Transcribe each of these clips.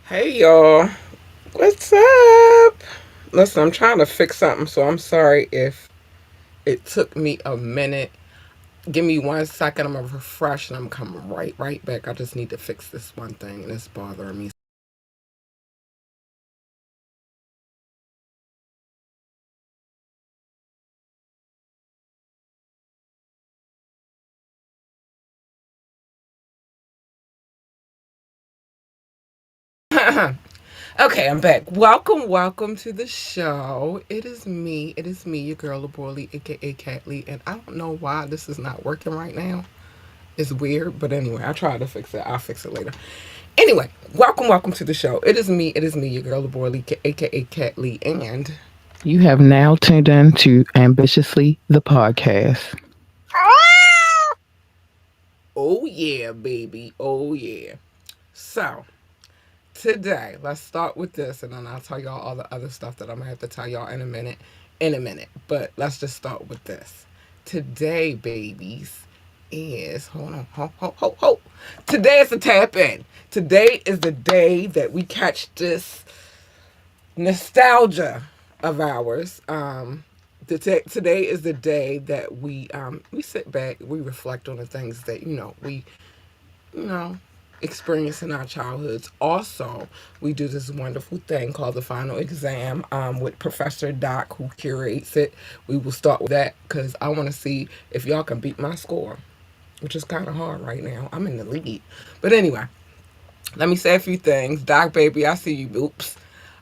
Hey y'all, what's up? Listen, I'm trying to fix something, so I'm sorry if it took me a minute. Give me 1 second, I'm gonna refresh and I'm coming right back. I just need to fix this one thing and it's bothering me. Okay, I'm back. Welcome to the show. It is me, your girl Laborly, aka Cat Lee, and I don't know why this is not working right now. It's weird, but anyway, I tried to fix it. I'll fix it later. Anyway, welcome to the show. It is me, your girl, the boy Lee, aka Cat Lee, and You have now tuned in to Ambitiously the podcast. oh yeah, baby, oh yeah. So today, let's start with this, and then I'll tell y'all all the other stuff that I'm gonna have to tell y'all in a minute. But let's just start with this. Today, babies, is hold on, ho. Today is the tap in. Today is the day that we catch this nostalgia of ours. Today is the day that we sit back, we reflect on the things that we you know experience in our childhoods. Also, we do this wonderful thing called the final exam with Professor Doc, who curates it. We will start with that because I want to see if y'all can beat my score, which is kind of hard right now. I'm in the lead, but anyway. Let me say a few things. Doc, baby, I see you. Oops.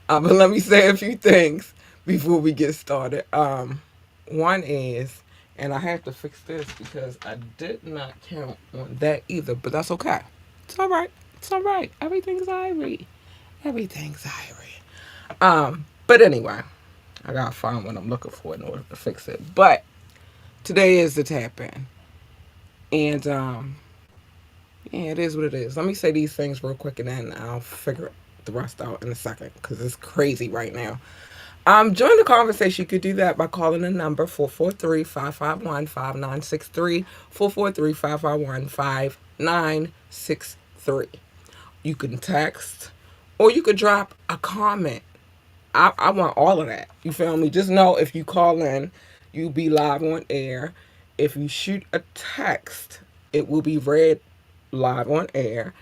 But let me say a few things before we get started. One is, and I have to fix this because I did not count on that either, but that's okay. It's all right. It's all right. Everything's irie. Everything's irie. But anyway, I gotta find what I'm looking for in order to fix it. But today is the tap in, and yeah, it is what it is. Let me say these things real quick and then I'll figure the rest out in a second because it's crazy right now. Join the conversation. You could do that by calling the number 443-551-5963, 443-551-5963. You can text or you could drop a comment. I want all of that. You feel me? Just know if you call in, you'll be live on air. If you shoot a text, it will be read live on air.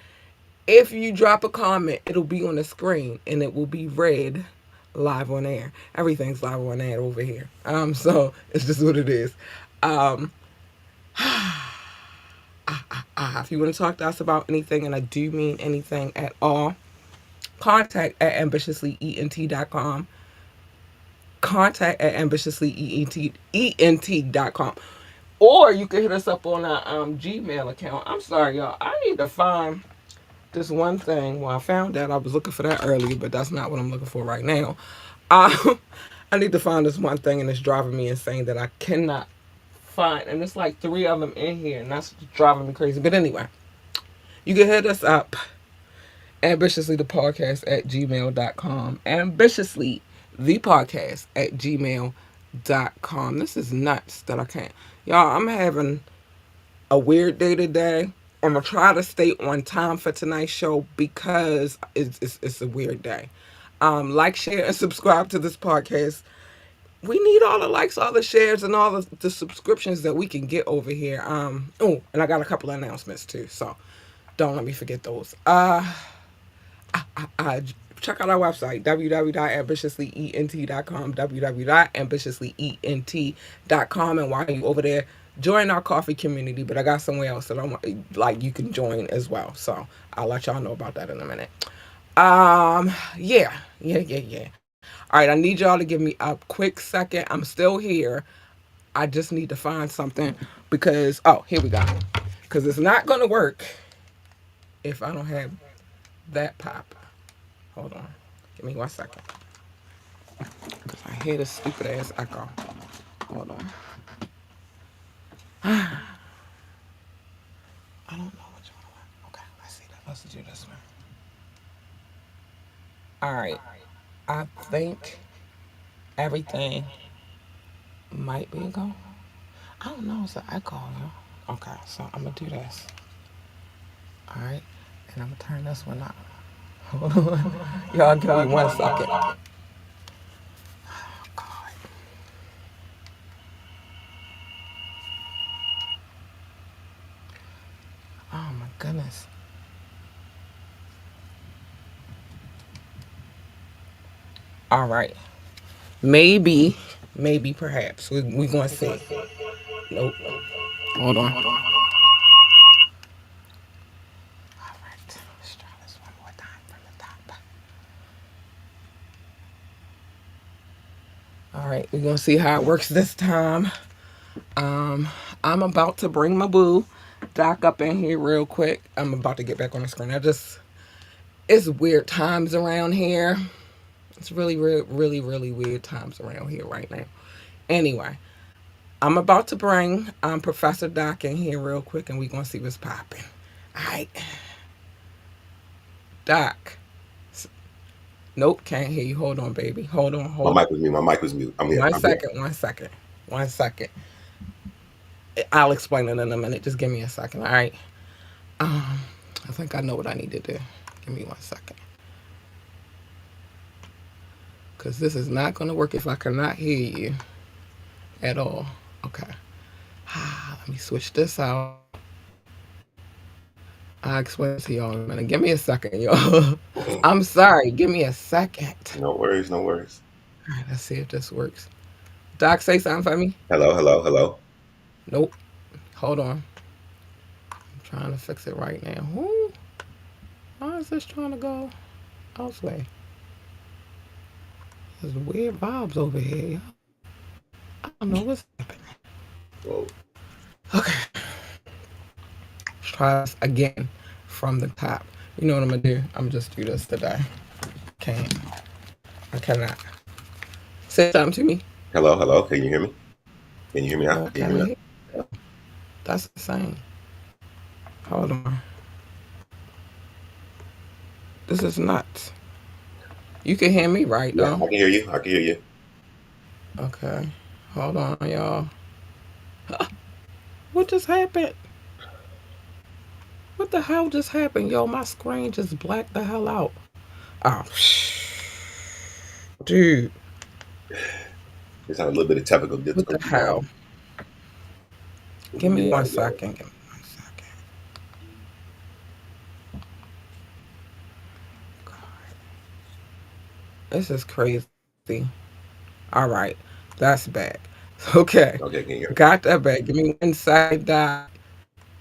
If you drop a comment, it'll be on the screen and it will be read live on air. Everything's live on air over here. So it's just what it is. Um, if you want to talk to us about anything, and I do mean anything at all, contact at ambitiouslyeent.com. Contact at ambitiouslyeent.com. Or you can hit us up on our Gmail account. I'm sorry, y'all. I need to find this one thing. Well, I found that. I was looking for that earlier, but that's not what I'm looking for right now. Um, I need to find this one thing, and it's driving me insane that I cannot find. And it's like three of them in here, and that's driving me crazy. But anyway, you can hit us up ambitiously the podcast at gmail.com. Ambitiously the podcast at gmail.com. This is nuts that I can't. Y'all, I'm having a weird day today. I'm gonna try to stay on time for tonight's show because it's a weird day. Like, share, and subscribe to this podcast. We need all the likes, all the shares, and all the subscriptions that we can get over here. Oh, and I got a couple of announcements too, so don't let me forget those. Uh, check out our website, www.ambitiouslyent.com, www.ambitiouslyent.com. And while you over there, join our coffee community. But I got somewhere else that I want, like, you can join as well. So I'll let y'all know about that in a minute. Yeah. All right, I need y'all to give me a quick second. I'm still here. I just need to find something because, oh, here we go. Because it's not going to work if I don't have that pop. Hold on. Give me 1 second. Because I hear this stupid ass echo. Hold on. I don't know what y'all want. Okay, let's see that. Let's do this one. All right. I think everything might be a go. I don't know. It's an echo, yo. Okay, so I'm going to do this. All right. And I'm going to turn this one up. Hold on. Y'all give me 1 second. Oh, God. Oh, my goodness. All right. Maybe, maybe, perhaps. We going to see. Nope. Hold on. All right. Let's try this one more time from the top. All right. We're going to see how it works this time. Um, I'm about to bring my boo Doc up in here real quick. I'm about to get back on the screen. It's weird times around here. It's really weird times around here right now. Anyway, I'm about to bring Professor Doc in here real quick, and we're gonna see what's popping. All right, Doc. Nope, can't hear you. Hold on, baby. Hold on, My hold on. mic was mute. My mic was mute. I'm here. One I'm here. second, 1 second, 1 second. I'll explain it in a minute. Just give me a second. All right. Um, I think I know what I need to do. Give me 1 second, because this is not gonna work if I cannot hear you at all. Okay. Let me switch this out. I'll explain it to y'all in a minute. Give me a second, y'all. I'm sorry. Give me a second. No worries. No worries. All right, let's see if this works. Doc, say something for me. Hello. Hello. Hello. Nope. Hold on. I'm trying to fix it right now. Ooh, why is this trying to go elsewhere? There's weird vibes over here. I don't know what's happening. Whoa. Okay. Let's try this again from the top. You know what I'm going to do? I'm just do this today. Can't. I cannot. Say something to me. Hello. Hello. Can you hear me? Can you hear me now? No, Can you hear can me I now? hear you? That's insane. Hold on. This is nuts. You can hear me right Yeah, though. I can hear you. I can hear you. Okay. Hold on, y'all. What just happened? What the hell just happened? Yo, my screen just blacked the hell out. Oh, dude. Just had a little bit of technical What the difficulty, y'all. hell? We're Give gonna me get it one all together. second. Give me 1 second. God, this is crazy. All right. That's back. Okay. Okay, can you hear me? Got that back. Give me 1 second, Doc.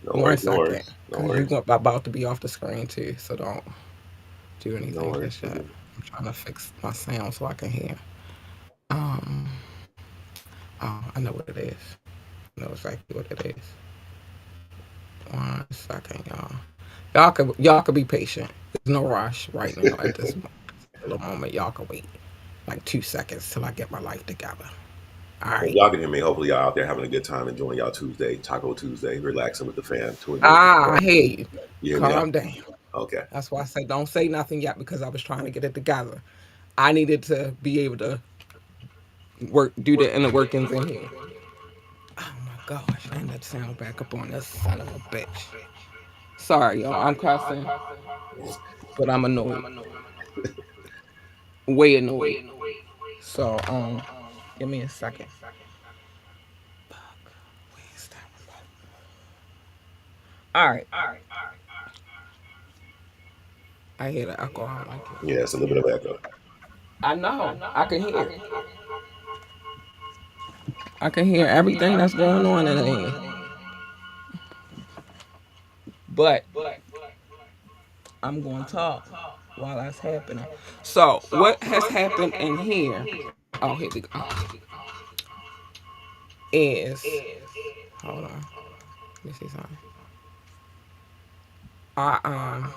No One worries. No second. worries. No Because you're worries. about to be off the screen too. So don't do No anything worries. just yet. I'm trying to fix my sound so I can hear. Um, oh, I know what it is. I know exactly what it is. 1 second, y'all. Y'all could be patient. There's no rush right now at this particular moment. Y'all can wait like 2 seconds till I get my life together. All Well, if right. y'all can hear me, hopefully y'all out there having a good time enjoying y'all Tuesday, Taco Tuesday, relaxing with the fam, 20 minutes of Ah, fun. I hear you. You hear me now? Calm down. Okay. That's why I say don't say nothing yet because I was trying to get it together. I needed to be able to do the inner workings in here. Oh my gosh, I ended up sound back up on this son of a bitch. Sorry, y'all. I'm cussing, but I'm annoyed. Way annoyed. So, give me a second. Fuck. Where's that remote? All right. I hear the echo. I don't like it. Yeah, it's a little bit of echo. I know. I can hear it. I can hear everything that's going on in here. But I'm going to talk while that's happening. So, what has happened in here? Oh, here we go. Is hold on. Let me see something. I.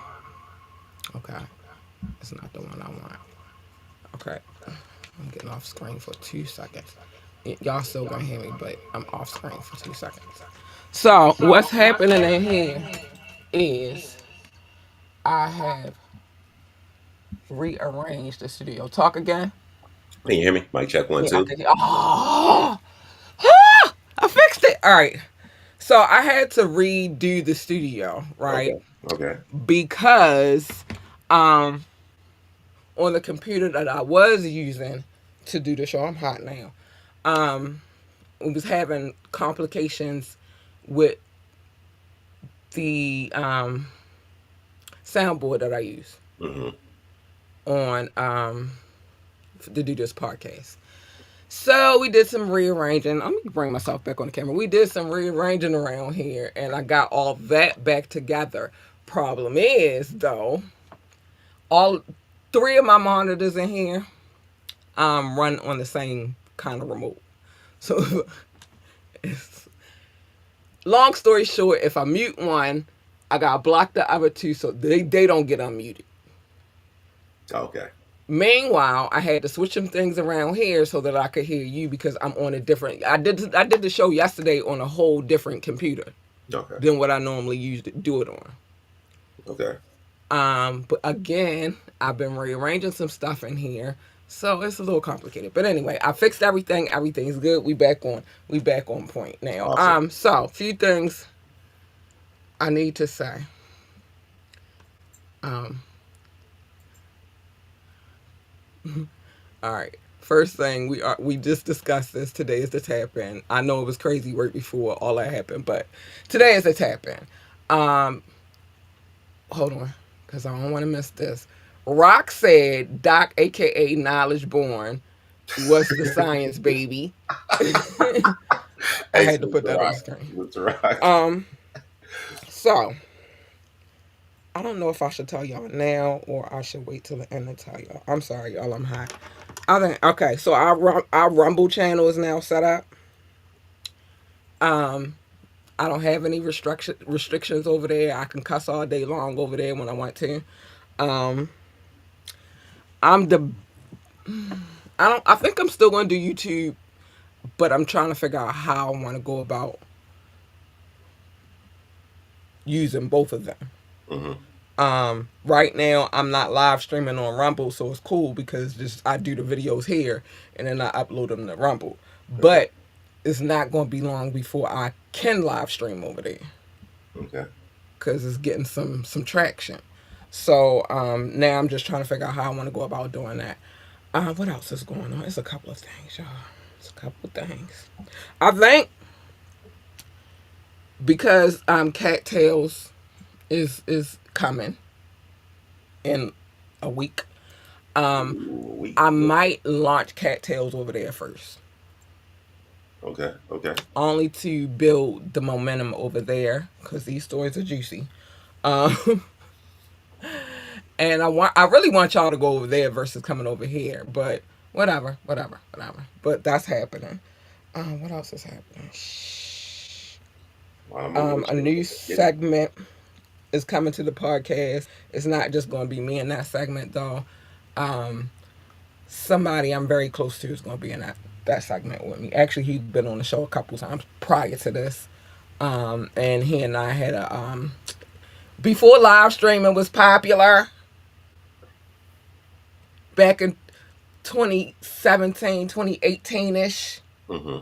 Okay, it's not the one I want. Okay, I'm getting off screen for 2 seconds. Y'all still gonna hear me, but I'm off screen for 2 seconds. So what's happening in here is I have rearranged the studio. Talk again. Can you hear me? Mic check one, Yeah, I two. can hear. Oh, I fixed it. All right. So I had to redo the studio, right? Okay. Okay. Because um on the computer that I was using to do the show, I'm hot now. Um was having complications with the soundboard that I use Mm-hmm. on to do this podcast. So we did some rearranging. Let me bring myself back on the camera. We did some rearranging around here, and I got all that back together. Problem is, though, all three of my monitors in here run on the same kind of remote. So, it's, long story short, if I mute one, I gotta block the other two so they don't get unmuted. Okay. Meanwhile, I had to switch some things around here so that I could hear you because I'm on a different. I did the show yesterday on a whole different computer Okay. than what I normally use to do it on. Okay. But again, I've been rearranging some stuff in here, so it's a little complicated. But anyway, I fixed everything. Everything's good. We back on point now. Awesome. So a few things I need to say. Um, all right. First thing we just discussed this. Today is the tap in. I know it was crazy work before all that happened, but today is the tap in. Hold on, because I don't want to miss this. Rock said Doc, aka Knowledge Born, was the science baby. I Hey, had to salute put to that on Rock. the screen. Salute to Rock. So I don't know if I should tell y'all now or I should wait till the end to tell y'all. I'm sorry, y'all. I'm hot. I think okay. So our Rumble channel is now set up. Um, I don't have any restrictions over there. I can cuss all day long over there when I want to. Um, I'm the I don't. I think I'm still going to do YouTube, but I'm trying to figure out how I want to go about using both of them. Mm-hmm. Right now I'm not live streaming on Rumble, so it's cool because just I do the videos here and then I upload them to Rumble. Okay. But it's not going to be long before I can live stream over there Okay. because it's getting some traction. So now I'm just trying to figure out how I want to go about doing that. What else is going on? It's a couple of things, y'all. It's a couple of things. I think because Cattails is coming in a week. Ooh, I okay. might launch Cattails over there first, Okay. Okay. only to build the momentum over there because these stories are juicy. Um, and I really want y'all to go over there versus coming over here, but whatever. But that's happening. What else is happening? Shh. A lot of moving and A shaking. new Let's get it. segment is coming to the podcast. It's not just going to be me in that segment though. Um, Somebody I'm very close to is going to be in that segment with me. Actually, he's been on the show a couple times prior to this, and he and I had a before live streaming was popular back in 2017, 2018 ish. Mm-hmm.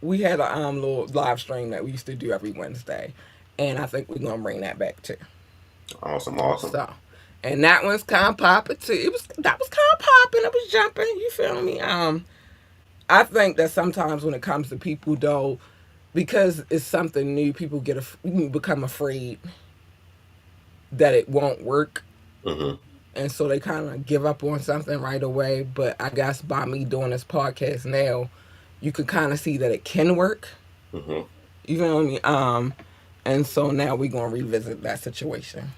We had a little live stream that we used to do every Wednesday, and I think we're gonna bring that back too. Awesome, awesome. So, and that one's kind of popping too. That was kind of popping. It was jumping. You feel me? I think that sometimes when it comes to people though, because it's something new, people become afraid that it won't work, Mm-hmm. and so they kind of give up on something right away. But I guess by me doing this podcast now, you can kind of see that it can work. Mm-hmm. You feel me? And so now we're gonna revisit that situation.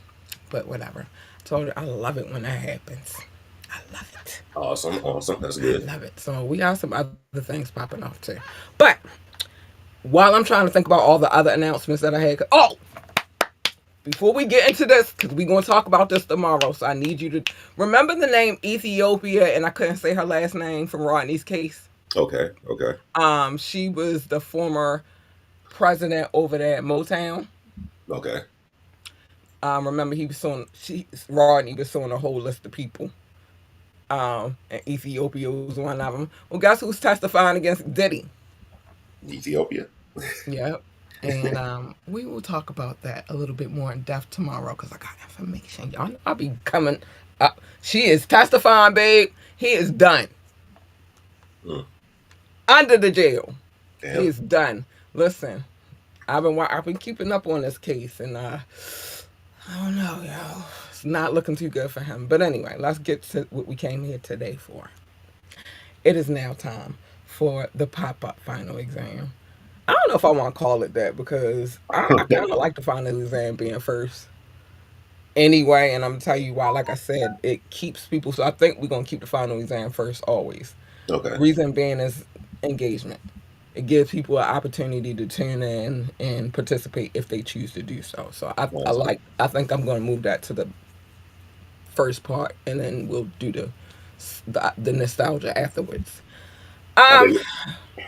But whatever. I told her I love it when that happens. I love it. Awesome, awesome. That's I good. love it. So we have some other things popping off too. But while I'm trying to think about all the other announcements that I had, before we get into this, because we're going to talk about this tomorrow, so I need you to remember the name Ethiopia, and I couldn't say her last name from Rodney's case. Okay, okay, She was the former president over there at Motown. okay. Remember he was Rodney was on a whole list of people. And Ethiopia was one of them. Well, guess who's testifying against Diddy? Ethiopia. Yep. And we will talk about that a little bit more in depth tomorrow because I got information. Y'all know I'll be coming up. She is testifying, babe. He is done. Mm, Under the jail. He damn. is done. Listen, I've been keeping up on this case, and I don't know, yo. It's not looking too good for him. But anyway, let's get to what we came here today for. It is now time for the pop-up final exam. I don't know if I want to call it that because I kind of like the final exam being first anyway, and I'm gonna tell you why. Like I said, it keeps people. So I think we're gonna keep the final exam first always. Okay. Reason being is engagement. It gives people an opportunity to tune in and participate if they choose to do so. So Awesome. I think I'm gonna move that to the first part, and then we'll do the nostalgia afterwards. I Um, dig it.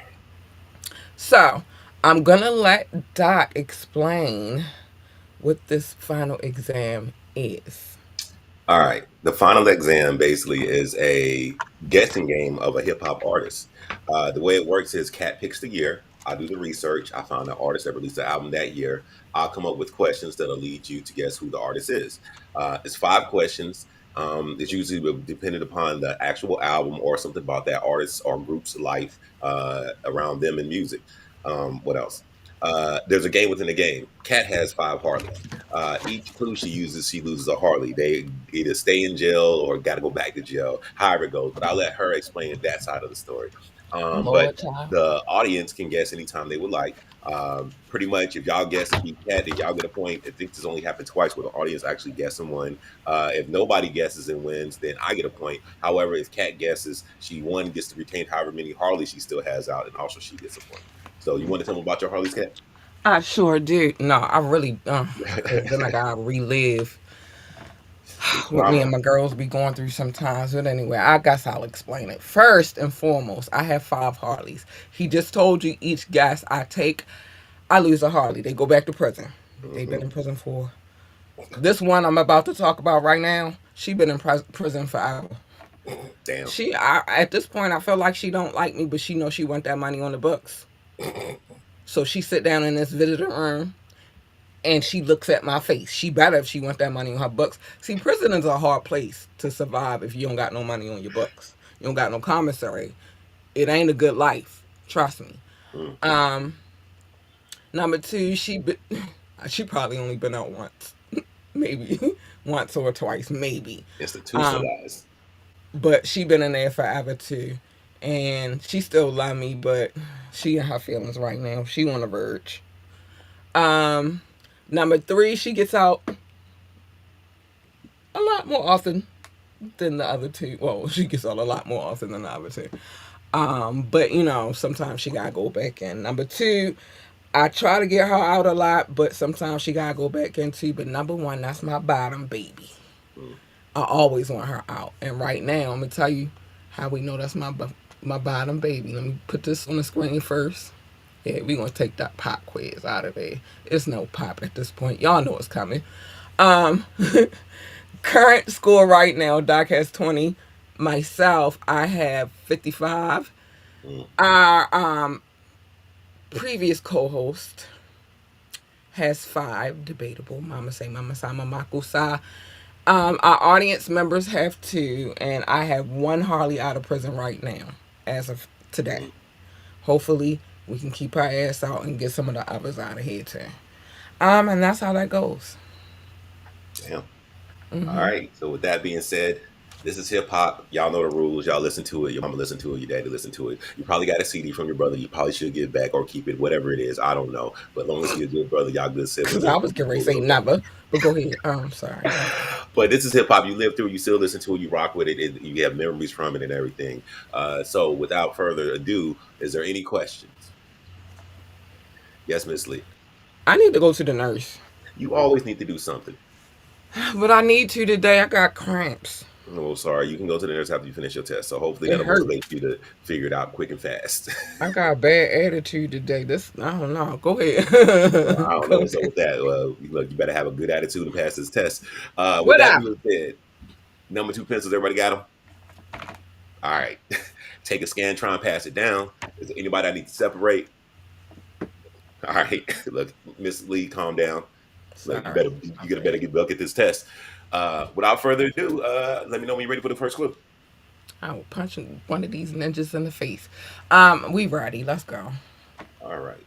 so I'm gonna let Doc explain what this final exam is. All right. The final exam basically is a guessing game of a hip hop artist. The way it works is Cat picks the year. I do the research. I found an artist that released the album that year. I'll come up with questions that'll lead you to guess who the artist is. It's 5 questions. It's usually dependent upon the actual album or something about that artist or group's life around them in music. What else? There's a game within the game. Cat has 5 Harleys. Each clue she uses, she loses a Harley. They either stay in jail or got to go back to jail, however it goes. But I'll let her explain that side of the story. But Lord child. the audience can guess anytime they would like. Pretty much, if y'all guess and beat Cat, then y'all get a point. I think this only happened twice where the audience actually guessed and won. If nobody guesses and wins, then I get a point. However, if Cat guesses, she won, gets to retain however many Harleys she still has out, and also she gets a point. So you want to tell me about your Harleys, Cat? I sure do. No, I really, because then I gotta relive The what me and drama. my girls be going through sometimes. But anyway, I guess I'll explain it. First and foremost, I have 5 Harleys. He just told you each guess I take, I lose a Harley. They go back to prison. They've been Hmm. in prison for this one I'm about to talk about right now. She been in prison forever. Damn. At this point, I feel like she don't like me, but she knows she want that money on the books. So she sit down in this visitor room and she looks at my face. She better if she want that money on her books. See, prison is a hard place to survive if you don't got no money on your books. You don't got no commissary. It ain't a good life. Trust me. Hmm. Um, Number two, she probably only been out once, maybe once or twice, maybe. Um, Institutionalized. but she been in there forever too, and she still love me, but she in her feelings right now. She on the verge. Um, Number three, she gets out a lot more often than the other two. Well, she gets out a lot more often than the other two. But sometimes she gotta go back in. Number two, I try to get her out a lot, but sometimes she gotta go back in too. But number one, that's my bottom baby. Mm. I always want her out. And right now, I'm gonna tell you how we know that's my bottom baby. Let me put this on the screen first. Yeah, we gonna take that pop quiz out of there. It's no pop at this point. Y'all know it's coming. Um, Current score right now, Doc has 20. Myself, I have 55. Mm, Our previous co-host has 5. Debatable. Mama say, Mama sa, Mama kusa. Our audience members have 2, and I have 1 Harley out of prison right now, as of today. mm, Hopefully, we can keep our ass out and get some of the others out of here too. And that's how that goes. damn. All Hmm. right. So with that being said, this is hip hop. Y'all know the rules. Y'all listen to it. Your mama listen to it. Your daddy listen to it. You probably got a CD from your brother. You probably should give back or keep it, whatever it is. I don't know. But as long as you're a good brother, y'all good siblings. Cause There's I no was getting ready to rules say on that. never, but go ahead. I'm sorry. My bad. But this is hip hop. You live through. You still listen to it. You rock with it. You have memories from it and everything. So without further ado, is there any questions? Yes, Miss Lee. I need to go to the nurse, You always need to do something. but I need to today. I got cramps. Oh, sorry. You can go to the nurse after you finish your test. So hopefully It that'll hurt. motivate you to figure it out quick and fast. I got a bad attitude today. This I don't know. Go ahead. Well, I don't know Go what's up ahead. with that. Look, you better have a good attitude and pass this test. With that Whatever. being said, number 2 pencils, everybody got them? All right. Take a scan, try and pass it down. Is there anybody I need to separate? All right. Look, Miss Lee, calm down. Look, Sorry. My you better bad. get look at this test. Without further ado, let me know when you're ready for the first clue. I will punch one of these ninjas in the face. We ready. Let's go. All right.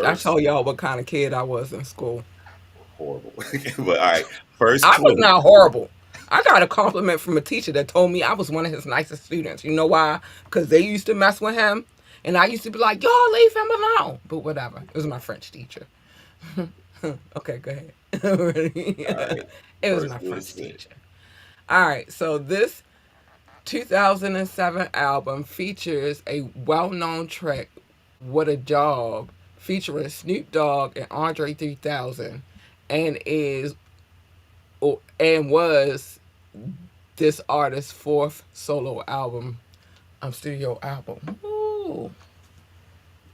I First, told y'all what kind of kid I was in school. horrible. But all right, first I was clue. not horrible. I got a compliment from a teacher that told me I was one of his nicest students. You know why? Because they used to mess with him, and I used to be like, "Y'all leave him alone." But whatever. It was my French teacher. Okay, go ahead. All right. It was First my clue is French good. teacher. All right, so this 2007 album features a well-known track, "What a Job," featuring Snoop Dogg and Andre 3000, and is and was this artist's 4th solo album, studio album. Ooh,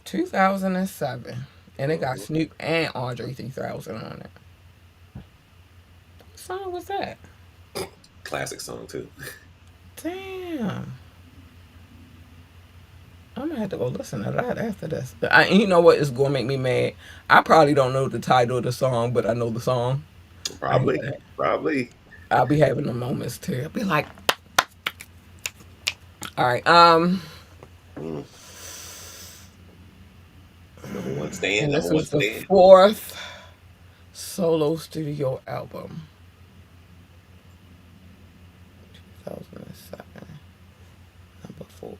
2007, and it got Mhm. Snoop and Andre 3000 on it. What song was that? Classic song too. Damn. I'm gonna have to go listen to that after this. And you know what is gonna make me mad? I probably don't know the title of the song, but I know the song. I hate Probably, that. probably. I'll be having the moments too. I'll be like, all right, Mm. Number one stand. and Number this one is the stand. 4th solo studio album, 2007, number 4.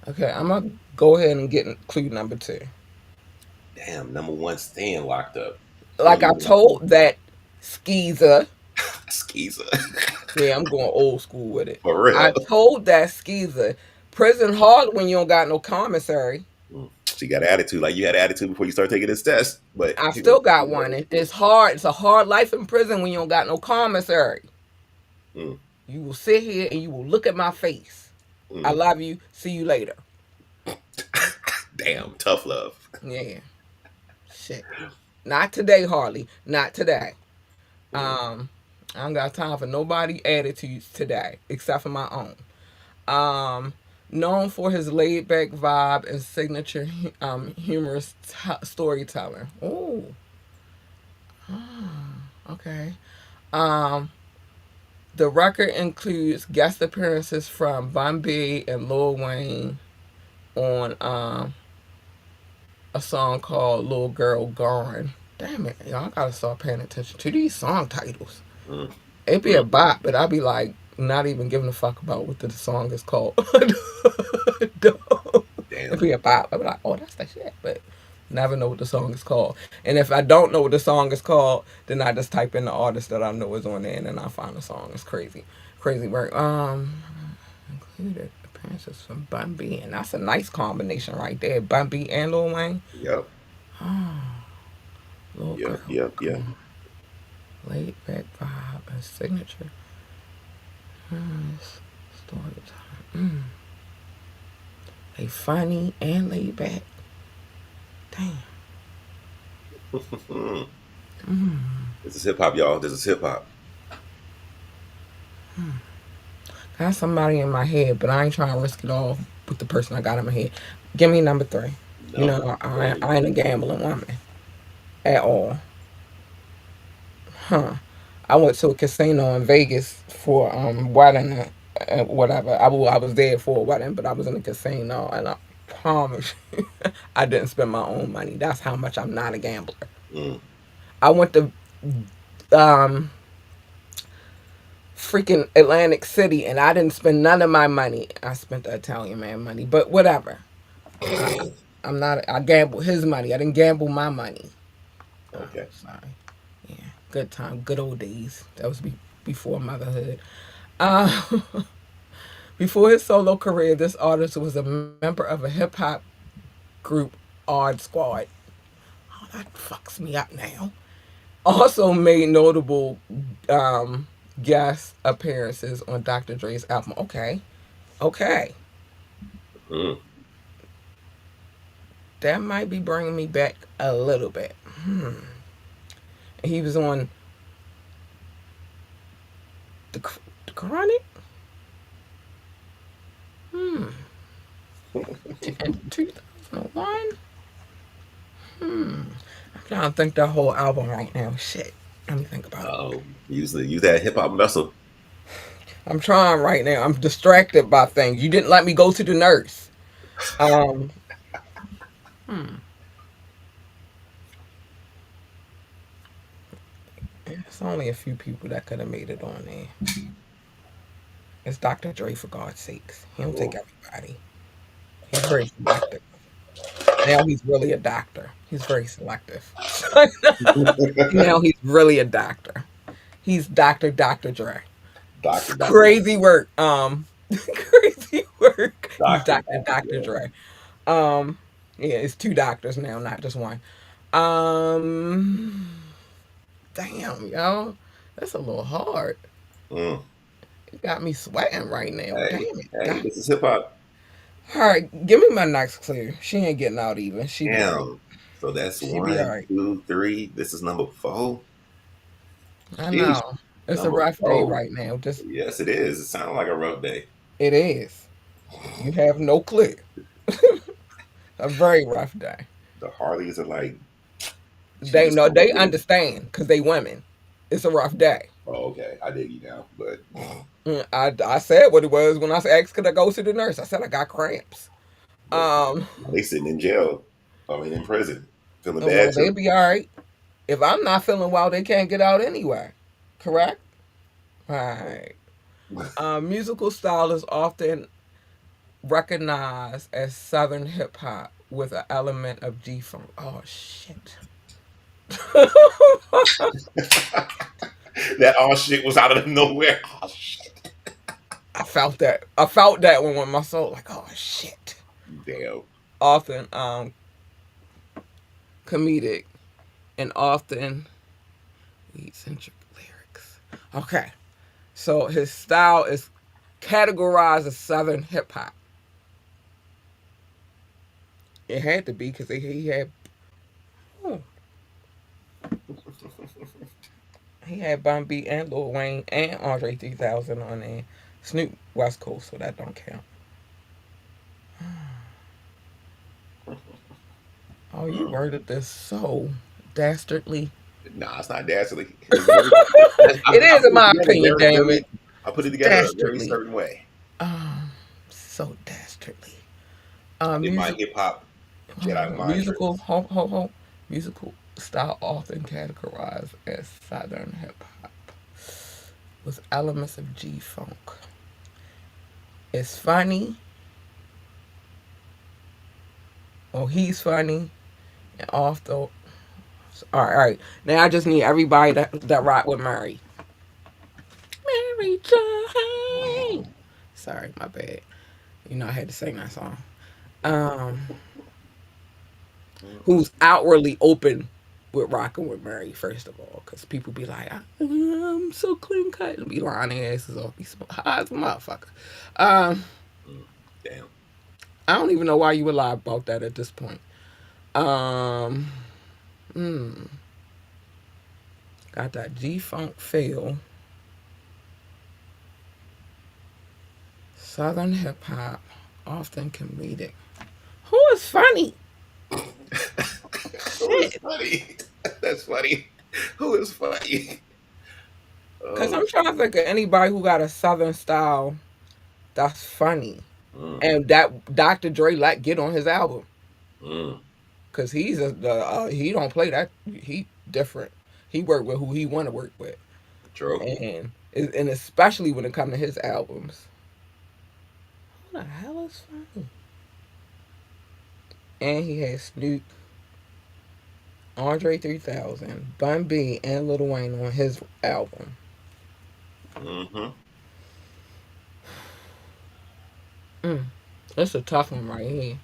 Okay, I'm gonna go ahead and get clue number 2. Damn, number one stand locked up. Boy, Like you I went told that skeezer, skeezer. yeah, I'm going old school with it. For I real. told that skeezer, prison hard when you don't got no commissary. Mm. She got attitude. Like you had attitude before you start taking this test. But I you know, still got you know, one. It's hard. It's a hard life in prison when you don't got no commissary. mm, You will sit here and you will look at my face. I mm. love you. See you later. Damn, tough love. Yeah. Shit. Not today, Harley. Not today. Mm, Um, I don't got time for nobody attitudes today, except for my own. Um, Known for his laid back vibe and signature humorous storytelling. Oh, okay. Um, the record includes guest appearances from Bun B and Lil Wayne on a song called "Little Girl Gone." Damn it, y'all gotta start paying attention to these song titles. mm, It'd be a mm. bop, but I'd be like not even giving a fuck about what the song is called. It'd Damn. be a bop. I'd be like, oh, that's the shit, but never know what the song is called. And if I don't know what the song is called, then I just type in the artist that I know is on there, and then I find the song. It's crazy, crazy work. Included appearances from Bun B, and that's a nice combination right there. Bun B and Lil Wayne. Yep. Little Yep. girl, Yep. Yep. laid back vibe and signature. Story time. They funny and laid back. Damn. This is hip hop, y'all. This is hip hop. I have somebody in my head, but I ain't trying to risk it all with the person I got in my head. Give me number three. You Number know, three. I ain't a gambling woman at all. Huh. I went to a casino in Vegas for wedding, whatever. I was there for a wedding, but I was in a casino, and I promise you, I didn't spend my own money. That's how much I'm not a gambler. Mm, I went to um, freaking Atlantic City, and I didn't spend none of my money. I spent the Italian man money, but whatever. I, I'm not. I gambled his money. I didn't gamble my money. Oh, okay. sorry. Yeah, good time, good old days. That was before motherhood. Before his solo career, this artist was a member of a hip hop group, Odd Squad. Oh, that fucks me up now. Also made notable um, guest appearances on Dr. Dre's album. Okay, okay, Mm, that might be bringing me back a little bit. He was on the, the Chronic in 2001. I'm trying to think that whole album right now. Shit, let me think about it. use that hip hop muscle. I'm trying right now. I'm distracted by things. You didn't let me go to the nurse. Um, it's only a few people that could have made it on there. It's Dr. Dre for God's sakes. He don't take Oh. everybody. He's very selective. Now he's really a doctor. He's very selective. Now he's really a doctor. He's Dr. Dre. Doctor, Crazy work. Crazy work. He's Dr. Dre. Dre. Um, yeah, it's two doctors now, not just one. Um, damn, yo, that's a little hard. Mm. It got me sweating right now. Damn Hey, it. hey, God. this is hip hop. All right, give me my next clear. She ain't getting out even. She be all right. Damn. So that's She be all one, right. two, three. This is number four. I Sheesh. know. It's a Number rough day four. right now. Just Yes, it is. It sounds like a rough day. it is. You have no clue. A very rough day. The Harleys are like, she They just know come up they with it. understand because they women. It's a rough day. Oh, okay. I dig you now. But I said what it was when I asked could I go to the nurse. I said I got cramps. but Um, they sitting in jail. I mean, in prison. Feeling well bad they'll too. be all right. If I'm not feeling well, they can't get out anyway. Correct. Right. Musical style is often recognized as Southern hip hop with an element of G funk. Oh shit! That all shit was out of nowhere. Oh, shit. I felt that. I felt that one with my soul. Like oh shit. Damn. Often comedic and often eccentric lyrics. Okay, so his style is categorized as Southern hip hop. It had to be because he had oh, he had Bun B and Lil Wayne and Andre 3000 on there. Snoop West Coast, so that don't count. Oh, you Mm. worded this so dastardly. Nah, it's not dastardly. It's very. It I is, in put it my together opinion. Damn it, I put it together a very dastardly. certain way. So dastardly. I did my Music, hip hop Jedi mind musical, tricks. musical style often categorized as Southern hip hop with elements of G funk. It's funny, or he's funny, and off the. All right. Now I just need everybody that rock with Mary. Mary Jane. Sorry, my bad. You know I had to sing that song. Um, who's outwardly open with rocking with Mary, first of all, because people be like, I'm so clean cut and be lying their asses off, be high as a motherfucker. Um, Mm, damn. I don't even know why you would lie about that at this point. Um, hmm, got that G Funk feel. Southern hip hop, often comedic. Who is funny? Who is Shit. funny? That's funny. Who is funny? Because Oh, I'm trying to think of anybody who got a Southern style that's funny. mm, And that Dr. Dre let get on his album. mm, Because he don't play that. He different. He work with who he want to work with. true. And especially when it comes to his albums. Who the hell is funny? And he has Snoop, Andre 3000, Bun B, and Lil Wayne on his album. Hmm. Mm, it's a tough one right here.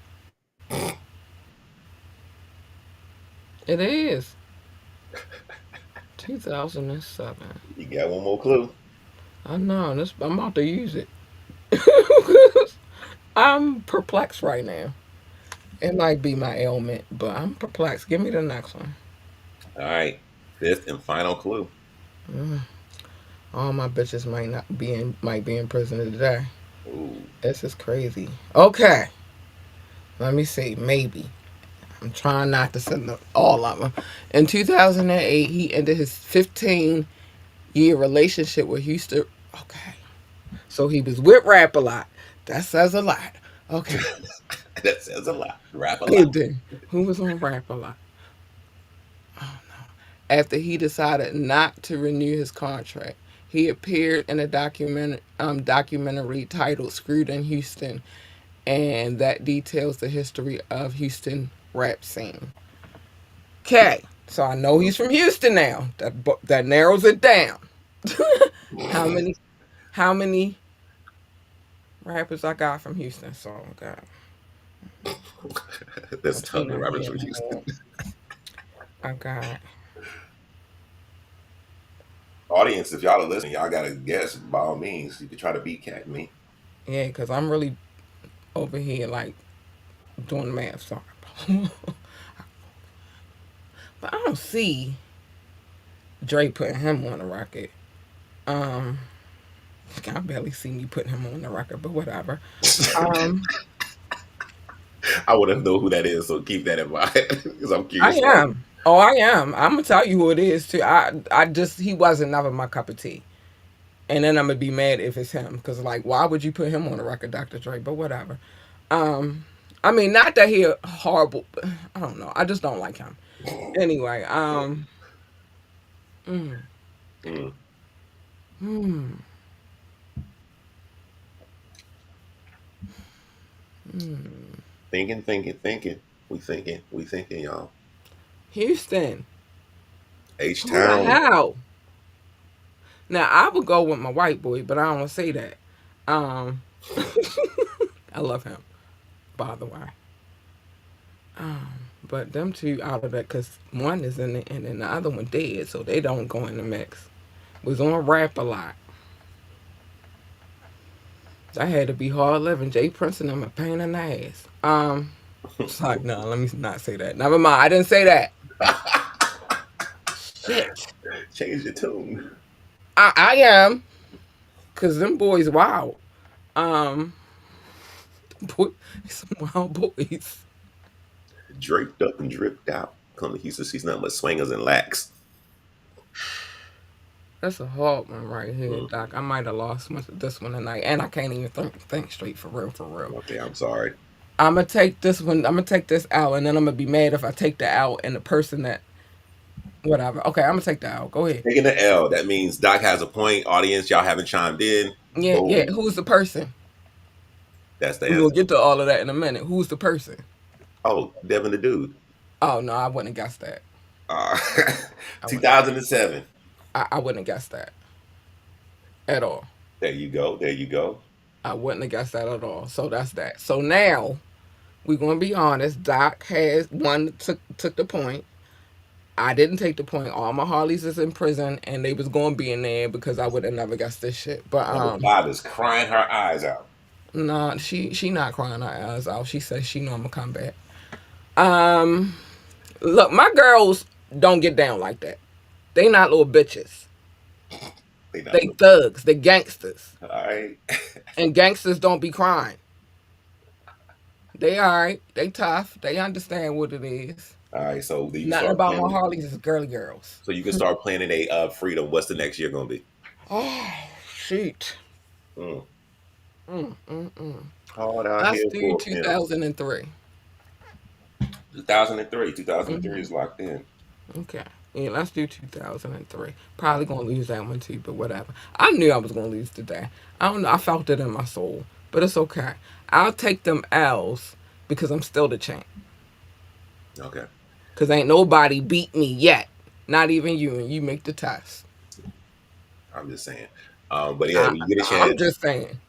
It is 2007. You got one more clue. I know this. I'm about to use it. I'm perplexed right now. It might be my ailment, but I'm perplexed. Give me the next one. All right. Fifth and final clue. Mm, all my bitches might be in prison today. Ooh. This is crazy. Okay, let me see. Maybe I'm trying not to send all of them. In 2008, he ended his 15-year relationship with Houston. Okay, so he was with Rap a lot. That says a lot. Okay, That says a lot. Rap a lot. and then who was on Rap a lot? After he decided not to renew his contract, he appeared in a documentary titled "Screwed in Houston," and that details the history of Houston rap scene. Okay, so I know he's from Houston now. That narrows it down. how many how many rappers I got from Houston? So I got That's tough. The Latina rappers here from Houston. now. I got Audience, if y'all are listening, y'all got to guess by all means. You can try to beat Cat and me. yeah, because I'm really over here like doing the math. Sorry, but I don't see Dre putting him on the record. Um, I barely see me putting him on the record, but whatever. Um, I want to know who that is, so keep that in mind because I'm I curious about am. Oh, I am. I'm gonna tell you who it is too. I just he wasn't never my cup of tea, and then I'm gonna be mad if it's him because like why would you put him on the record, Dr. Dre? But whatever. Um, I mean, not that he horrible. But I don't know. I just don't like him. Anyway. Mm, Mm. hmm, hmm. Thinking, thinking, thinking. We thinking, y'all. Houston. H Who the Town. hell? Now I would go with my white boy, but I don't want to say that. Um, I love him, by the way. But them two out of that, cause one is in it and then the other one dead, so they don't go in the mix. Was on rap a lot. That had to be hard living. Jay Prince and them a pain in the ass. Sorry, no, let me not say that. Never mind, I didn't say that. Shit, Change the tune. I am, cause them boys wild. Um, boy, some wild boys. Draped up and dripped out. Come to Houston, sees nothing but swingers and lax. That's a hard one right here, Mm. Doc. I might have lost this one tonight, and I can't even think straight for real, for real. Okay, I'm sorry. I'm gonna take this one. I'm gonna take this out, and then I'm gonna be mad if I take the out and the person that whatever. Okay, I'm gonna take the out. Go ahead. Taking the L. That means Doc has a point. Audience, y'all haven't chimed in. Yeah, yeah. Boom. Who's the person? That's the We're gonna answer. get to all of that in a minute. Who's the person? Oh, Devin the Dude. Oh no, I wouldn't have guessed that. Uh, I wouldn't have guessed. 2007. I wouldn't have guessed that at all. There you go. There you go. I wouldn't have guessed that at all. So that's that. So now we're gonna be honest. Doc has one took the point. I didn't take the point. All my Harleys is in prison, and they was gonna be in there because I would have never guessed this shit. But Number five is crying her eyes out. nah, she not crying her eyes out. She says she know I'ma come back. Um, look, my girls don't get down like that. They not little bitches. They not They with that. thugs. They gangsters. All right. And gangsters don't be crying. They alright. They tough. They understand what it is. All right. So do you Nothing start about my planning? Harleys is girly girls. So you can start planning a freedom. What's the next year going to be? Oh, shoot. Mm. Mm, mm, mm. Hard out Let's here do for a pimp. 2003. 2003. 2003 Hmm. is locked in. Okay. Yeah, let's do 2003. Probably gonna lose that one too, but whatever. I knew I was gonna lose today. I don't know. I felt it in my soul, but it's okay. I'll take them L's because I'm still the champ. Okay. Cause ain't nobody beat me yet. Not even you, and you make the test. I'm just saying. But yeah, I, when you get a I'm chance, just saying.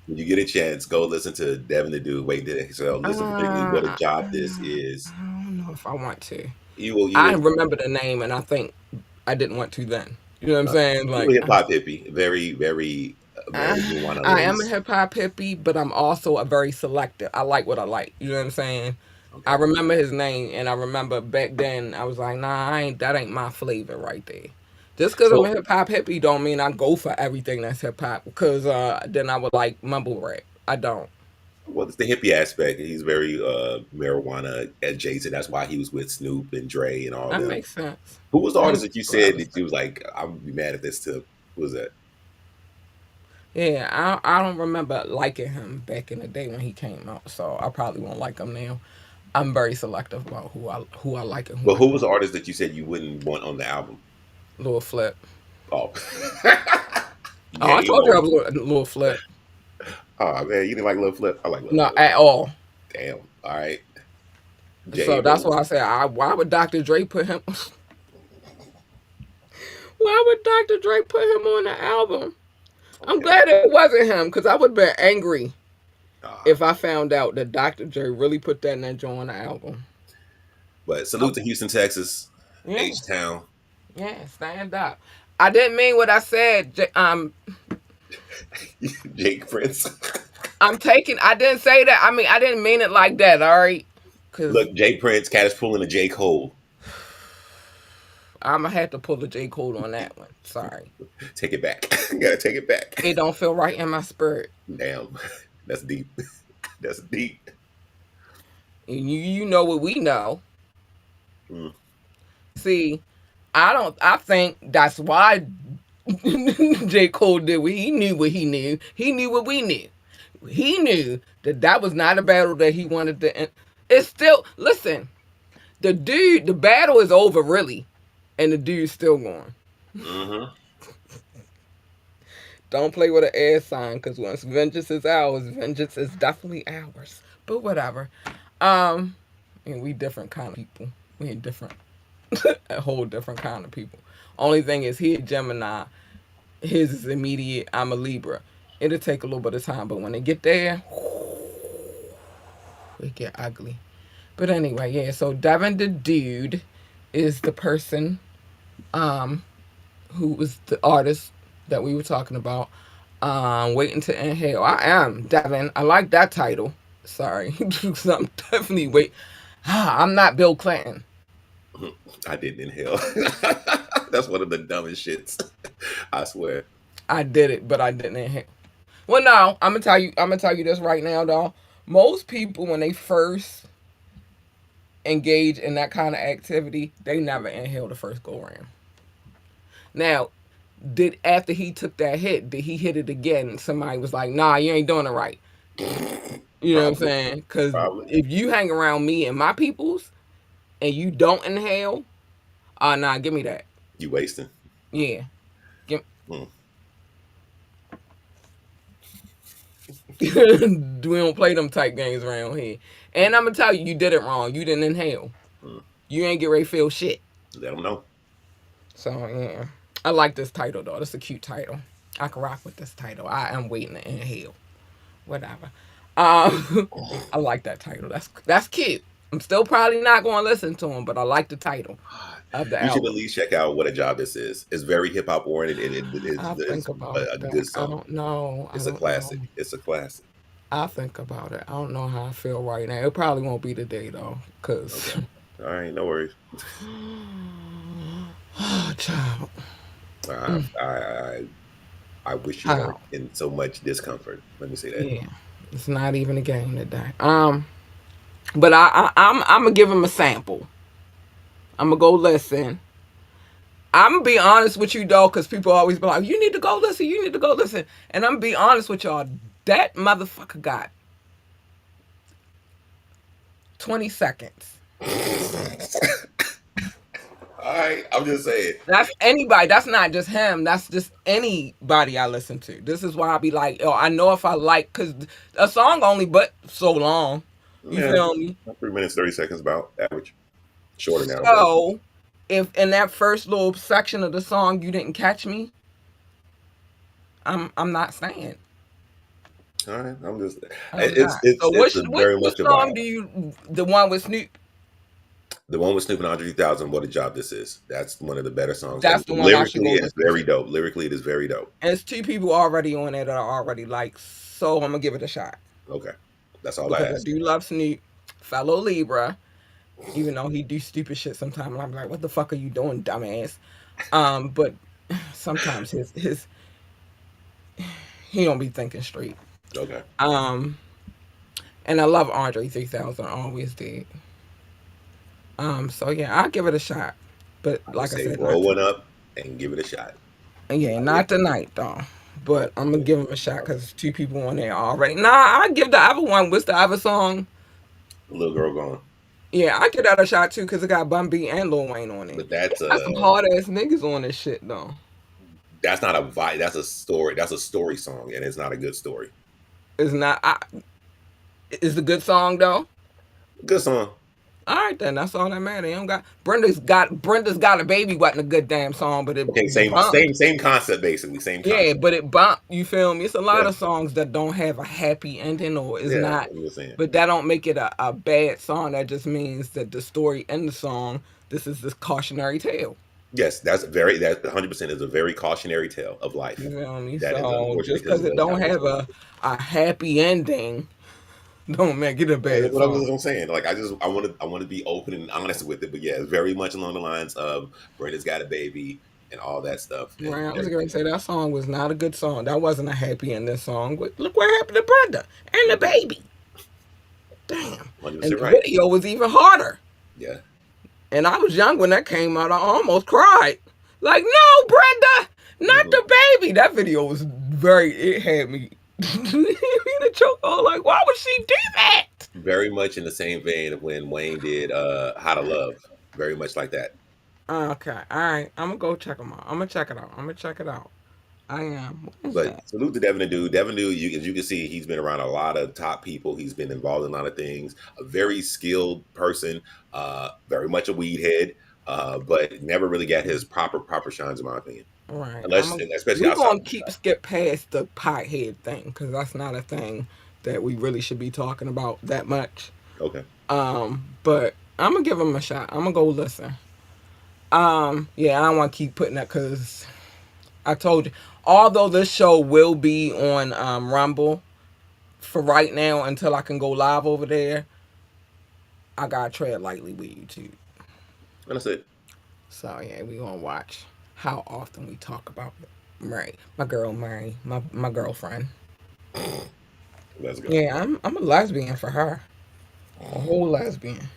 when you get a chance, go listen to Devin the Dude. Wait until so listen particularly what a job this is. I don't know if I want to. You will. You I will. remember the name, and I think I didn't want to then. You know what I'm saying? You a Like, hip hop hippie. Very, very marijuana I am a laced. hip hop hippie, but I'm also a very selective. I like what I like. You know what I'm saying? I Okay. remember his name, and I remember back then I was like, nah, I ain't. That ain't my flavor right there. Just because I'm a So hip hop hippie, don't mean I go for everything that's hip hop. Because then I would like mumble rap. I don't. well, it's the hippie aspect. He's very marijuana adjacent. That's why he was with Snoop and Dre and all That them. makes sense. Who was the That artist makes that you a lot said of that you sense. was like, I would be mad if this took? Who was that? Yeah, I don't remember liking him back in the day when he came out, so I probably won't like him now. I'm very selective about who I like and who But I who was don't. the artist that you said you wouldn't want on the album? Little flip. Oh, Oh, I game told you I over. was little flip. Oh man, you didn't like Lil Flip? I like Lil Not Flip. at all. Damn. All right. So Jay that's Mo. why I say, why would Dr. Dre put him? Why would Dr. Dre put him on the album? I'm Okay. glad it wasn't him because I would have been angry Uh, if I found out that Dr. Dre really put that ninja on the album. but I salute to would- Houston, Texas, yeah, H Town, yeah, stand up. I didn't mean what I said. Jake Prince. I'm taking. I didn't say that. I mean, I didn't mean it like that. All right, because Look, Jay Prince, cat is pulling a J Cole. I'm gonna have to pull the J Code on that one. Sorry, Take it back. Gotta take it back. it don't feel right in my spirit. Damn, that's deep. That's deep. And you know what we know. Mm, See, I don't. I think that's why J Cole did what he knew. What he knew. He knew what we knew. He knew that that was not a battle that he wanted to. It's still listen. The dude, the battle is over really, and the dude's still going. hmm Don't play with an air sign because once vengeance is ours, vengeance is definitely ours. But whatever. Um, and we different kind of people. We ain't different, a whole different kind of people. Only thing is he a Gemini. His is immediate. I'm a Libra. It'll take a little bit of time, but when they get there, it get ugly. But anyway, yeah. So Devin the dude is the person um who was the artist that we were talking about. Waiting to inhale. I am Devin. I like that title. Sorry, I'm definitely wait. I'm not Bill Clinton. I didn't inhale. That's one of the dumbest shits. I swear. I did it, but I didn't inhale. Well, no, I'm gonna tell you. I'm gonna tell you this right now, though. Most people, when they first engage in that kind of activity, they never inhale the first go round. Now, did after he took that hit, did he hit it again? Somebody was like, "Nah, you ain't doing it right." You know what I'm Probably. saying? Because Probably. if you hang around me and my peoples and you don't inhale, nah, give me that. You wasting. Yeah, give. Mm, We don't play them type games around here. And I'm gonna tell you, you did it wrong. You didn't inhale. mm. You ain't get ready to feel shit. Let them know. So yeah, I like this title though. It's a cute title. I can rock with this title. I am waiting to inhale. Whatever. I like that title. That's cute. I'm still probably not going to listen to him, but I like the title of the You should at album. least check out what a job this is. It's very hip hop oriented, and I it's think about a good that. I song. don't know. I It's a don't know. classic. It's a classic. I think about it. I don't know how I feel right now. It probably won't be today though, cause Okay. All right. No worries. oh, child. All right. All right. I wish you weren't How? in so much discomfort. Let me say that. Yeah, it's not even a game today. But I'm gonna give him a sample. I'm gonna go listen. I'm gonna be honest with you though, because people always be like, "You need to go listen. You need to go listen." And I'm gonna be honest with y'all. That motherfucker got 20 seconds. All right, I'm just saying. That's anybody. That's not just him. That's just anybody I listen to. This is why I be like, "Yo, I know if I like," because a song only but so long. You Yeah, feel me? 3 minutes 30 seconds about average. Shorter now, but So, if in that first little section of the song you didn't catch me, I'm not staying. all right. I'm just I'm not. So it's a very what much a song vibe. do you the one with Snoop? The one with Snoop and Andre 3000, "What a Job This Is." That's one of the better songs, and That's the one I should lyrically, go it's listen very to. dope. Lyrically, it is very dope. And it's two people already on it that I already like, so I'm gonna give it a shot Okay, that's all I because I ask. do love Snoop, fellow Libra. Even though he do stupid shit sometimes, and I'm like, what the fuck are you doing, dumbass? But sometimes his he don't be thinking straight. Okay, Um, and I love Andre 3000, always did. So yeah, I'll give it a shot. But I like just I say said, not roll to, one up and give it a shot. yeah, Yeah, not tonight though. oh, But I'm gonna yeah. give him a shot because two people on there already. Nah, I give the other one. What's the other song? Little girl gone, Yeah, I give that a shot too because it got Bun B and Lil Wayne on it. but It got some hard ass niggas on this shit though. that's not a vibe. That's a story. That's a story song, and it's not a good story. It's not. It's a good song though. Good song. All right then, that's all that matters. Don't got Brenda's got a baby wasn't a good damn song, but it Okay, bumped. same concept basically. Same Yeah, concept. but it bumped. You feel me? It's a lot Yeah, of songs that don't have a happy ending or is yeah. not, I'm just saying. but that don't make it a bad song. That just means that the story in the song, this is this cautionary tale. Yes, that 100% is a very cautionary tale of life. You feel me? That is So unfortunate just because because it it does don't happen have sometimes. a happy ending, don't make it a Yeah, that's bad what song. I'm saying. Like I want to be open and honest with it, but yeah, it's very much along the lines of Brenda's got a baby and all that stuff and Right, I was going to everything. say that song was not a good song. That wasn't a happy ending song. Look what happened to Brenda and the baby. Damn. And 100% the right. video was even harder. Yeah, And I was young when that came out. I almost cried. Like, no, Brenda, not hmm the baby. That video was it had me in a chokehold. Like, why would she do that? very much in the same vein of when Wayne did "How to Love." Very much like that. Okay, all right. I'm going to go check them out. I'm going to check it out. I'm going to check it out. I am. What is But that? salute to Devin the Dude. Devin Dude, as you can see, he's been around a lot of top people. He's been involved in a lot of things. A very skilled person, very much a weed head, but never really got his proper shines, in my opinion. All right. Unless, especially We're outside going of to the keep shop. skip past the pothead thing because that's not a thing that we really should be talking about that much. Okay. But I'm going to give him a shot. I'm going to go listen. Yeah, I don't want to keep putting that because I told you. Although this show will be on Rumble for right now until I can go live over there, I got to tread lightly with YouTube. And that's it. So, yeah, we going to watch how often we talk about Murray. My girl Murray, my girlfriend. Let's go. Yeah, I'm a lesbian for her. A whole lesbian.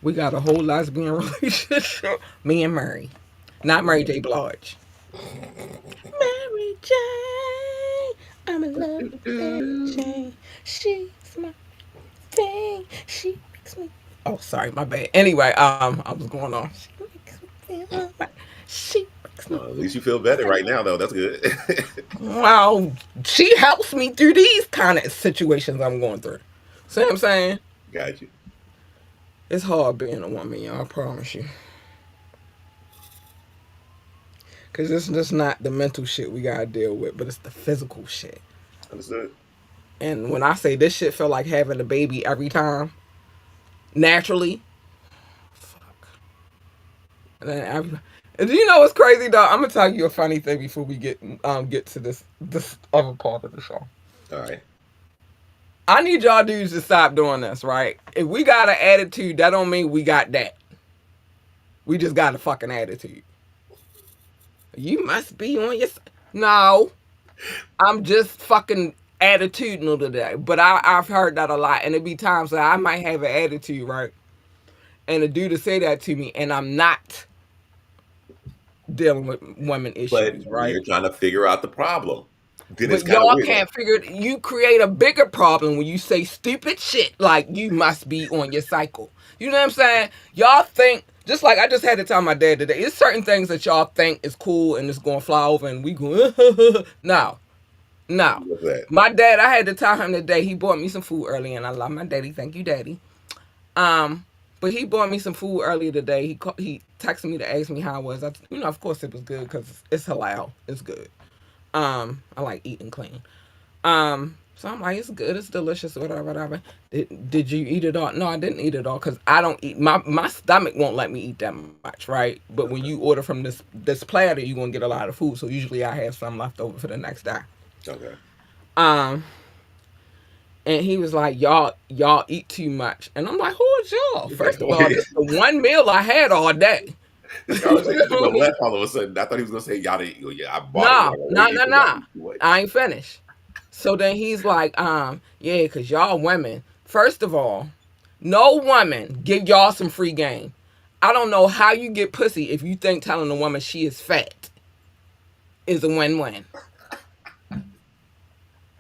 We got a whole lesbian relationship. Me and Murray. Not Mary J. Blige. Mary J. I'm in love with Mary J. She's my thing. She makes me. Oh, sorry, my bad. Anyway, I was going on. She makes me feel alright. She makes me At least you feel better right now, though. That's good. well, she helps me through these kind of situations I'm going through. See what I'm saying? Got you. It's hard being a woman, y'all. I promise you. Because it's just not the mental shit we got to deal with, but it's the physical shit. Understood. And when I say this shit feel like having a baby every time, naturally, fuck. And then and you know what's crazy though? I'm gonna tell you a funny thing before we get to this other part of the show. All right. I need y'all dudes to stop doing this, right? If we got an attitude, that don't mean we got that. We just got a fucking attitude. You must be on your. No. I'm just fucking attitudinal today. But I've heard that a lot, and it be times that I might have an attitude, right? And a dude to say that to me, and I'm not dealing with women But issues, right? we're trying to figure out the problem. Then it's But kind of y'all weird. Like, can't figure it. You create a bigger problem when you say stupid shit like you must be on your cycle. You know what I'm saying? Y'all think, just like I just had to tell my dad today, it's certain things that y'all think is cool and it's going to fly over and we go, no, no. what's that? My dad, I had to tell him today, he bought me some food early and I love my daddy. Thank you, daddy. Um, but he bought me some food earlier today. He texted me to ask me how it was. Of course it was good because it's halal. It's good. I like eating clean. So I'm like, it's good, it's delicious, whatever, whatever. Did you eat it all? No, I didn't eat it all because I don't eat. My stomach won't let me eat that much, right? But when you order from this platter, you're gonna get a lot of food. So usually I have some left over for the next day. Okay. Um, and he was like, y'all eat too much, and I'm like, who is y'all? First of all, this is the one meal I had all day. This You conversation know took what a I mean? left all of a sudden. I thought he was gonna say y'all didn't. Yeah, I bought it. Nah, Y'all gonna nah, wait nah, until y'all nah. eat too I much. ain't finished. So then he's like, yeah, because y'all women, first of all, no woman give y'all some free game. I don't know how you get pussy if you think telling a woman she is fat is a win-win.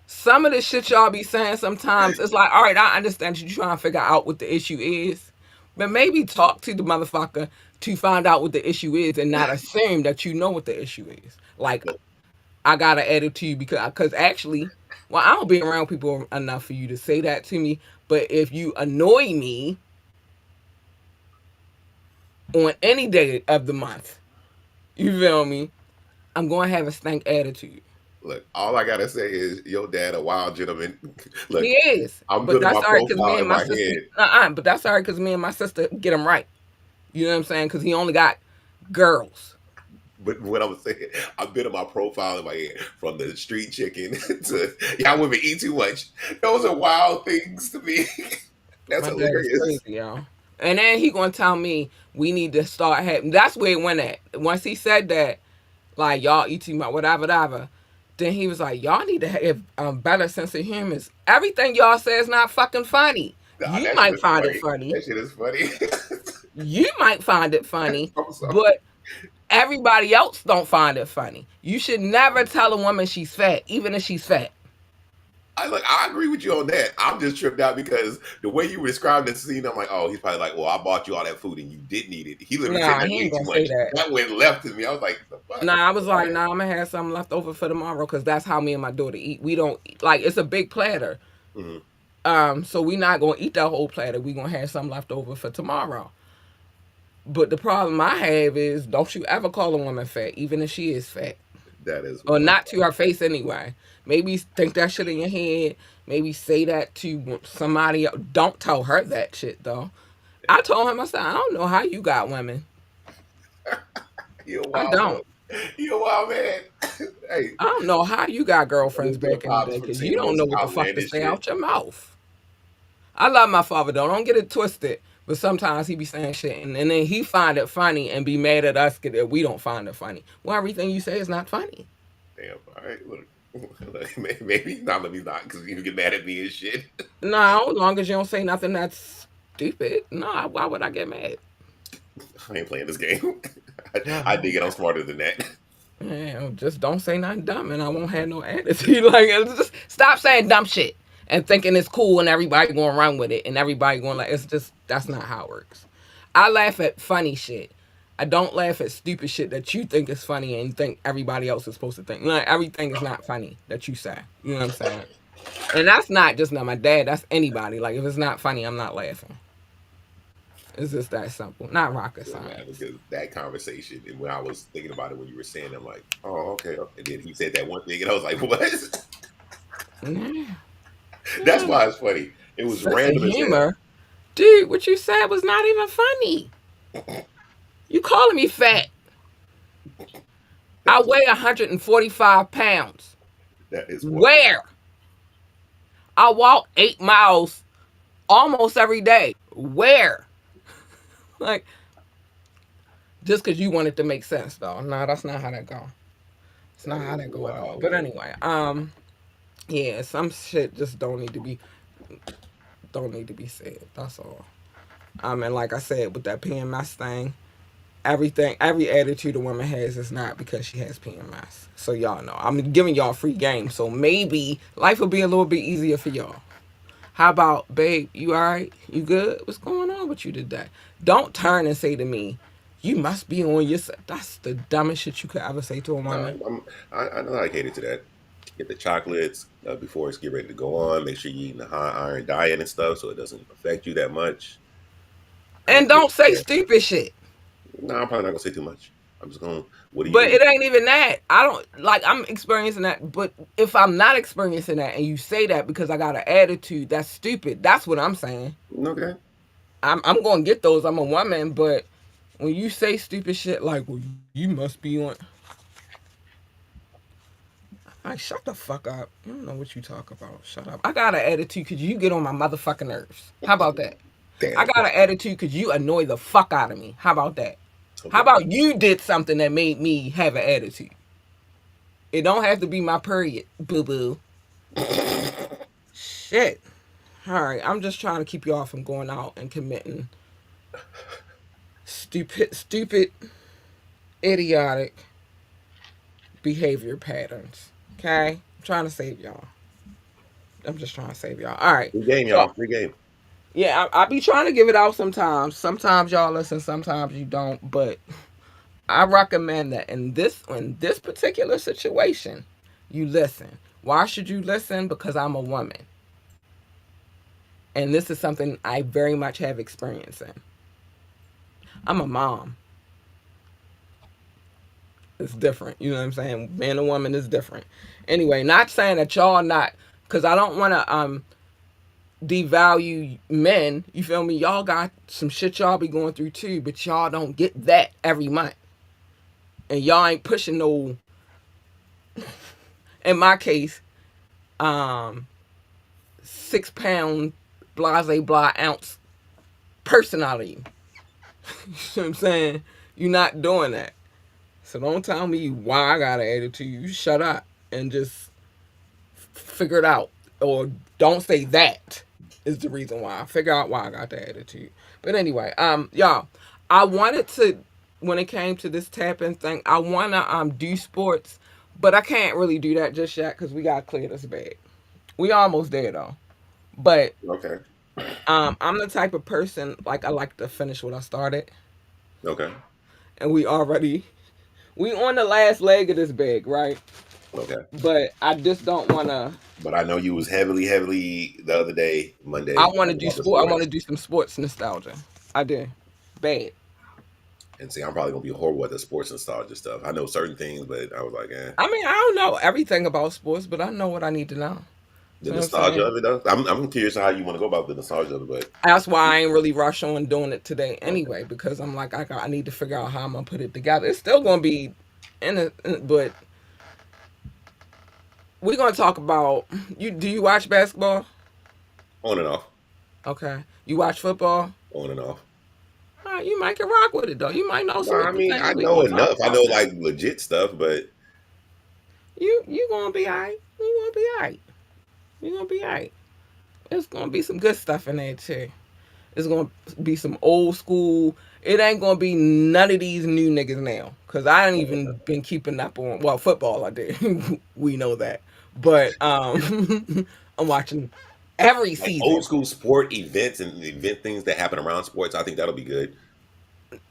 Some of the shit y'all be saying sometimes, it's like, all right, I understand you trying to figure out what the issue is, but maybe talk to the motherfucker to find out what the issue is and not assume that you know what the issue is. Like, Look, I gotta add it to you because actually, well, I don't be around people enough for you to say that to me. But if you annoy me on any day of the month, you feel me? I'm gonna have a stank attitude. look, all I gotta say is your dad a wild gentleman. He Look, is, I'm but building that's my all right because me profile and in my my sister. head. But that's all right because me and my sister get him right. You know what I'm saying? Because he only got girls. But what I'm saying, I'm building my profile in my head from the street chicken to y'all women eat too much. Those are wild things to me. That's My dad is hilarious. crazy, y'all. And then he gonna tell me we need to start having. That's where it went at. Once he said that, like y'all eat too much, whatever, whatever. Then he was like, y'all need to have better sense of humor. Everything y'all say is not fucking funny. Nah, You that shit might is find it funny. funny. That shit is funny. You might find it funny, I'm sorry. but everybody else don't find it funny. You should never tell a woman she's fat, even if she's fat. I agree with you on that. I'm just tripped out because the way you were describing the scene, I'm like, oh, he's probably like, well, I bought you all that food and you didn't eat it. He literally said Nah, that you he ain't ate too gonna say much. that. That went left to me. I was like, the fuck? Nah, I was All like, right. nah, I'm gonna have something left over for tomorrow because that's how me and my daughter eat. We don't like it's a big platter. Mhm. So we not gonna eat that whole platter. We gonna have some left over for tomorrow. But the problem I have is, don't you ever call a woman fat, even if she is fat, That is or one. not to her face anyway. Maybe think that shit in your head. Maybe say that to somebody else. Don't tell her that shit though. I told him, I said, I don't know how you got women. You a I wild don't. boy. You a wild man. Hey, I don't know how you got I girlfriends just get a back in the props day for because saying you the don't most know what the fuck to outlandish say shit. out your mouth. I love my father though. Don't get it twisted. But sometimes he be saying shit and then he find it funny and be mad at us that we don't find it funny. Well, everything you say is not funny. Damn. All right. Look. Look, maybe not. Let me not because you get mad at me and shit. No, as long as you don't say nothing that's stupid. No, why would I get mad? I ain't playing this game. I Oh, dig it. I'm smarter than that. man, just don't say nothing dumb and I won't have no attitude. Like, just stop saying dumb shit and thinking it's cool and everybody going to run with it and everybody going like, it's just, that's not how it works. I laugh at funny shit. I don't laugh at stupid shit that you think is funny and think everybody else is supposed to think. Like, everything is not funny that you say. You know what I'm saying? And that's not just not my dad, that's anybody. Like, if it's not funny, I'm not laughing. It's just that simple. Not rocket Feel bad science. because that conversation and when I was thinking about it when you were saying, it, I'm like, oh, okay. And then he said that one thing, and I was like, what? Yeah. That's Yeah. why it's funny. It was Sense of random as hell. humor. Dude, what you said was not even funny. You calling me fat. I That's weigh 145 pounds. that is one. Where? I walk 8 miles almost every day. Where? Like, just because you want it to make sense, though. No, that's not how that go. That's not how that go at all. Wow, But man. anyway, yeah, some shit just don't need to be said. That's all. And like I said, with that PMS thing, every attitude a woman has is not because she has PMS. So y'all know, I'm giving y'all free game. So maybe life will be a little bit easier for y'all. How about, babe, you all right? You good? What's going on with you today? Don't turn and say to me, you must be on your side. That's the dumbest shit you could ever say to a No, woman. I know how to cater to that. Get the chocolates before it's get ready to go on. Make sure you're eating a high iron diet and stuff so it doesn't affect you that much. And don't say stupid shit. No, I'm probably not gonna say too much. I'm just gonna. What do you But do? it ain't even that. I don't like I'm experiencing that. But if I'm not experiencing that and you say that because I got an attitude, that's stupid. That's what I'm saying. Okay. I'm gonna get those. I'm a woman, but when you say stupid shit like, well, you must be on like shut the fuck up. You don't know what you talk about. Shut up. I got an attitude because you get on my motherfucking nerves. How about that? I Damn. got an attitude because you annoy the fuck out of me. How about that? How Okay. about you did something that made me have an attitude? It don't have to be my period, boo boo. Shit. All right, I'm just trying to keep y'all from going out and committing stupid, idiotic behavior patterns. Okay? I'm trying to save y'all. I'm just trying to save y'all. All right. Free game, So, y'all. Free game. yeah, I be trying to give it out sometimes. Sometimes y'all listen, sometimes you don't. But I recommend that in this particular situation, you listen. Why should you listen? Because I'm a woman. And this is something I very much have experience in. I'm a mom. It's different. You know what I'm saying? Man and woman is different. Anyway, not saying that y'all not, because I don't want to devalue men. You feel me? Y'all got some shit y'all be going through too, but y'all don't get that every month, and y'all ain't pushing no. In my case, um, 6 pound blase blah ounce personality. You know what I'm saying? You're not doing that. So don't tell me why I got an attitude. You shut up and just figure it out. Or don't say that is the reason why. Figure out why I got the attitude. But anyway, y'all, I wanted to when it came to this tapping thing, I wanna do sports, but I can't really do that just yet because we gotta clear this bag. We almost there though. But Okay. I'm the type of person like I like to finish what I started. Okay. And we on the last leg of this bag, right? Okay. But I just don't wanna But I know you was heavily the other day, I Monday, wanna talking do about the sport I wanna sports. do some sports nostalgia. I did. Bad. And see, I'm probably gonna be horrible at the sports nostalgia stuff. I know certain things, but I was like, eh. I mean, I don't know everything about sports, but I know what I need to know. The You know what I'm nostalgia saying? of it, though. I'm curious how you want to go about the nostalgia of it, but That's why I ain't really rush on doing it today okay. anyway, because I'm like I need to figure out how I'm gonna put it together. It's still gonna be but we're gonna talk about you. Do you watch basketball? On and off, Okay. You watch football? on and off. All right, you might can rock with it though. You might know No, some I of the mean I things we know gonna talk enough. I about know now. like legit stuff, but You gonna be alright. You gonna be alright. You gonna be alright. There's gonna be some good stuff in there too. It's gonna be some old school. It ain't gonna be none of these new niggas now, cause I ain't even been keeping up on football. I did. We know that, but I'm watching every like old season. school sport events and event things that happen around sports, I think that'll be good.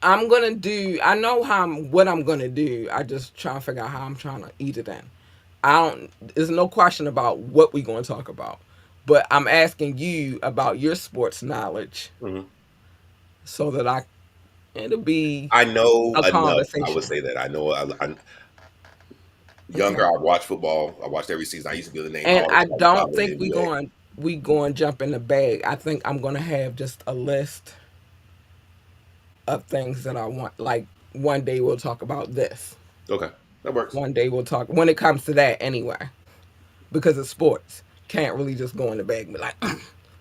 I'm gonna do. I know what I'm gonna do. I just try to figure out how I'm trying to eat it in. I don't. There's no question about what we gonna talk about, but I'm asking you about your sports knowledge Hmm. so that it'll be I know a enough. I would conversation. say that I know. Younger, Okay. I watched football. I watched every season. I used to be able to name And all the I starting five don't in the think NBA. we going to jump in the bag. I think I'm gonna have just a list of things that I want. Like one day we'll talk about this. Okay, that works. One day we'll talk when it comes to that anyway. Because it's sports. Can't really just go in the bag and be like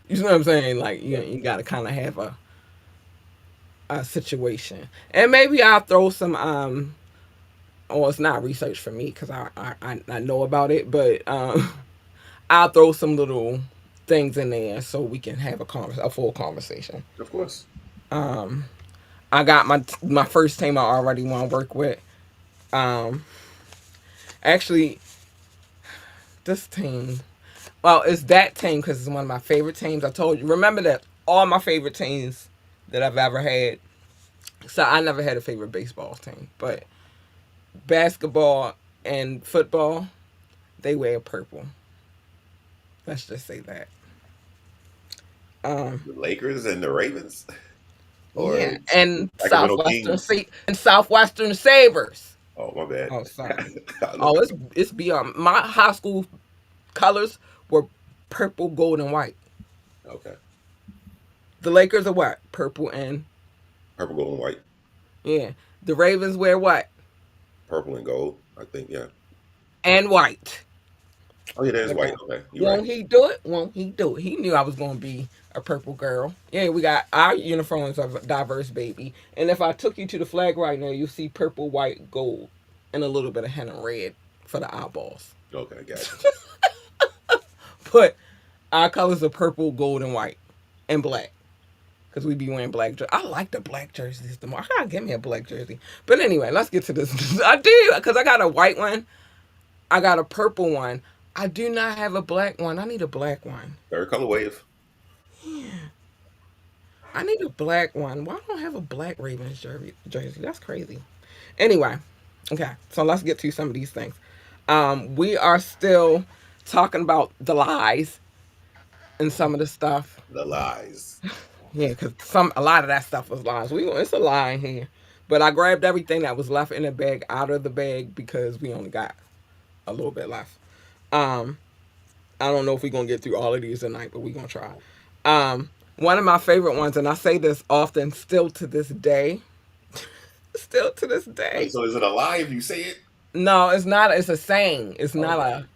you know what I'm saying? Like Yeah. you gotta kinda have a situation. And maybe I'll throw some Well, it's not research for me because I know about it, but I'll throw some little things in there so we can have a full conversation. Of course. I got my first team I already want to work with. Um, Actually, this team. Well, it's that team because it's one of my favorite teams. I told you. Remember that all my favorite teams that I've ever had. So I never had a favorite baseball team, but basketball and football, they wear purple. Let's just say that. Um, The Lakers and the Ravens, or yeah, and Sacramento Kings. Southwestern Sabers. Oh, my bad. Oh, sorry. I look Oh, at it's beyond. My high school colors were purple, gold, and white. okay, The Lakers are what? Purple and purple, gold, and white, yeah. The Ravens wear what? purple and gold. I think yeah. And white. Oh yeah, there's But white. Okay, you're right. won't he do it? Won't he do it? He knew I was going to be a purple girl. Yeah, we got our uniforms of diverse, baby. And if I took you to the flag right now, you see purple, white, gold, and a little bit of henna red for the eyeballs. Okay, gotcha. But our colors are purple, gold, and white, and black. Because we be wearing black jerseys. I like the black jerseys the more. I gotta get me a black jersey. But anyway, let's get to this. I do, because I got a white one. I got a purple one. I do not have a black one. I need a black one. Third color wave. I need a black one. Why don't I have a black Ravens jersey? That's crazy. Anyway, okay. So let's get to some of these things. We are still talking about the lies and some of the stuff. The lies. Yeah, because a lot of that stuff was lies. It's a lie in here, but I grabbed everything that was left in the bag out of the bag because we only got a little bit left. Um, I don't know if we're gonna get through all of these tonight, but we're gonna try. One of my favorite ones, and I say this often, still to this day, still to this Wait, day. so is it a lie if you say it? No, it's not. It's a saying. It's not Okay. a.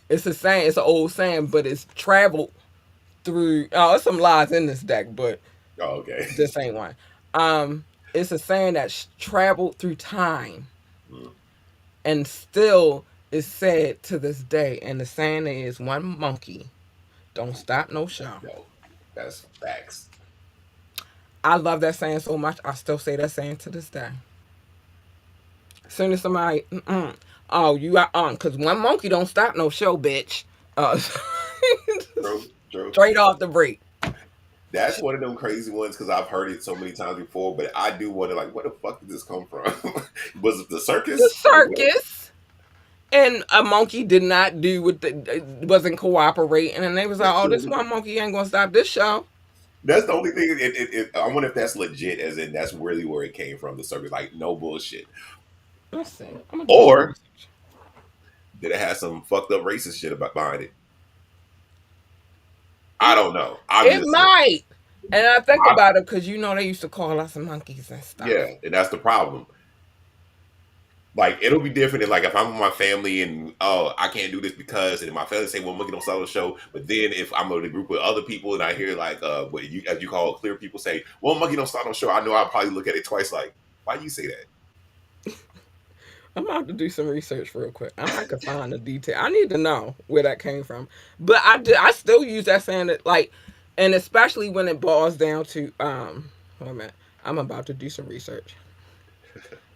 It's a saying. It's an old saying, but it's traveled through. Oh, there's some lies in this deck, but Oh, okay. this ain't one. It's a saying that's traveled through time Mm, and still is said to this day. And the saying is, "One monkey don't stop no show." no, that's facts. I love that saying so much. I still say that saying to this day. As soon as somebody, oh, you are on, because one monkey don't stop no show, bitch. Uh, True, true. straight off the break. That's one of them crazy ones because I've heard it so many times before, but I do wonder, like, where the fuck did this come from? Was it the The circus? Like, what? circus. And a monkey did not do what wasn't cooperating, and they was like, "Oh, this one monkey ain't gonna stop this show." That's the only thing. I wonder if that's legit, as in that's really where it came from. The circus, like, no bullshit, Let's see. I'm gonna do some or research. did it have some fucked up racist shit about behind it? I Mm, don't know. I'm it just saying. might. And I think I, about it because they used to call us monkeys and yeah, stuff. and that's the problem. Like it'll be different if, like, if I'm with my family and oh I can't do this because, and my family say well monkey don't sell the show, but then if I'm in a group with other people and I hear like what you as you call clear people say well monkey don't start no show, I know I'll probably look at it twice like why you say that? I'm about to do some research real quick. I can find the detail. I need to know where that came from. But I still use that saying that like, and especially when it boils down to wait a minute. I'm about to do some research.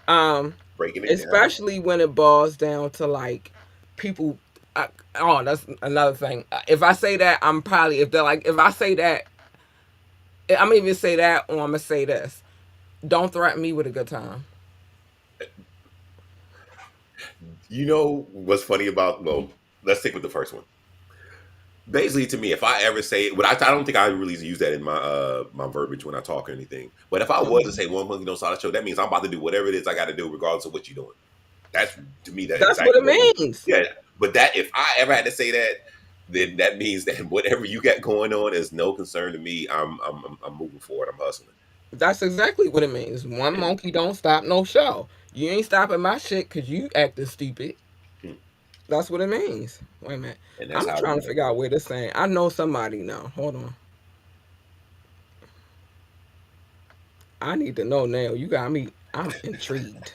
Um, Breaking it down. Especially when it boils down to like people. Oh, that's another thing. If I say that, I'm probably if they're like if I say that, I'm gonna even say that, or I'm gonna say this. Don't threaten me with a good time. You know what's funny about well let's stick with the first one. Basically, to me, if I ever say it, but I don't think I really use that in my verbiage when I talk or anything. But if I was to Mhm. say one monkey don't start a show, that means I'm about to do whatever it is I got to do, regardless of what you're doing. That's to me that That's what exactly it what it means. means. Yeah, but that if I ever had to say that, then that means that whatever you got going on is no concern to me. I'm moving forward. I'm hustling. That's exactly what it means. One And monkey don't stop no show. You ain't stopping my shit because you acting stupid. hmm, That's what it means. Wait a minute. and that's I'm how we trying to know. figure out where this saying. I know somebody now. Hold on. I need to know now. You got me. I'm intrigued.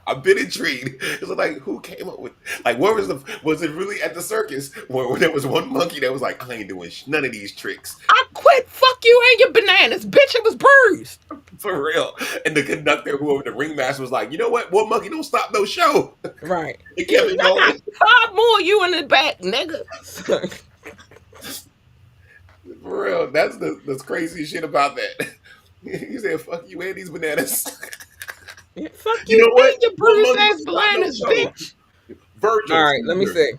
I've been intrigued. It's like, who came up with, like, where was was it really at the circus where there was one monkey that was like, I ain't doing none of these tricks I quit. Fuck you and your bananas, bitch. It was bruised. for real. And the conductor, whoever the ringmaster was like, you know what? One monkey don't stop no show. Right. It He kept was it like, I going. got 5 more you in the back, nigga. For real. That's crazy shit about that. He said, fuck you and these bananas. Yeah, fuck You you know what? and your One bruised monkey ass don't stop no bananas, show. bitch. All Virgil, right, let me Caesar. see.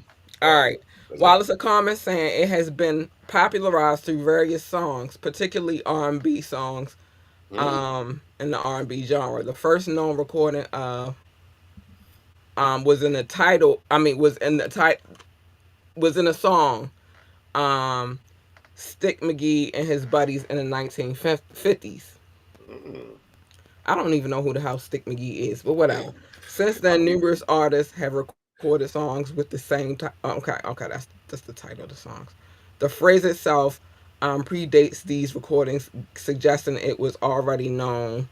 All All right, right. let's go. While it's a common saying, it has been popularized through various songs, particularly R&B songs, Mm, in the R&B genre. The first known recording was in the title. I mean, was in a song. Um, Stick McGee and his buddies in the 1950s. mm, I don't even know who the hell Stick McGee is, but whatever. Since I then, believe it. numerous artists have recorded songs with the same. Okay, that's the title of the songs. The phrase itself predates these recordings, suggesting it was already known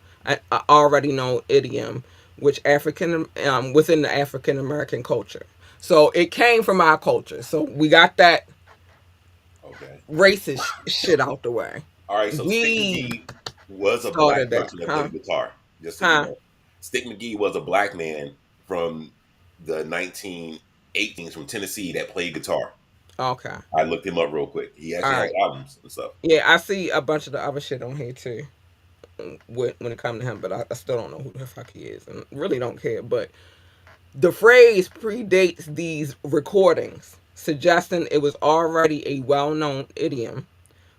idiom, which African within the African American culture. So it came from our culture. So we got that Okay. racist shit out the way. All right. So Stick We McGee was a black started that, person that huh? played guitar. Just so you Huh? know, Stick McGee was a black man from the 1918s from Tennessee that played guitar. Okay. I looked him up real quick. He All actually has right. albums and stuff. Yeah, I see a bunch of the other shit on here too. When it comes to him, but I still don't know who the fuck he is, and really don't care. But the phrase predates these recordings, suggesting it was already a well-known idiom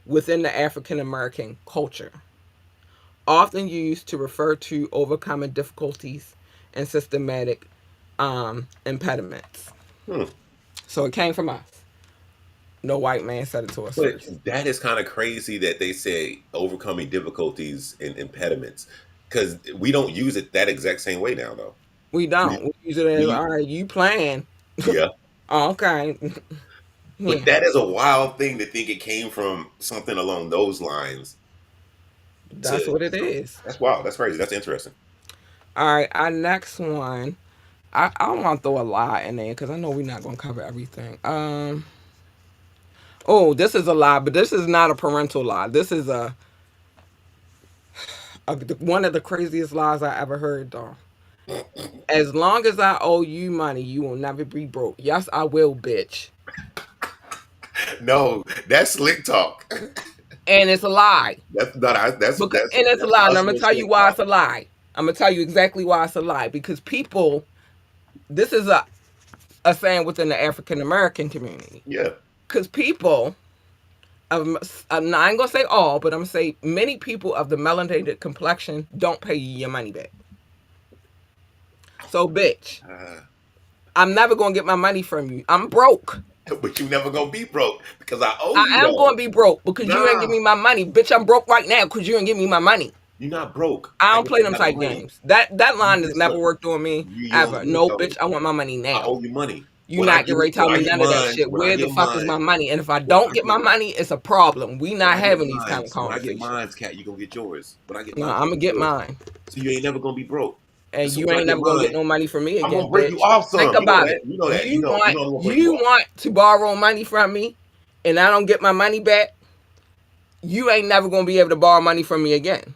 within the African American culture, often used to refer to overcoming difficulties and systematic impediments. Hmm. So it came from us. No white man said it to us But first. that is kind of crazy that they say overcoming difficulties and impediments because we don't use it that exact same way now, though. We don't. We, We use it as, all we right, you playing. yeah. Oh, okay. But Yeah, that is a wild thing to think it came from something along those lines. that's To what it is. That's wild. That's crazy. That's interesting. All right, our next one. I don't want to throw a lot in there because I know we're not going to cover everything. Oh, this is a lie, but this is not a parental lie. This is one of the craziest lies I ever heard, though. As long as I owe you money, you will never be broke. Yes, I will, bitch. No, that's slick talk. And it's a lie. That's not. And it's a That's lie. And I'm gonna hustler tell you slick why talk. it's a lie. I'm gonna tell you exactly why it's a lie. Because people, this is a saying within the African American community. Yeah. Because people, I ain't gonna say all, but I'm gonna say many people of the melanated complexion don't pay you your money back. So, bitch, Uh, I'm never gonna get my money from you. I'm broke. but you never gonna be broke because I owe I you am gonna though. be broke because you ain't give Nah, me my money, bitch. I'm broke right now because you ain't give me my money. you're not broke. I I don't get play you them got the type money. games. That You line has just never worked on me you don't ever. do it No, though. bitch, I want my money I now. owe you money. You not get ready to tell When I me get none of that mine, shit. Where the fuck is my money? And if I when don't I get my get money, it's a problem. We when not I get having these kind of mines, when I get conversations. mines, cat, you gonna get yours. When I get No, mines, I'm you gonna gonna get get yours. mine, So you ain't never gonna be broke. and As soon you as I ain't get never gonna get mine, no money from me I'm again, gonna break you bitch. off Think some. You know about that. it. You know that. You want I'm gonna break you you off. want to borrow money from me, and I don't get my money back. You ain't never gonna be able to borrow money from me again.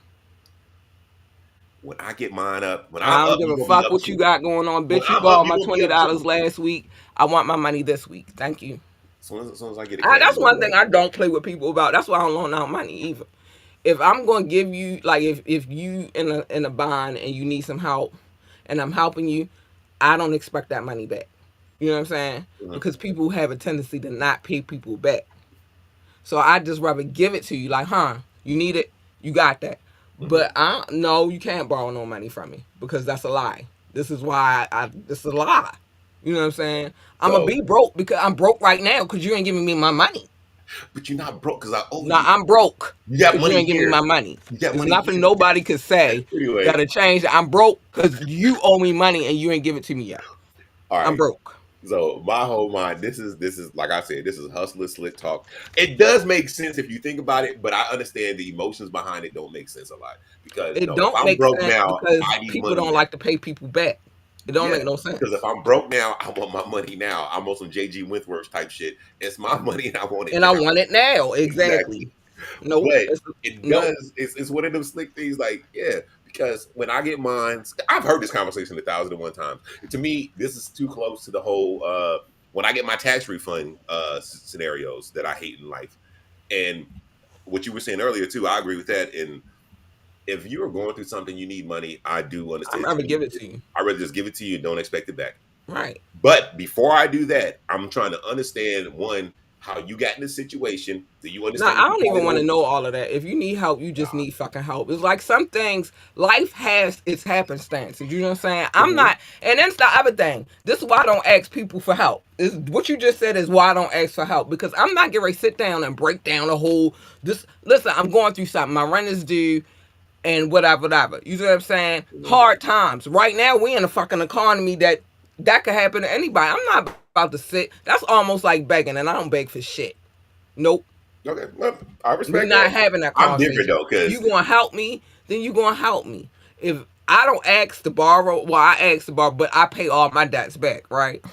When I get mine up, when I'm I don't up, give you a gonna be fuck up what you too. got going on, When bitch. You I'm up, borrowed you my gonna be up $20 too. last week. I want my money this week. Thank you. As soon as I get a cat, you That's gonna one be thing up. I don't play with people about. That's why I don't loan out money either. If I'm gonna give you, like, if you in a bind and you need some help, and I'm helping you, I don't expect that money back. You know what I'm saying? Mhm, Because people have a tendency to not pay people back. So I just rather give it to you, like, huh? You need it, you got that. mhm. But I no, you can't borrow no money from me because that's a lie. This is why this is a lie. You know what I'm saying? I'm gonna So, be broke because I'm broke right now because you ain't giving me my money. but you're not broke because I owe No, you. I'm broke You got because you money ain't giving me my here. money. You got There's money nothing here. nobody could say Anyway, that'll change. I'm broke because you owe me money and you ain't give it to me yet. all I'm right. broke. So my whole mind, this is like I said, this is hustler slick talk. It does make sense if you think about it, but I understand the emotions behind it don't make sense a lot because It if don't I'm make broke sense now, because I need people money don't now. like to pay people back. It don't Yeah, make no because if sense. I'm broke now, I want my money now. I'm on some JG Wentworth type shit. It's my money and I want it And I now. want it now. Exactly. Exactly. Nope. But It's, it nope. does. It's one of them slick things. Like, yeah, because when I get mine, I've heard this conversation 1,001 times. To me, this is too close to the whole. When I get my tax refund scenarios that I hate in life, and what you were saying earlier too, I agree with that. And if you are going through something, you need money. I do I'm understand. not gonna give it to you. I rather just give it to you and don't expect it back. Right. But before I do that, I'm trying to understand one how you got in this situation. Do you Now, understand I what you don't probably even want to don't? know all of that. If you need help, you just need fucking help. It's like some things, life has its happenstances. You know what I'm saying? I'm Mhm. not, and that's the other thing. This is why I don't ask people for help. Is what you just said is why I don't ask for help because I'm not getting ready to sit down and break down a whole. This listen, I'm going through something. My rent is due, and whatever, whatever. You know what I'm saying? Mhm. Hard times. Right now, we in a fucking economy that could happen to anybody. I'm not about to sit. That's almost like begging, and I don't beg for shit. Nope. Okay, well, I We respect not that. having that I'm different conversation. though, You because gonna help me, then you gonna help me. If I don't ask to borrow, well, I ask to borrow, but I pay all my debts back, right?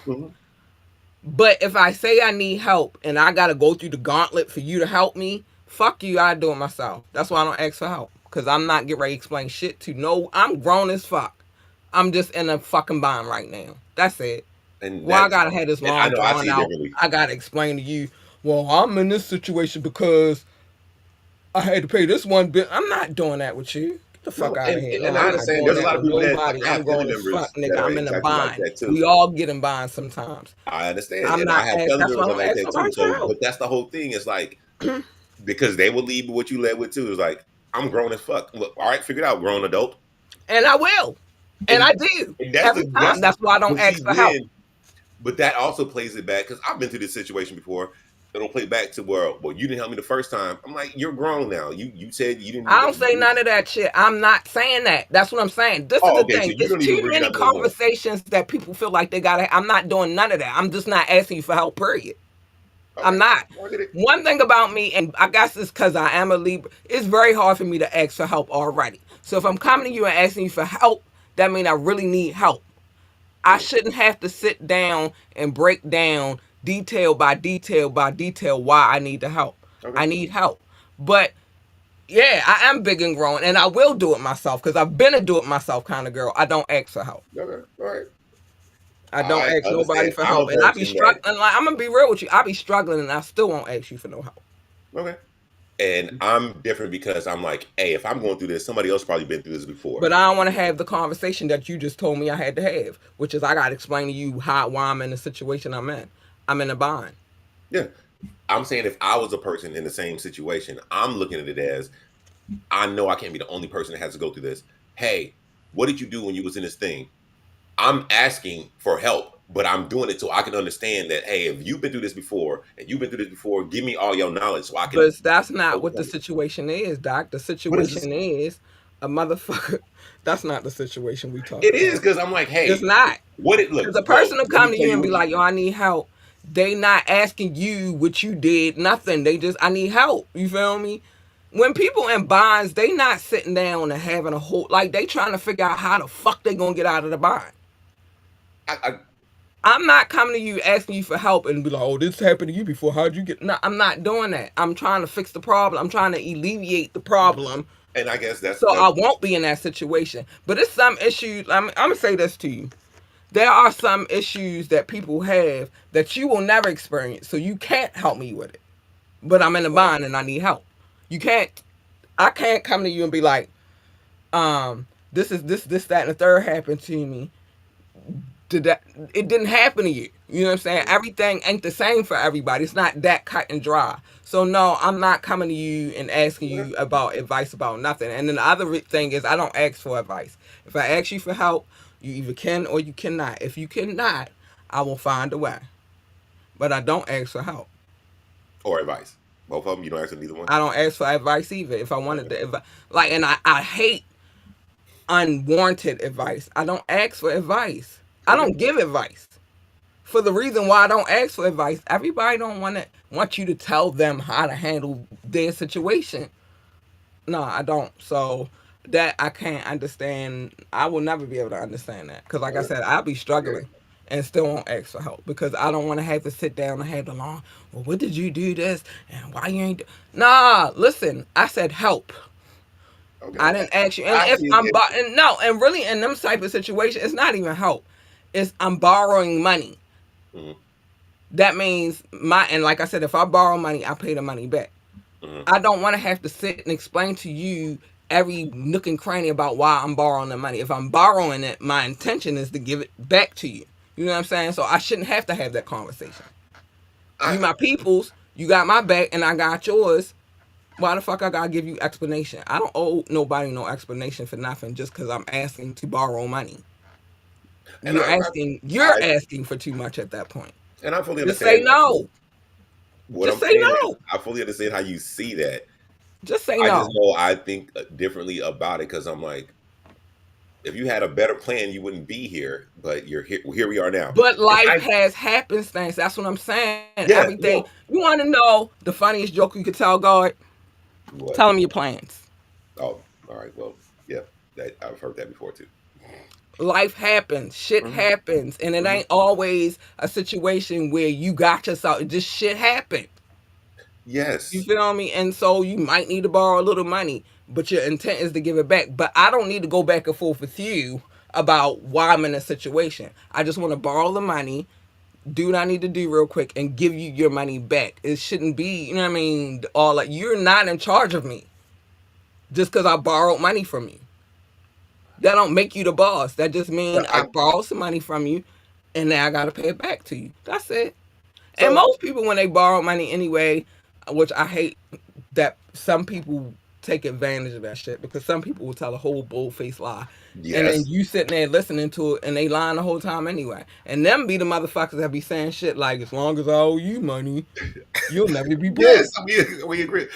But if I say I need help and I gotta go through the gauntlet for you to help me, fuck you, I do it myself. That's why I don't ask for help. Cause I'm not getting ready to explain shit to no I'm grown as fuck. I'm just in a fucking bind right now. That's it. and Well, I that's gotta have this and I long know I drawn see it out. differently. I gotta explain to you, well, I'm in this situation because I had to pay this one bill. I'm not doing that with you. Get the fuck No, out of here. No, and I I'm not understand. doing There's a that lot of with people that like nobody. I I'm have family grown as fuck, members nigga. that are I'm in a exactly like bind. that too. We all get in binds sometimes. I understand, I'm and I not have ask, family that's why members I that are don't like ask that too. nobody for So, help. but that's the whole thing. It's like because they will lead with what you led with too. It's like I'm grown as fuck. Look, all right, figure it out, grown adult. And I will. And And I do. and that's Every the time. That's why I don't but ask see for help. then, but that also plays it back because I've been through this situation before. It'll play back to where, well, you didn't help me the first time. I'm like, you're grown now. You said you didn't. I don't say none of that shit. I'm not saying that. That's what I'm saying. This is Oh, the okay. So thing. you It's don't even too bring it many up no more. conversations that people feel like they gotta. I'm not doing none of that. I'm just not asking you for help, period. I'm Okay, not. I get it. One thing about me, and I guess it's because I am a Libra, it's very hard for me to ask for help already. So if I'm coming to you and asking you for help, that means I really need help. I Mm, shouldn't have to sit down and break down detail by detail by detail why I need the help. okay, I need help. But yeah, I am big and grown, and I will do it myself because I've been a do it myself kind of girl. I don't ask for help. okay, all right. I don't I ask nobody understand. for I'm help, a and I be person that struggling. Like I'm gonna be real with you, I be struggling, and I still won't ask you for no help. okay, and I'm different because I'm like, hey, if I'm going through this, somebody else probably been through this before. But I don't want to have the conversation that you just told me I had to have, which is I got to explain to you how why I'm in the situation I'm in. I'm in a bind. Yeah, I'm saying if I was a person in the same situation, I'm looking at it as I know I can't be the only person that has to go through this. Hey, what did you do when you was in this thing? I'm asking for help, but I'm doing it so I can understand that, hey, if you've been through this before and you've been through this before, give me all your knowledge so I can But that's not what the overcome it. situation is, Doc. The But it's just, situation is a motherfucker. That's not the situation we it talking is about. because I'm like, It's hey, not. what it look, Because a well, person will let me come to tell you you and what be like, yo, I need help. They not asking you what you did, nothing. They just, I need help. You feel me? When people in bonds, they not sitting down and having a whole, like they trying to figure out how the fuck they gonna get out of the bond. I I'm not coming to you asking you for help and be like, oh, this happened to you before. How'd you get? No, I'm not doing that. I'm trying to fix the problem. I'm trying to alleviate the problem and I guess so I won't be in that situation. But it's some issues. I'm gonna say this to you. There are some issues that people have that you will never experience, so you can't help me with it. But I'm in a right. bind and I need help. You can't. I can't come to you and be like, this is this that and the third happened to me. Did that? It didn't happen to you. You know what I'm saying? Everything ain't the same for everybody. It's not that cut and dry. So no, I'm not coming to you and asking Okay. you about advice about nothing. And then the other thing is, I don't ask for advice. If I ask you for help, you either can or you cannot. If you cannot, I will find a way. But I don't ask for help. Or advice. Both of them, you don't answer neither one. I don't ask for advice either. If I wanted Okay. to, like, and I hate unwarranted advice. I don't ask for advice. I Okay. don't give advice. For the reason why I don't ask for advice, everybody don't want you to tell them how to handle their situation. No, I don't. So that I can't understand. I will never be able to understand that because, like I Okay. said, I'll be Yeah. struggling and still won't ask for help because I don't want to have to sit down and have the long. Well, what did you do this and why you ain't? Nah, listen. I said help. I Okay. didn't ask you. And if Actually, I'm and no, and really in them type of situation, it's not even help. It's I'm borrowing money. mhm, That means and like I said, if I borrow money, I pay the money back. mhm. I don't want to have to sit and explain to you every nook and cranny about why I'm borrowing the money. If I'm borrowing it, my intention is to give it back to you. You know what I'm saying? So I shouldn't have to have that conversation. I You my peoples, you got my back and I got yours. Why the fuck I gotta give you explanation? I don't owe nobody no explanation for nothing just because I'm asking to borrow money. and You're I asking for too much at that point. and I fully Just say understand that. no. What Just I'm say saying is, no. I fully understand how you see that. Just say I just no. know I think differently about it because I'm like, if you had a better plan, you wouldn't be here. But you're here. Here we are now. But If life I, has happenstance. That's what I'm saying. yeah, Everything. no, You want to know the funniest joke you could tell God? what? Tell him your plans. Oh, all right. Well, yeah, that I've heard that before too. Life happens. Shit Hmm. happens. And it Hmm. ain't always a situation where you got yourself. Just shit happened. You Yes. feel me? And so you might need to borrow a little money, but your intent is to give it back. But I don't need to go back and forth with you about why I'm in a situation. I just want to borrow the money, do what I need to do real quick, and give you your money back. It shouldn't be, you know what I mean? All like you're not in charge of me just because I borrowed money from you. That don't make you the boss. That just But mean I I borrowed some money from you, and now I gotta pay it back to you. That's it. And so most people, when they borrow money anyway, which I hate that some people take advantage of that shit because some people will tell a whole bull faced lie. And then yes, you sitting there listening to it and they lying the whole time anyway. And them be the motherfuckers that be saying shit like, as long as I owe you money, you'll never be yes, broke. we agree.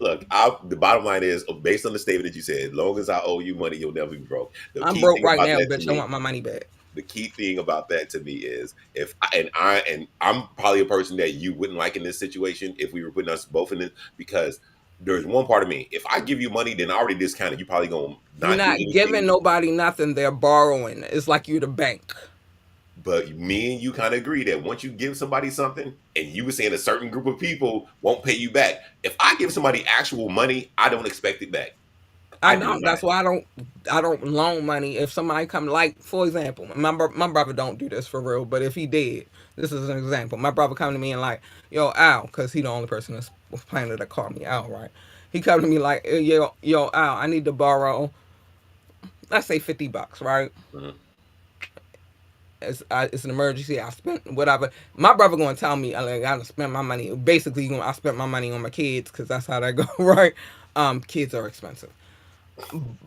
Look, the bottom line is based on the statement that you said. As long as I owe you money, you'll never be broke. The I'm key broke thing right about now, that to bitch. I me want my money back. the key thing about that to me is if I'm probably a person that you wouldn't like in this situation if we were putting us both in it because there's one part of me. If I give you money, then I already discounted. You probably gonna You're not do not giving anything. nobody nothing. They're borrowing. It's like you're the bank. But me and you kind of agree that once you give somebody something, and you were saying a certain group of people won't pay you back. If I give somebody actual money, I don't expect it back. I I do don't. not. That's why I don't loan money. If somebody come, like for example, my brother don't do this for real, but if he did, this is an example. My brother come to me and like, yo, Al, because he the only person that's planning to call me Al, right? He come to me like, yo, Al, I need to borrow, let's say $50, right? Mhm. It's an emergency. I spent whatever. My brother gonna tell me like, I gotta spend my money. Basically, I spent my money on my kids because that's how that go, right? Kids are expensive.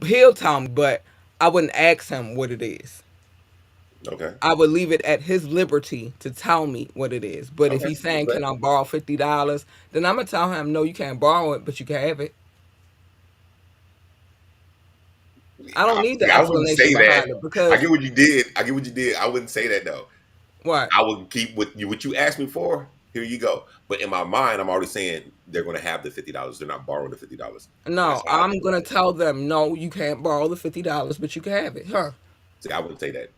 He'll tell me, but I wouldn't ask him what it is. Okay. I would leave it at his liberty to tell me what it is. But if Okay. he's saying, "Can Respect. I borrow $50?" then I'm gonna tell him, "No, you can't borrow it, but you can have it." I don't need See, the I wouldn't explanation say that. behind it I because get what you did. I get what you did. I wouldn't say that though. what? I would keep what you asked me for. Here you go. But in my mind, I'm already saying they're going to have the $50. They're not borrowing the $50. That's No, how I I'm think about gonna it. tell them, "No, you can't borrow the $50, but you can have it." Huh? See, I wouldn't say that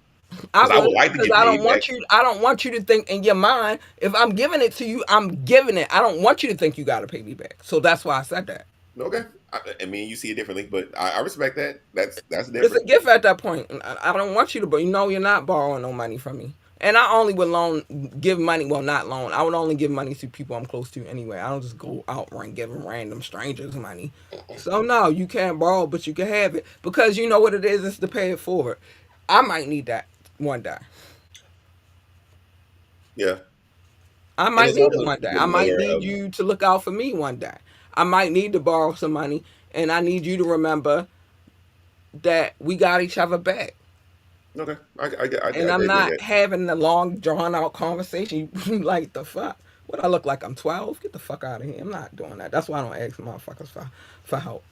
I because I would wouldn't like to because get I paid don't back. want you. I don't want you to think in your mind if I'm giving it to you, I'm giving it. I don't want you to think you got to pay me back. So that's why I said that. Okay, I mean you see it differently, but I respect that. That's It's a different. gift at that point. I don't want you to, but you know you're not borrowing no money from me. And I only would give money. Well, not loan. I would only give money to people I'm close to anyway. I don't just go out and giving random strangers money. So no, you can't borrow, but you can have it because you know what it is. It's to pay it forward. I might need that one day. Yeah, I and might it's need it also one day. the I might matter need of you to look out for me one day. I might need to borrow some money, and I need you to remember that we got each other back. okay. I And I'm agree with not that. having a long, drawn out conversation. You like the fuck? What I look like? I'm 12. Get the fuck out of here. I'm not doing that. That's why I don't ask motherfuckers for help.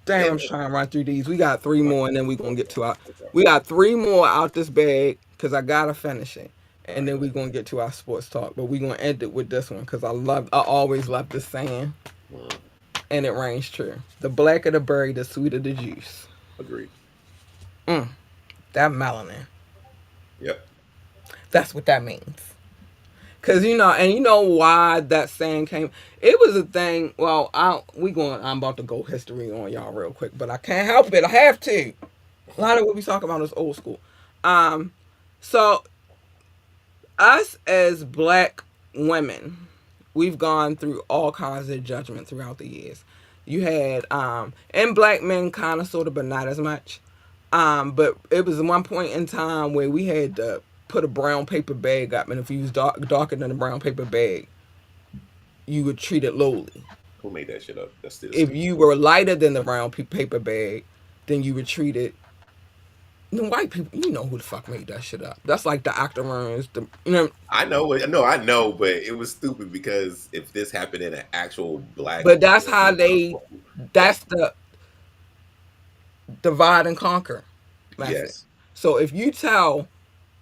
Damn, And I'm trying to run through these. We got three all more, and then we gonna get to our. right, We got three more out this bag because I gotta finish it, all and right. then we gonna get to our sports talk. But we gonna end it with this one because I always love this saying, Mhm. and it rings true. The blacker the berry, the sweeter the juice. Agreed. That melanin. Yep. That's what that means. Cause and you know why that saying came. It was a thing. Well, I'm about to go history on y'all real quick, but I can't help it. I have to. A lot of what we talk about is old school. Um, so us as black women, we've gone through all kinds of judgment throughout the years. You had and black men kind of sort of, but not as much. But it was one point in time where we had to put a brown paper bag up, and if you was darker than a brown paper bag, you were treated lowly. Who made that shit up? That's still If stupid. you were lighter than the brown paper bag, then you were treated. The white people, you know who the fuck made that shit up. That's like the octoroons, I know. No, I know, but it was stupid because if this happened in an actual black but that's how family they. household, that That's the divide and conquer method. yes. So if you tell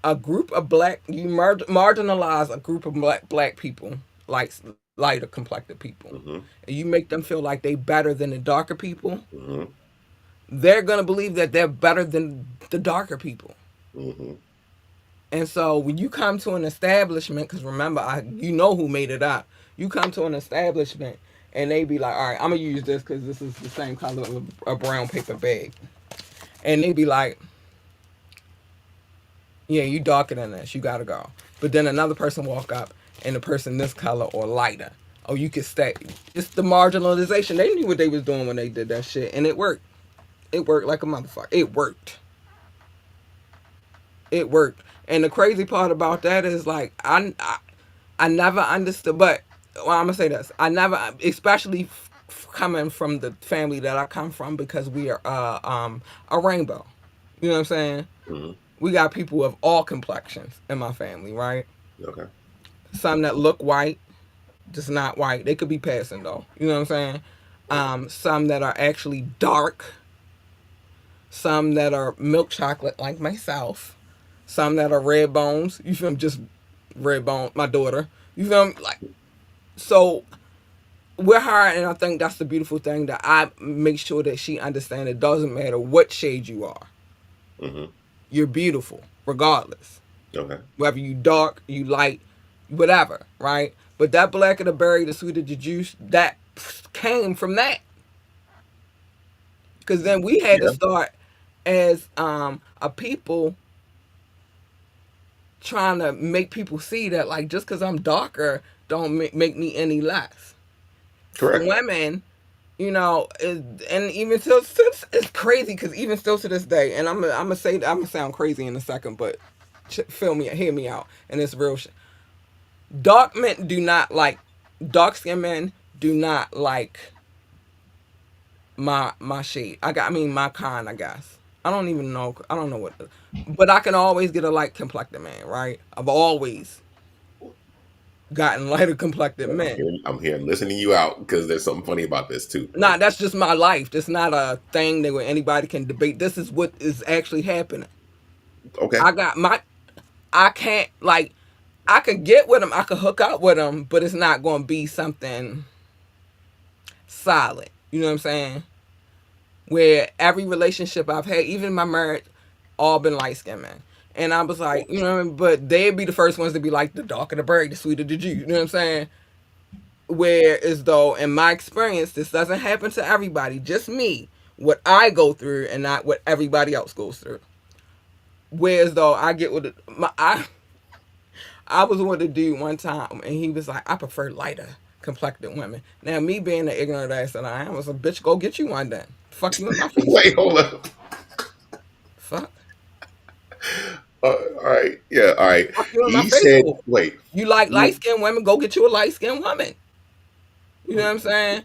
a group of black, you marginalize a group of black people, like lighter complected people, Mm-hmm. and you make them feel like they better than the darker people, Mm-hmm. they're gonna believe that they're better than the darker people. Mm-hmm. And so when you come to an establishment, because remember, you know who made it up. You come to an establishment and they be like, all right, I'm gonna use this because this is the same color of a brown paper bag, and they be like, yeah, you darker than this, you gotta go. But then another person walk up and the person this color or lighter. Oh, you could stay. It's the marginalization. They knew what they was doing when they did that shit, and it worked. It worked like a motherfucker. It worked. It worked. And the crazy part about that is like I never understood. But well, I'm gonna say this: I never, especially coming from the family that I come from, because we are a rainbow. You know what I'm saying? Mm-hmm. We got people of all complexions in my family, right? Okay. Some that look white, just not white. They could be passing though. You know what I'm saying? Right. Some that are actually dark. Some that are milk chocolate, like myself. Some that are red bones. You feel me? Just red bone. My daughter. You feel me? Like so. With her, and I think that's the beautiful thing that I make sure that she understands. It doesn't matter what shade you are. Mm-hmm. You're beautiful, regardless. Okay. Whether you dark, you light, whatever, right? But that black of the berry, the sweet of the juice, that came from that. Because then we had to Yeah. start as a people trying to make people see that like just because I'm darker don't make me any less. For Correct. women, and even still it's crazy because even still to this day, and I'm gonna say I'm gonna sound crazy in a second, but feel me, hear me out, and it's real shit. Dark men do not like dark skinned men do not like my shade. I mean my kind, I guess. I don't even know. I don't know what, but I can always get a light complected man, right? I've always gotten lighter complected Well, men. I'm here listening you out because there's something funny about this too. Nah, that's just my life. That's not a thing that where anybody can debate. This is what is actually happening. Okay. I got my. I can't like. I could get with him. I could hook up with him, but it's not going to be something solid. You know what I'm saying? Where every relationship I've had, even my marriage, all been light skinned men. And I was like, you know, what I mean? But they'd be the first ones to be like, the darker the berry, the sweeter the juice. You know what I'm saying? Whereas though, in my experience, this doesn't happen to everybody. Just me, what I go through, and not what everybody else goes through. Whereas though, I get with I was with a dude one time, and he was like, I prefer lighter complected women. Now, me being the ignorant ass that I am, was a bitch. Go get you one then. Fuck you in my face Wait, for. hold up. Fuck. All right. Yeah. All right. Fuck you in my He face said, for. wait. You like light You, skinned women? Go get you a light skinned woman. You know what I'm saying?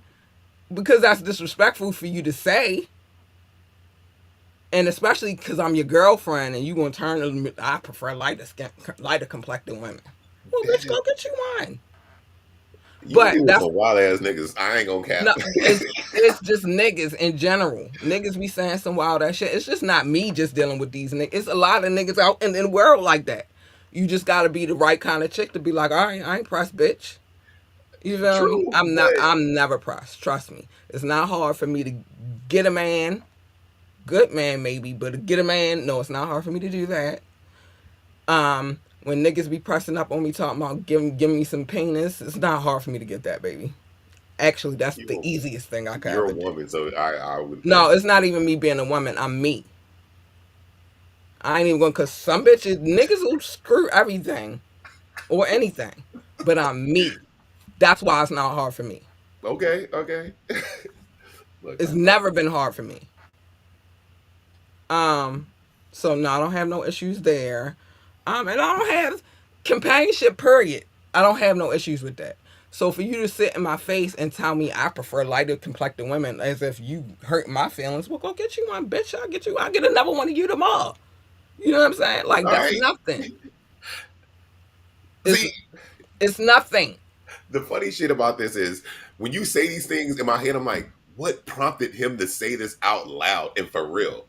Because that's disrespectful for you to say, and especially because I'm your girlfriend, and you gonna turn to me, I prefer lighter complected women. Well, bitch, go get you one. you But deal with that's some wild ass niggas. I ain't gonna no, cap. it's just niggas in general. Niggas be saying some wild ass shit. It's just not me just dealing with these niggas. It's a lot of niggas out in the world like that. You just gotta be the right kind of chick to be like, all right, I ain't pressed, bitch. You feel me? True, but I'm never pressed. Trust me. It's not hard for me to get a man good man maybe, but to get a man, no, it's not hard for me to do that. When niggas be pressing up on me talking about give me some penis, it's not hard for me to get that, baby. Actually, that's the You, easiest thing I could you're a ever do. woman, so I would No, think. it's not even me being a woman. I'm me. I ain't even going to, cause some bitches, niggas will screw everything or anything, but I'm me. That's why it's not hard for me. Okay, okay. Look, It's never been hard for me. Um, so no, I don't have no issues there. And I don't have companionship. Period. I don't have no issues with that. So for you to sit in my face and tell me I prefer lighter complected women as if you hurt my feelings, well, go get you one, bitch. I'll get you. I'll get another one of you tomorrow. You know what I'm saying? Like all that's right. nothing. It's See, it's nothing. the funny shit about this is when you say these things in my head, I'm like, what prompted him to say this out loud and for real?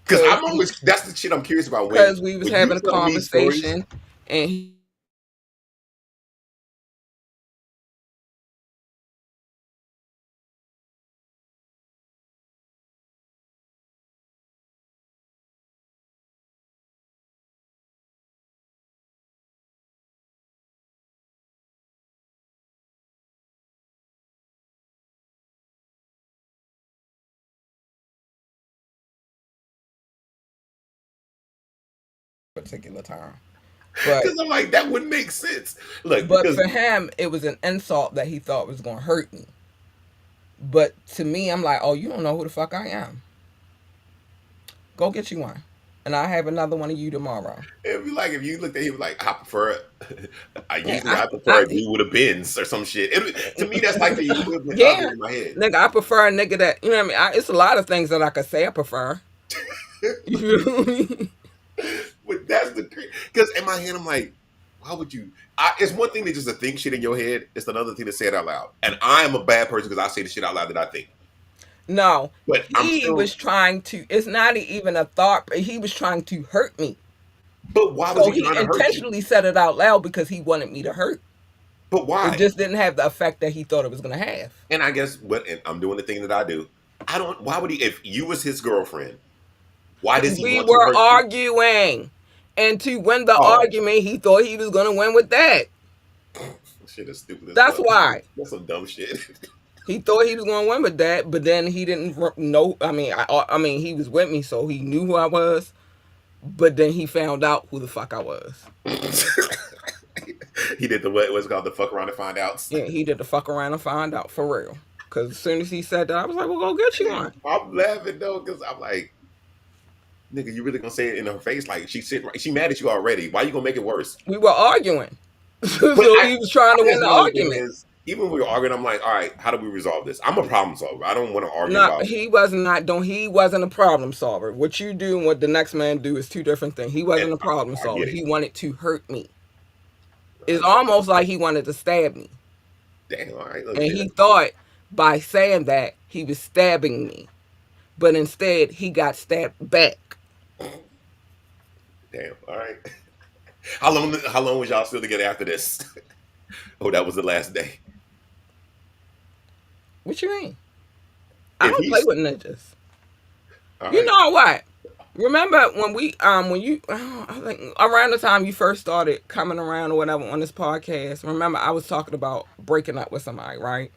Because Cause I'm always that's the shit I'm curious about cause we was when you having a tell me stories. conversation and he was like, "Oh, you know, I prefer lighter complected women." And I was like, "Well, go get you one." And he was like, "Oh, well, you know, I prefer lighter complected women." And I was like, "Well, go get you one." At that particular time. But Because I'm like, that wouldn't make sense. Look, but because for him, it was an insult that he thought was gonna hurt me. But to me, I'm like, oh, you don't know who the fuck I am. Go get you one, and I have another one of you tomorrow. it'd be like if you looked at him like, I prefer I Yeah, usually I prefer a dude with a Benz or some shit. To me, that's like the equivalent of it yeah, in my head. nigga, I prefer a nigga that you know what I mean. It's a lot of things that I could say I prefer. You feel me? But that's the because in my head I'm like, why would you? It's one thing to just to think shit in your head. It's another thing to say it out loud. And I am a bad person because I say the shit out loud that I think. No, But I'm he still. was trying to. It's not even a thought, but he was trying to hurt me. But why was So he he trying to hurt you? intentionally said it out loud because he wanted me to hurt. But It why? just didn't have the effect that he thought it was gonna have. And I guess what and I'm doing the thing that I do. I don't. Why would he? If you was his girlfriend, why does he We want to were hurt you? arguing, and to win the Oh, argument, he thought he was gonna win with that. shit is stupid as That's fuck. why That's some dumb shit. he thought he was gonna win with that. But then he didn't know. I mean, I mean, he was with me, so he knew who I was. But then he found out who the fuck I was. He did the what's called the fuck around and find out. Yeah, he did the fuck around and find out for real. Cause as soon as he said that, I was like, "Well, go get you one." I'm laughing though because I'm like, nigga, you really gonna say it in her face? Like she's sitting right, she mad at you already. Why you gonna make it worse? We were arguing, But so he was trying to I win guess the my other thing argument. is, even when we were arguing, I'm like, all right, how do we resolve this? I'm a problem solver. I don't want to argue Not about. he was not don't he wasn't a problem solver. What you do and what the next man do is two different things. He And wasn't a problem I solver. get it. He wanted to hurt me. All It's right. almost like he wanted to stab me. Damn. All right. Look, And see he that. thought by saying that he was stabbing me. But instead he got stabbed back. Damn. All right. How long? How long was y'all still together after this? Oh, that was the last day. What you mean? I If don't play he's with ninjas. all You right, know what? Remember when you I think around the time you first started coming around or whatever on this podcast, remember I was talking about breaking up with somebody, right?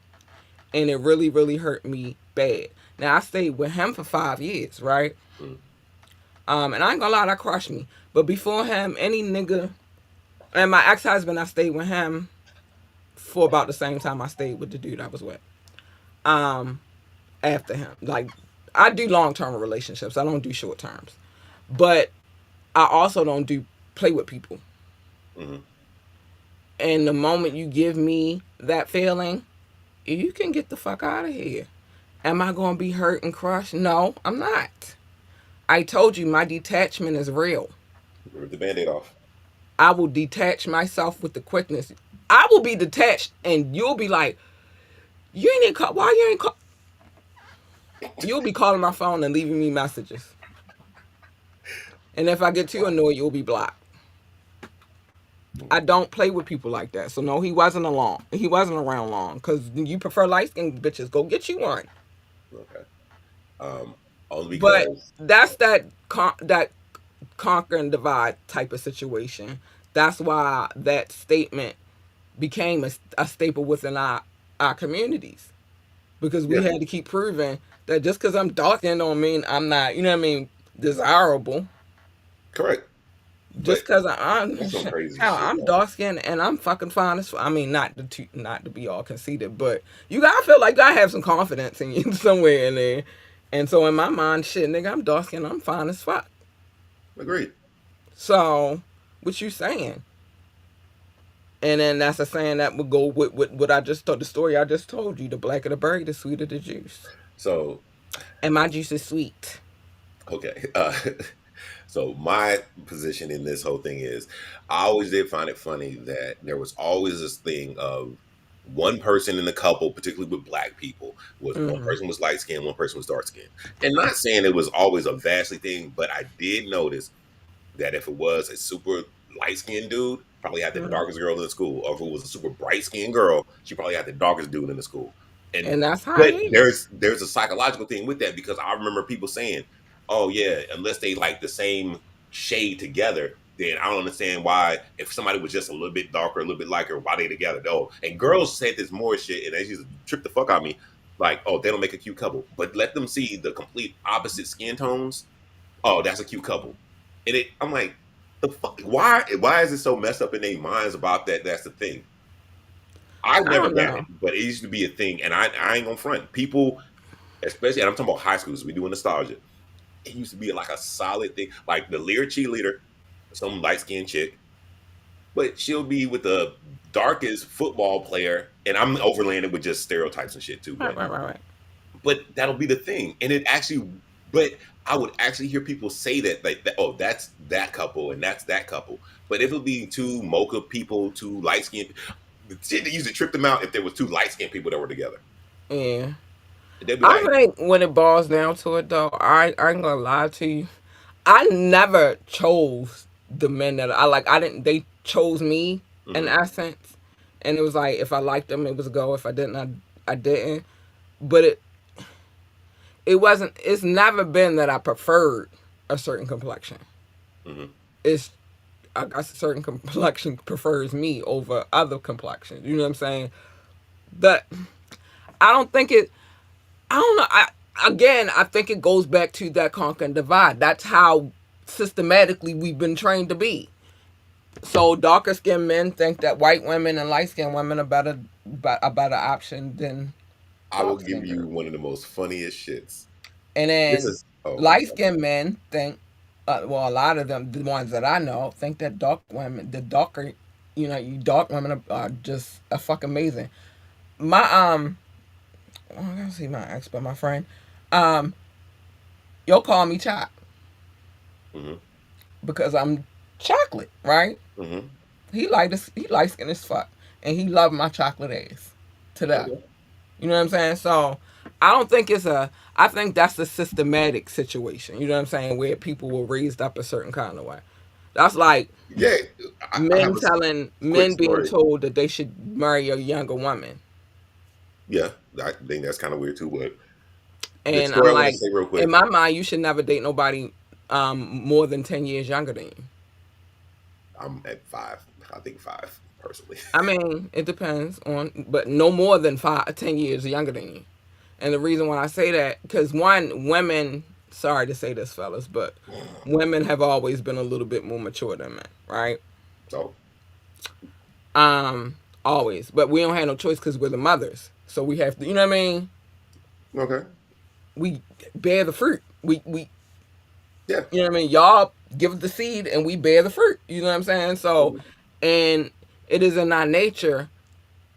And it really, really hurt me bad. Now I stayed with him for 5 years, right? mm, And I ain't gonna lie, that crushed me. But before him, any nigga and my ex husband, I stayed with him for about the same time I stayed with the dude I was with. Um, After him, like I do long term relationships. I don't do short terms, but I also don't do play with people. mm, And the moment you give me that feeling, you can get the fuck out of here. Am I gonna be hurt and crushed? No, I'm not. I told you my detachment is real. rip the band-aid off. I will detach myself with the quickness. I will be detached, and you'll be like, "You ain't even call. Why you ain't call?" You'll be calling my phone and leaving me messages. And if I get too annoyed, you'll be blocked. I don't play with people like that. So no, he wasn't along. He wasn't around long. Cause you prefer light skinned bitches. Go get you one. Okay. Um. only But because that's that conquer and divide type of situation. That's why that statement became a staple within our communities, because we yeah, had to keep proving that just because I'm dark skinned don't mean I'm not, you know what I mean, desirable. correct. Just But because I'm that's some crazy hell, shit, I'm though. dark skinned and I'm fucking fine as I mean, not to be all conceited, but you gotta feel like you gotta have some confidence in you somewhere in there. And so in my mind, shit, nigga, I'm dark skinned, I'm fine as fuck. Agreed. So what you saying? And then that's a saying that would go with what I just told, the story I just told you. The blacker the berry, the sweeter the juice. So And my juice is sweet. okay. So my position in this whole thing is, I always did find it funny that there was always this thing of one person in the couple, particularly with black people, was one Mm-hmm. person was light skinned, one person was dark skinned. And not saying it was always a vastly thing, but I did notice that if it was a super light skinned dude, probably had the Mm-hmm. darkest girl in the school, or if it was a super bright skinned girl, she probably had the darkest dude in the school. And And that's how but it is. there's a psychological thing with that, because I remember people saying, "Oh yeah, unless they like the same shade together, then I don't understand why if somebody was just a little bit darker, a little bit lighter, why they together." Though, and girls said this more shit, and they used to trip the fuck out of me. Like, oh, they don't make a cute couple, but let them see the complete opposite skin tones. Oh, that's a cute couple. And I'm like, the fuck? Why is it so messed up in their minds about that? That's the thing. I I never don't got it, know. but it used to be a thing, and I ain't gonna front. People, especially, and I'm talking about high schools, we doing nostalgia. It used to be like a solid thing, like the Lear cheerleader, some light skinned chick, but she'll be with the darkest football player, and I'm overlanding with just stereotypes and shit too, Right, right, right, right. but that'll be the thing, and it actually, but I would actually hear people say that, like, that, oh, that's that couple and that's that couple. But if it be two mocha people, two light skinned, the shit that used to trip them out if there was two light skinned people that were together. Yeah. They'd be I like, think when it boils down to it, though, I ain't gonna lie to you. I never chose the men that I like. I didn't. They chose me in mm-hmm, essence, and it was like if I liked them, it was a go. If I didn't, I didn't. But it wasn't. It's never been that I preferred a certain complexion. mm-hmm. It's a certain complexion prefers me over other complexions. You know what I'm saying? But I don't think it. I don't know. I think it goes back to that conquer and divide. That's how systematically we've been trained to be. So darker skinned men think that white women and light skinned women are a better option than I will dark give skinned you girls. one of the most funniest shits. And This then is, oh, I'm light sorry. skinned men think, well, a lot of them, the ones that I know, think that dark women, the darker, you dark women are just a fuck amazing. My well, I gotta see my ex, but my friend, um, you'll call me Chop Mm-hmm, because I'm chocolate, right? mm-hmm. He light skinned as fuck, and he loved my chocolate ass to death. Okay. You know what I'm saying? So I don't think it's a. I think that's a systematic situation. You know what I'm saying? Where people were raised up a certain kind of way. That's like Yeah, I have a quick men being story. told that they should marry a younger woman, Yeah, I think that's kind of weird too. But the and story I'm I want to like, say real in quick, my mind, you should never date nobody more than 10 years younger than you. I'm at five. I think five personally. I mean, it depends on, but no more than 10 years younger than you. And the reason why I say that, because one, women, sorry to say this, fellas, but women have always been a little bit more mature than men, right? So Always. But we don't have no choice because we're the mothers. So we have to, you know what I mean? okay, We bear the fruit. yeah. You know what I mean? Y'all give the seed and we bear the fruit. You know what I'm saying? So, Mhm. and it is in our nature.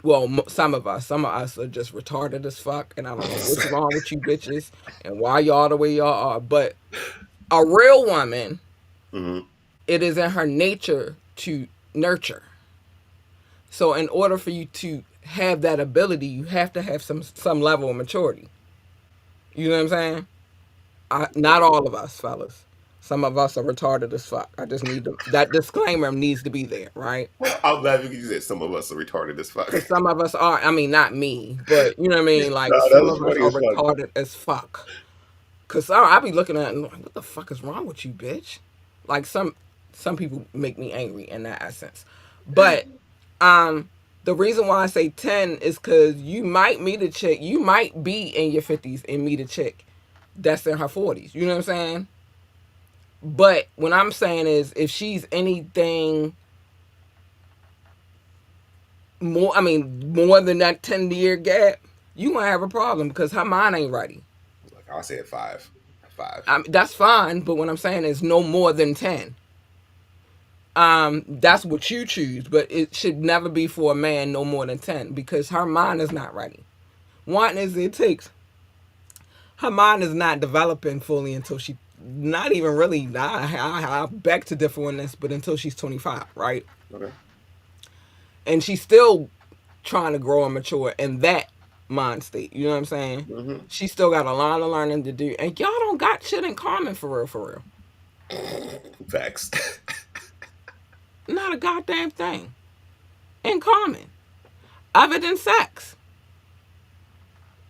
Well, some of us are just retarded as fuck, and I don't know what's wrong with you bitches and why y'all the way y'all are. But a real woman, Hmm. it is in her nature to nurture. So, in order for you to have that ability, you have to have some level of maturity. You know what I'm saying? Not all of us, fellas. Some of us are retarded as fuck. I just need that disclaimer needs to be there, right? I'm glad you said some of us are retarded as fuck. Because some of us are. I mean, not me, but you know what I mean. No, Like that some was of us funny are as fuck. retarded as fuck. Cause I be looking at it and like, what the fuck is wrong with you, bitch? Like some people make me angry in that essence. But um the reason why I say 10 is because you might meet a chick, you might be in your 50s and meet a chick that's in her 40s. You know what I'm saying? But what I'm saying is if she's anything more, I mean, more than that 10-year gap, you gonna have a problem because her mind ain't ready. Like I said, five, five. I mean, that's fine, but what I'm saying is no more than 10. That's what you choose, but it should never be for a man no more than 10 because her mind is not ready. One is it takes her mind is not developing fully until she not even really I beg to differ on this, but until she's 25, right? Okay. And she's still trying to grow and mature in that mind state. You know what I'm saying? Hmm. She still got a lot of learning to do, and y'all don't got shit in common for real, for real. Facts. Not a goddamn thing in common other than sex.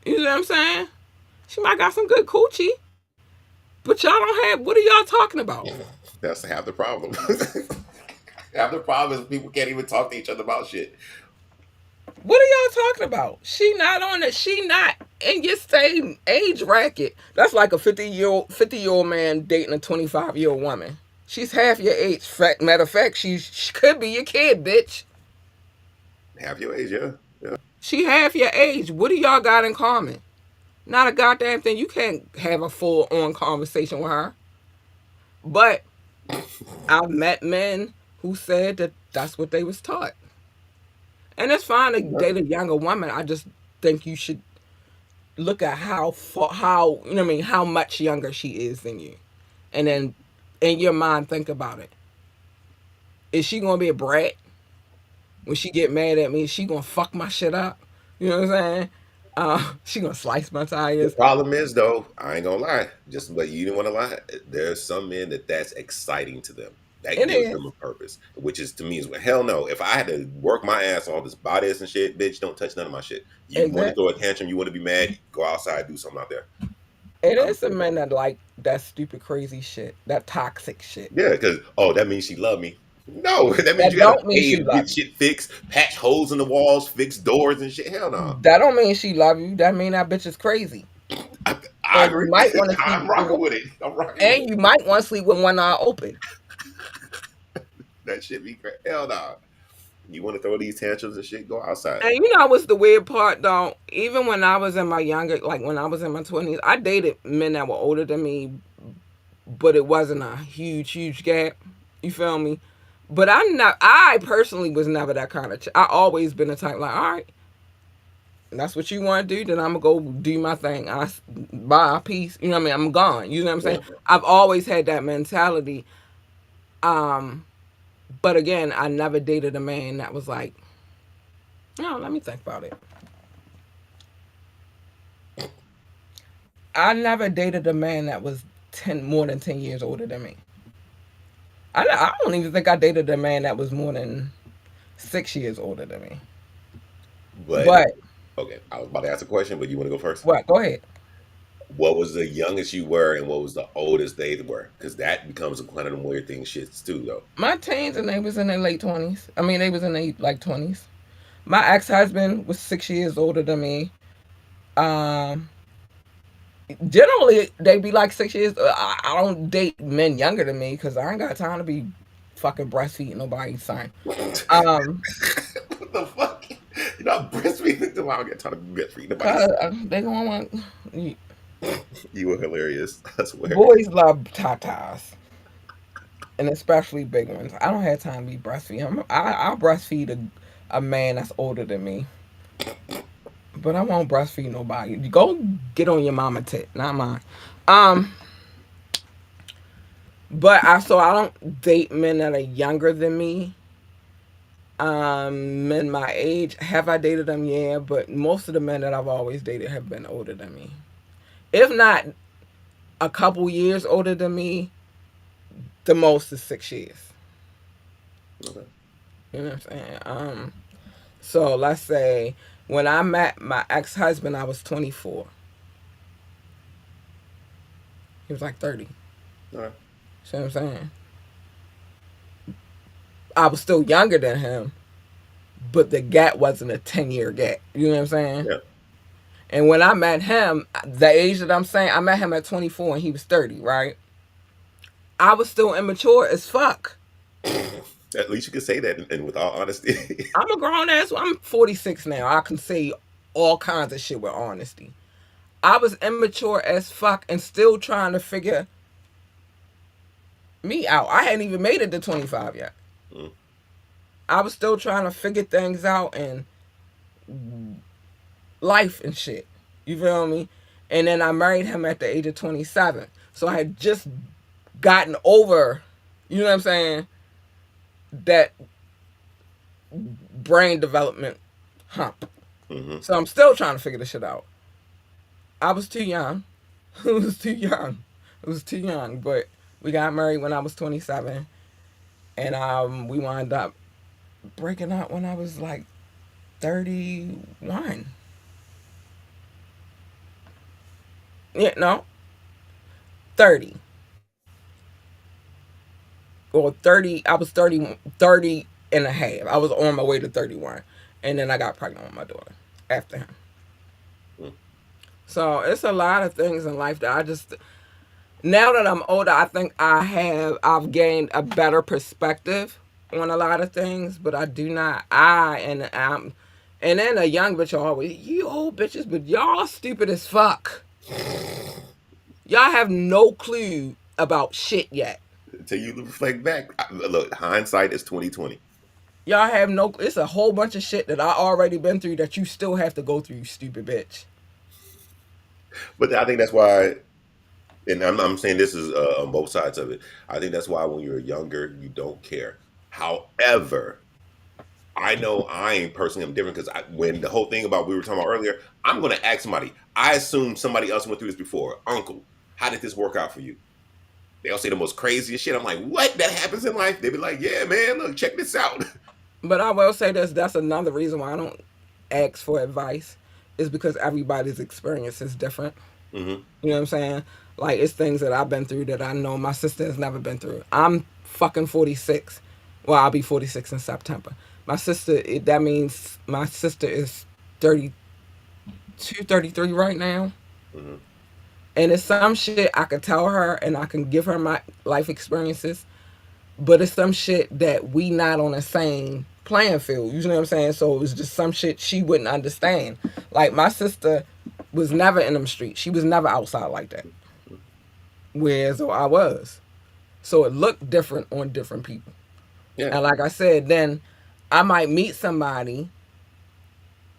You know what I'm saying? She might got some good coochie, but y'all don't have. What are y'all talking about? That's half the problem. Half the problem is people can't even talk to each other about shit. What are y'all talking about? She not on it. She not in your same age bracket. That's like a 50-year old man dating a 25-year-old woman. She's half your age. Matter of fact, she could be your kid, bitch. Half your age, yeah. Yeah. She half your age. What do y'all got in common? Not a goddamn thing. You can't have a full on conversation with her. But I've met men who said that that's what they was taught. And it's fine to Yeah. date a younger woman. I just think you should look at how you know what I mean, how much younger she is than you, and then in your mind think about it. Is she gonna be a brat when she get mad at me? Is she gonna fuck my shit up? You know what I'm saying? She gonna slice my The tires. problem is, though, I ain't gonna lie. Just but you didn't want to lie. There's some men that's exciting to them. That It gives them is. a purpose, which is to me is well, hell no. If I had to work my ass off this body and shit, bitch, don't touch none of my shit. You want to Exactly. throw a tantrum, you want to be mad, go outside, do something out there. It I'm is some men that like that stupid crazy shit, that toxic shit. Yeah, because that means she love me. No, that means That you gotta don't mean pay she and get love you. shit fixed, patch holes in the walls, fix doors and shit. Hell no. That don't mean she love you. That mean that bitch is crazy. I And you agree. might want to sleep I'm with, rocking with it. I'm rocking with and it. you might want to sleep with one eye open. That shit be great. Hell no. You want to throw these tantrums and shit? Go outside. And you know what's the weird part though? Even when I was in my younger, like when I was in my 20s, I dated men that were older than me, but it wasn't a huge gap. You feel me? But I personally was never that kind of. I always been the type like, all right, that's what you want to do, then I'm gonna go do my thing. I buy a piece. You know what I mean? I'm gone. You know what I'm saying? Yeah. I've always had that mentality. Um, but again, I never dated a man that was like, no, let me think about it. I never dated a man that was 10 more than 10 years older than me. I don't even think I dated a man that was more than 6 years older than me. But But okay, I was about to ask a question, but you want to go first? what? Go ahead. What was the youngest you were, and what was the oldest they were? Because that becomes one of them weird things, shits too, though. My teens and they was in their late 20s. I mean, they was in their like 20s. My ex husband was 6 years older than me. Um, Generally they be like 6 years. I don't date men younger than me because I ain't got time to be fucking breastfeeding nobody's son. What Um, the fuck? You're not breastfeeding. I don't get time to breastfeed nobody's. cause they gonna want You were hilarious. I swear. boys love tatas. And especially big ones. I don't have time to be breastfeeding. I'll breastfeed a man that's older than me, but I won't breastfeed nobody. Go get on your mama tit, not mine. Um, but I don't date men that are younger than me. Men my age. Have I dated them? Yeah, but most of the men that I've always dated have been older than me. If not a couple years older than me, the most is 6 years. Okay. You know what I'm saying? So let's say when I met my ex husband, I was 24. He was like 30. All right. See what I'm saying? I was still younger than him, but the gap wasn't a 10-year gap. You know what I'm saying? Yeah. And when I met him, the age that I'm saying, I met him at 24 and he was 30, right? I was still immature as fuck. At least you can say that, and with all honesty. I'm a grown ass. I'm 46 now. I can say all kinds of shit with honesty. I was immature as fuck and still trying to figure me out. I hadn't even made it to 25 yet. Mm, I was still trying to figure things out and life and shit. You feel me? And then I married him at the age of 27. So I had just gotten over, you know what I'm saying, that brain development hump. hmm So I'm still trying to figure this shit out. I was too young. It was too young. It was too young. But we got married when I was 27. And we wound up breaking up when I was like 31. Yeah, no, 30. Or 30. I was 30 and a half. I was on my way to 31. And then I got pregnant with my daughter after him. mm, So it's a lot of things in life that I just, now that I'm older, I think I've gained a better perspective on a lot of things, but I do not, and then a young bitch always, you old bitches, but y'all stupid as fuck. Y'all have no clue about shit yet. Until you reflect back, look, hindsight is 2020. Y'all have no, it's a whole bunch of shit that I already been through that you still have to go through, you stupid bitch. But I think that's why, and I'm saying this is on both sides of it. I think that's why when you're younger, you don't care. However, I know I ain't personally am different because when the whole thing about we were talking about earlier, I'm going to ask somebody. I assume somebody else went through this before. Uncle, how did this work out for you? They'll say the most craziest shit. I'm like, what? That happens in life? They be like, yeah, man, look, check this out. But I will say this, that's another reason why I don't ask for advice, is because everybody's experience is different. hmm You know what I'm saying? Like, it's things that I've been through that I know my sister has never been through. I'm fucking 46. Well, I'll be 46 in September. That means my sister is 32, 33 right now. hmm And it's some shit I can tell her and I can give her my life experiences, but it's some shit that we not on the same playing field. You know what I'm saying? So it was just some shit she wouldn't understand. Like, my sister was never in them streets. She was never outside like that. Whereas I was. So it looked different on different people. Yeah. And like I said, then I might meet somebody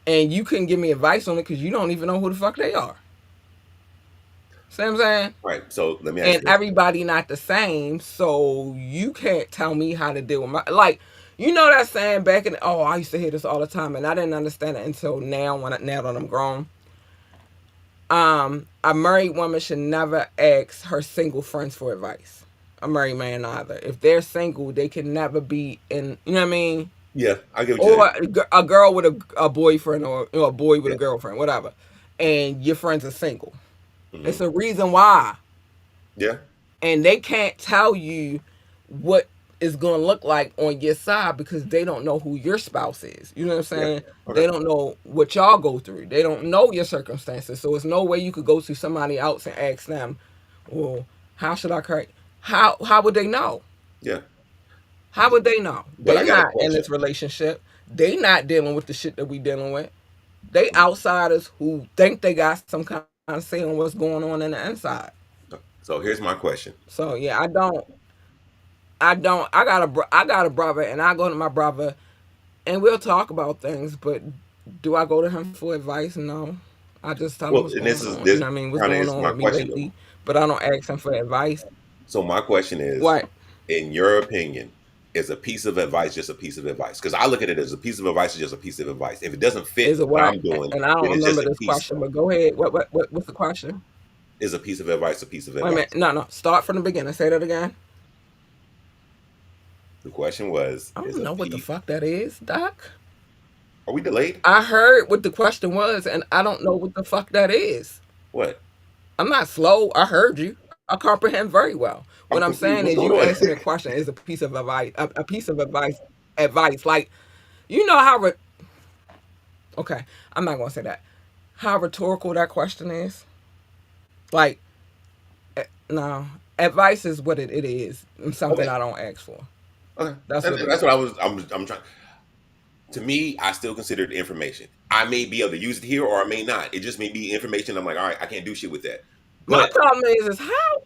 and you couldn't give me advice on it because you don't even know who the fuck they are. See what I'm saying? All right. So let me ask And you this. everybody not the same, so you can't tell me how to deal with my, like, you know that saying back in, oh, I used to hear this all the time and I didn't understand it until now, now that I'm grown. A married woman should never ask her single friends for advice. A married man either. If they're single, they can never be in, you know what I mean? Yeah, I get what you're Or saying. a girl with a boyfriend, or a boy with a Yeah. girlfriend, whatever, and your friends are single. It's hmm a reason why. Yeah. And they can't tell you what it's going to look like on your side because they don't know who your spouse is. You know what I'm Yeah. saying? They Okay. don't know what y'all go through. They don't know your circumstances. So it's no way you could go to somebody else and ask them, well, how should I correct? How would they know? Yeah. How would they know? But They I got a not in question. this relationship. They not dealing with the shit that we dealing with. They outsiders who think they got some kind of say on what's going on in the inside. So here's my question. So yeah, I don't. I got a brother, and I go to my brother, and we'll talk about things. But do I go to him for advice? No. I just tell him Well, what's and going this is on. You this know what I mean? What's kind of going is on my with me question though. lately? But I don't ask him for advice. So my question is, What? in your opinion, is a piece of advice just a piece of advice? Because I look at it as a piece of advice is just a piece of advice. If it doesn't fit Is it what what? I'm doing, And I don't then it's just remember a this piece. question, but go ahead. What's the question? Is a piece of advice a piece of Wait a minute. advice? No, no. Start from the beginning. Say that again. The question was, I is don't a know what the piece. fuck that is, Doc. Are we delayed? I heard what the question was, and I don't know what the fuck that is. What? I'm not slow. I heard you. I comprehend very well. I'm What I'm confused. saying What's is, going you on? asked me a question is a piece of advice, a piece of advice. Like, you know how, okay, I'm not gonna say that. How rhetorical that question is. Like, no, advice is what it is. Something Okay. I don't ask for. Okay. That's what it That's what is. I was. I'm trying. To me, I still consider it information. I may be able to use it here, or I may not. It just may be information. I'm like, all right, I can't do shit with that. My But problem is how,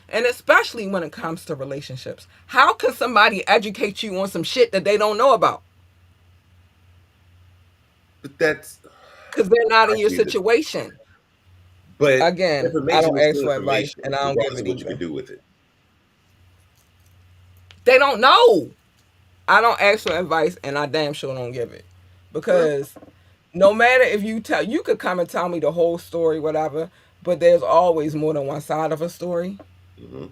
and especially when it comes to relationships, how can somebody educate you on some shit that they don't know about? but that's Because they're not I in your see this. situation. But Again, I information don't is ask still for advice information, and I don't give regardless of it what you can either. do with it. They don't know. I don't ask for advice and I damn sure don't give it. Okay. Because no matter if you could come and tell me the whole story, whatever, but there's always more than one side of a story. Hmm.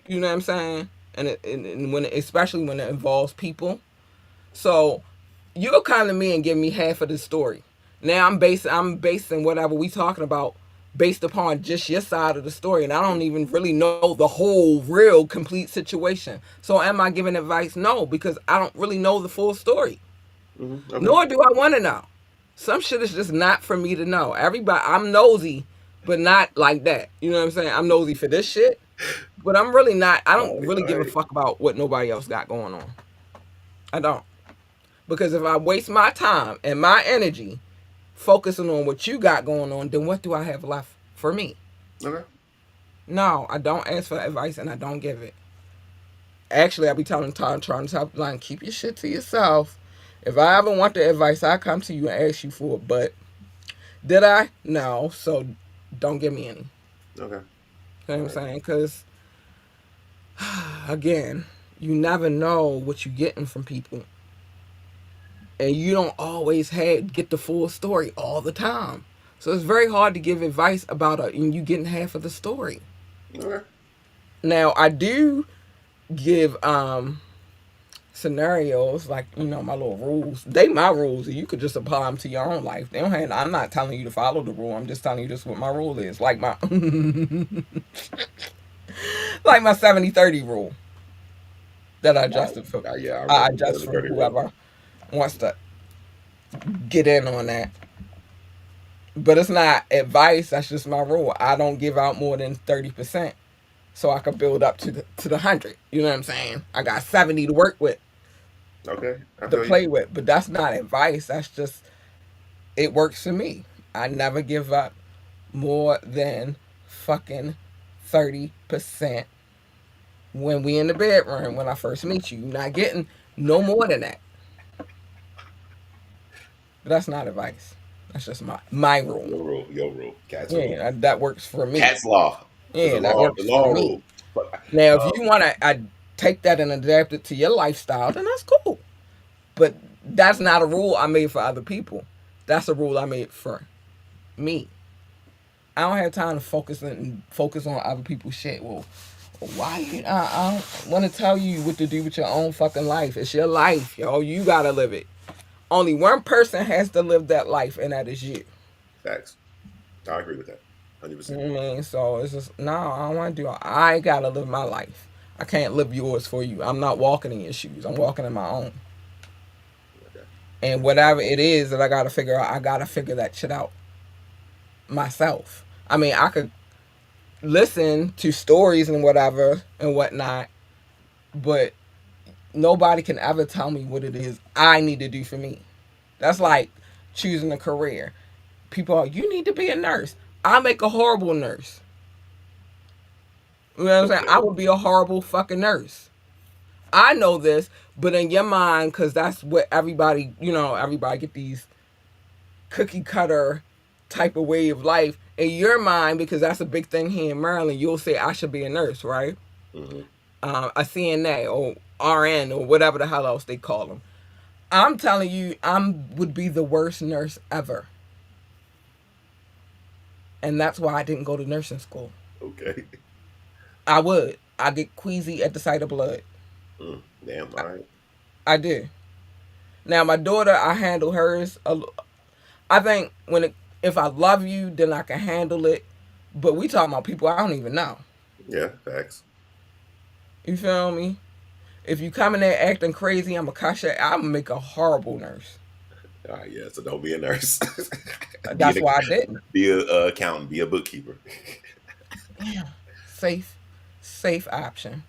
You know what I'm saying? And when especially when it involves people. So you'll come to me and give me half of the story. Now I'm basing whatever we talking about based upon just your side of the story, and I don't even really know the whole real complete situation. So am I giving advice? No, because I don't really know the full story. Hmm. Okay. Nor do I want to know. Some shit is just not for me to know. Everybody, I'm nosy, but not like that. You know what I'm saying? I'm nosy for this shit, but I'm really not. I All don't right. really All give a right. fuck about what nobody else got going on. I don't. Because if I waste my time and my energy focusing on what you got going on, then what do I have left for me? Okay. No, I don't ask for advice and I don't give it. Actually, I be telling Todd, trying to tell like keep your shit to yourself. If I ever want the advice, I come to you and ask you for it. But did I? No. So don't give me any. You Okay. know what All I'm right. saying? Because again, you never know what you're getting from people, and you don't always get the full story all the time. So it's very hard to give advice about it and you getting half of the story. Okay. Now I do give scenarios like my little rules. They my rules. You could just apply them to your own life. They don't have. I'm not telling you to follow the rule. I'm just telling you this what my rule is. Like my like my 70-30 rule that I All adjusted for. right. Yeah, I I remember the adjust for 30 rule. whoever wants to get in on that. But it's not advice. That's just my rule. I don't give out more than 30%, so I can build up to the 100. You know what I'm saying? I got 70 to work with, Okay. I to feel you. play with. But that's not advice. That's just it works for me. I never give up more than fucking 30% when we in the bedroom when I first meet you. You're not getting no more than that. But that's not advice. That's just my rule. Your rule. Your rule. Cat's rule. Yeah, that works for me. Cat's law. It's a Yeah, that law. works The for law me. rule. But, Now, if you want to take that and adapt it to your lifestyle, then that's cool. But that's not a rule I made for other people. That's a rule I made for me. I don't have time to focus on other people's shit. Well, why? I don't want to tell you what to do with your own fucking life. It's your life, yo. You gotta live it. Only one person has to live that life, and that is you. facts. I agree with that. You 100%. know what I mean? So it's just no. I don't want to do. I gotta live my life. I can't live yours for you. I'm not walking in your shoes. I'm walking in my own. Okay. And whatever it is that I gotta figure out, I gotta figure that shit out myself. I mean, I could listen to stories and whatever and whatnot, but nobody can ever tell me what it is I need to do for me. That's like choosing a career. People are, you need to be a nurse. I make a horrible nurse. You know what I'm saying? I Okay. would be a horrible fucking nurse. I know this, but in your mind, because that's what everybody, everybody get these cookie cutter type of way of life. In your mind, because that's a big thing here in Maryland, you'll say, I should be a nurse, right? Hmm. A CNA or RN or whatever the hell else they call them. I'm telling you, would be the worst nurse ever. And that's why I didn't go to nursing school. Okay. I would. I get queasy at the sight of blood. Damn. All right. I do. Now my daughter, I handle hers. I think if I love you, then I can handle it. But we talking about people I don't even know. Yeah, facts. You feel me? If you come in there acting crazy, I'm a cuss you. I'm make a horrible nurse. All right, yeah. So don't be a nurse. That's why I didn't. Be a accountant. Be a bookkeeper. Yeah. Safe, safe option.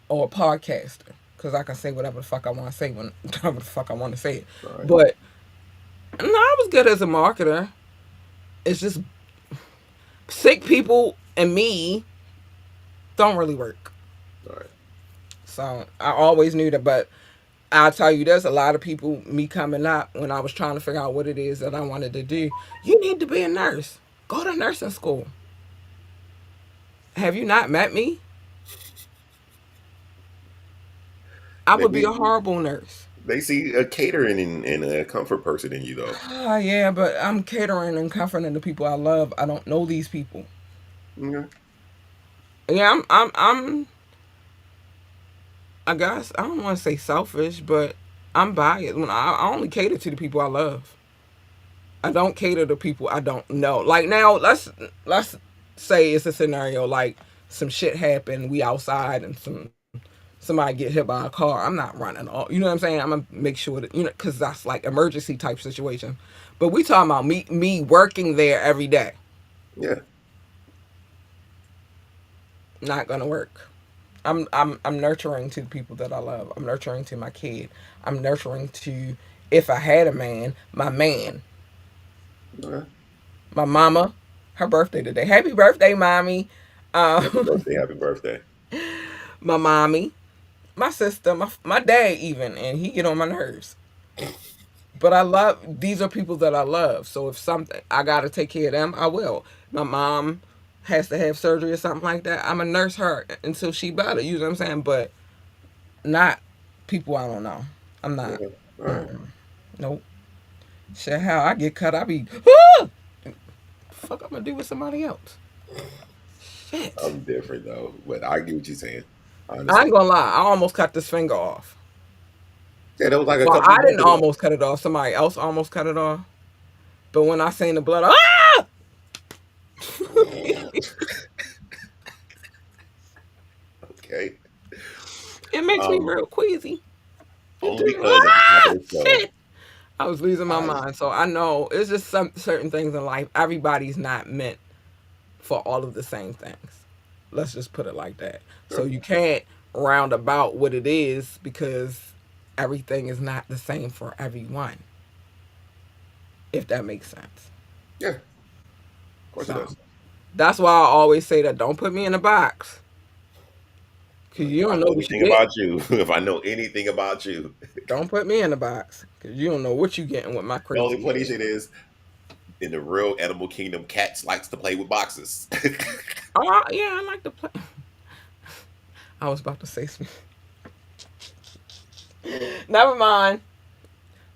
Or a podcaster. Because I can say whatever the fuck I want to say when whatever the fuck I want to say it. All right. But no, I was good as a marketer. It's just sick people and me don't really work. All right. So I always knew that. But I'll tell you this, a lot of people, me coming up when I was trying to figure out what it is that I wanted to do, you need to be a nurse. Go to nursing school. Have you not met me? I would be a Maybe horrible nurse. they see a catering and a comfort person in you, though. Ah, yeah, but I'm catering and comforting the people I love. I don't know these people. Okay. Yeah, I guess I don't want to say selfish, but I'm biased. When I only cater to the people I love. I don't cater to people I don't know. Like now, let's say it's a scenario like some shit happened. We outside and somebody get hit by a car. I'm not running all. You know what I'm saying? I'm gonna make sure that because that's like emergency type situation. But we talking about me working there every day. Yeah. Not gonna work. I'm nurturing to the people that I love. I'm nurturing to my kid. I'm nurturing to if I had a man, my man, Okay. my mama. Her birthday today. Happy birthday, mommy. Happy Um, birthday. Happy birthday. my mommy, my sister, my dad even, and he get on my nerves. But I love these are people that I love. So if something I gotta take care of them, I will. My mom has to have surgery or something like that. I'm a nurse her until she better. You know what I'm saying? But not people I don't know. I'm not. Okay. All right. Mm-mm. Nope. Shit, how I get cut, I be ah! Fuck. I'm gonna do with somebody else. Shit. I'm different though, but I get what you're saying. I I ain't understand. gonna lie. I almost cut this finger off. Yeah, that was like a Well, couple I of didn't months ago. almost cut it off. Somebody else almost cut it off. But when I seen the blood, ah! Okay. It makes me Um, real queasy. It only do. because at the top of Ah, the show, shit. I was losing my I mind. So I know it's just some certain things in life. Everybody's not meant for all of the same things. Let's just put it like that. So sure. you can't round about what it is because everything is not the same for everyone, if that makes sense. Yeah, of course it So does. that's why I always say that don't put me in a box because you If I don't know know what you anything get. about you, if I know anything about you, Don't put me in a box because you don't know what you getting with my the only crazy funny ass. shit is in the real animal kingdom, cats likes to play with boxes. Oh yeah, I like to play. I was about to say some. Never mind.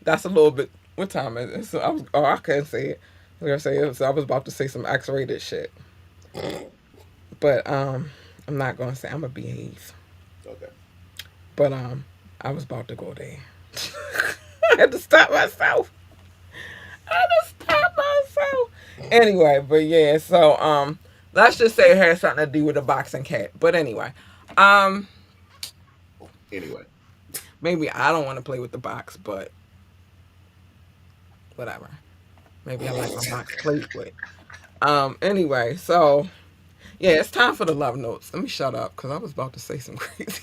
That's a little bit. What time is it? So I was. Oh, I couldn't say it. I was gonna say it. So I was about to say some X-rated shit, but I'm not gonna say. I'm gonna behave. Okay. But I was about to go there. I had to stop myself. I had to stop myself. Anyway, but yeah. So let's just say it has something to do with a boxing cat. But anyway, um, Anyway, maybe I don't want to play with the box, but whatever. Maybe I like my box played with. Anyway, so yeah, it's time for the love notes. Let me shut up because I was about to say some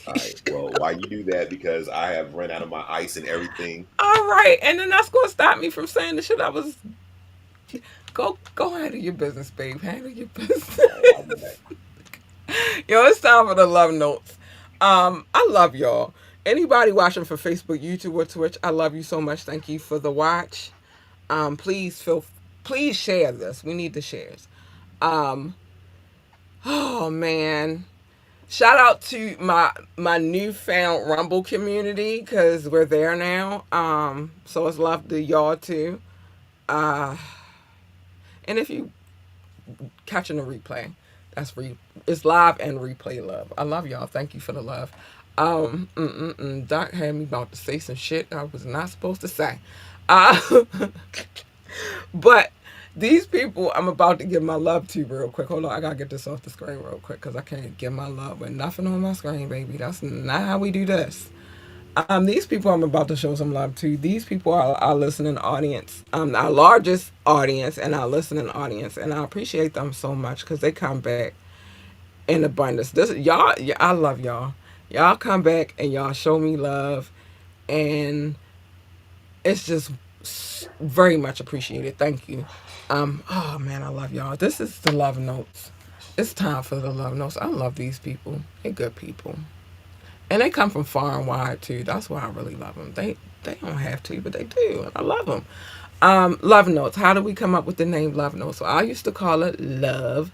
all crazy right. shit. Well, why you do that? Because I have run out of my ice and everything. All right, and then that's gonna stop me from saying the shit I was. Go handle your business, babe. Handle your business. All right, I'll be back. Yo, it's time for the love notes. I love y'all. Anybody watching for Facebook, YouTube, or Twitch, I love you so much. Thank you for the watch. Please please share this. We need the shares. Um, oh man, shout out to my newfound Rumble community because we're there now. So it's love to y'all too. Uh, and if you catching a replay, that's it's live and replay love. I love y'all. Thank you for the love. Doc had me about to say some shit I was not supposed to say. Uh, but These people, I'm about to give my love to real quick. Hold on, I gotta get this off the screen real quick because I can't give my love with nothing on my screen, baby. That's not how we do this. These people I'm about to show some love to. These people are our listening audience, our largest audience and our listening audience, and I appreciate them so much because they come back in abundance. This y'all, I love y'all. Y'all come back and y'all show me love, and it's just very much appreciated. Thank you. Oh man, I love y'all. This is the love notes. It's time for the love notes. I love these people. They're good people, and they come from far and wide too. That's why I really love them. They don't have to, but they do, and I love them. Love notes. How did we come up with the name Love Notes? So I used to call it Love.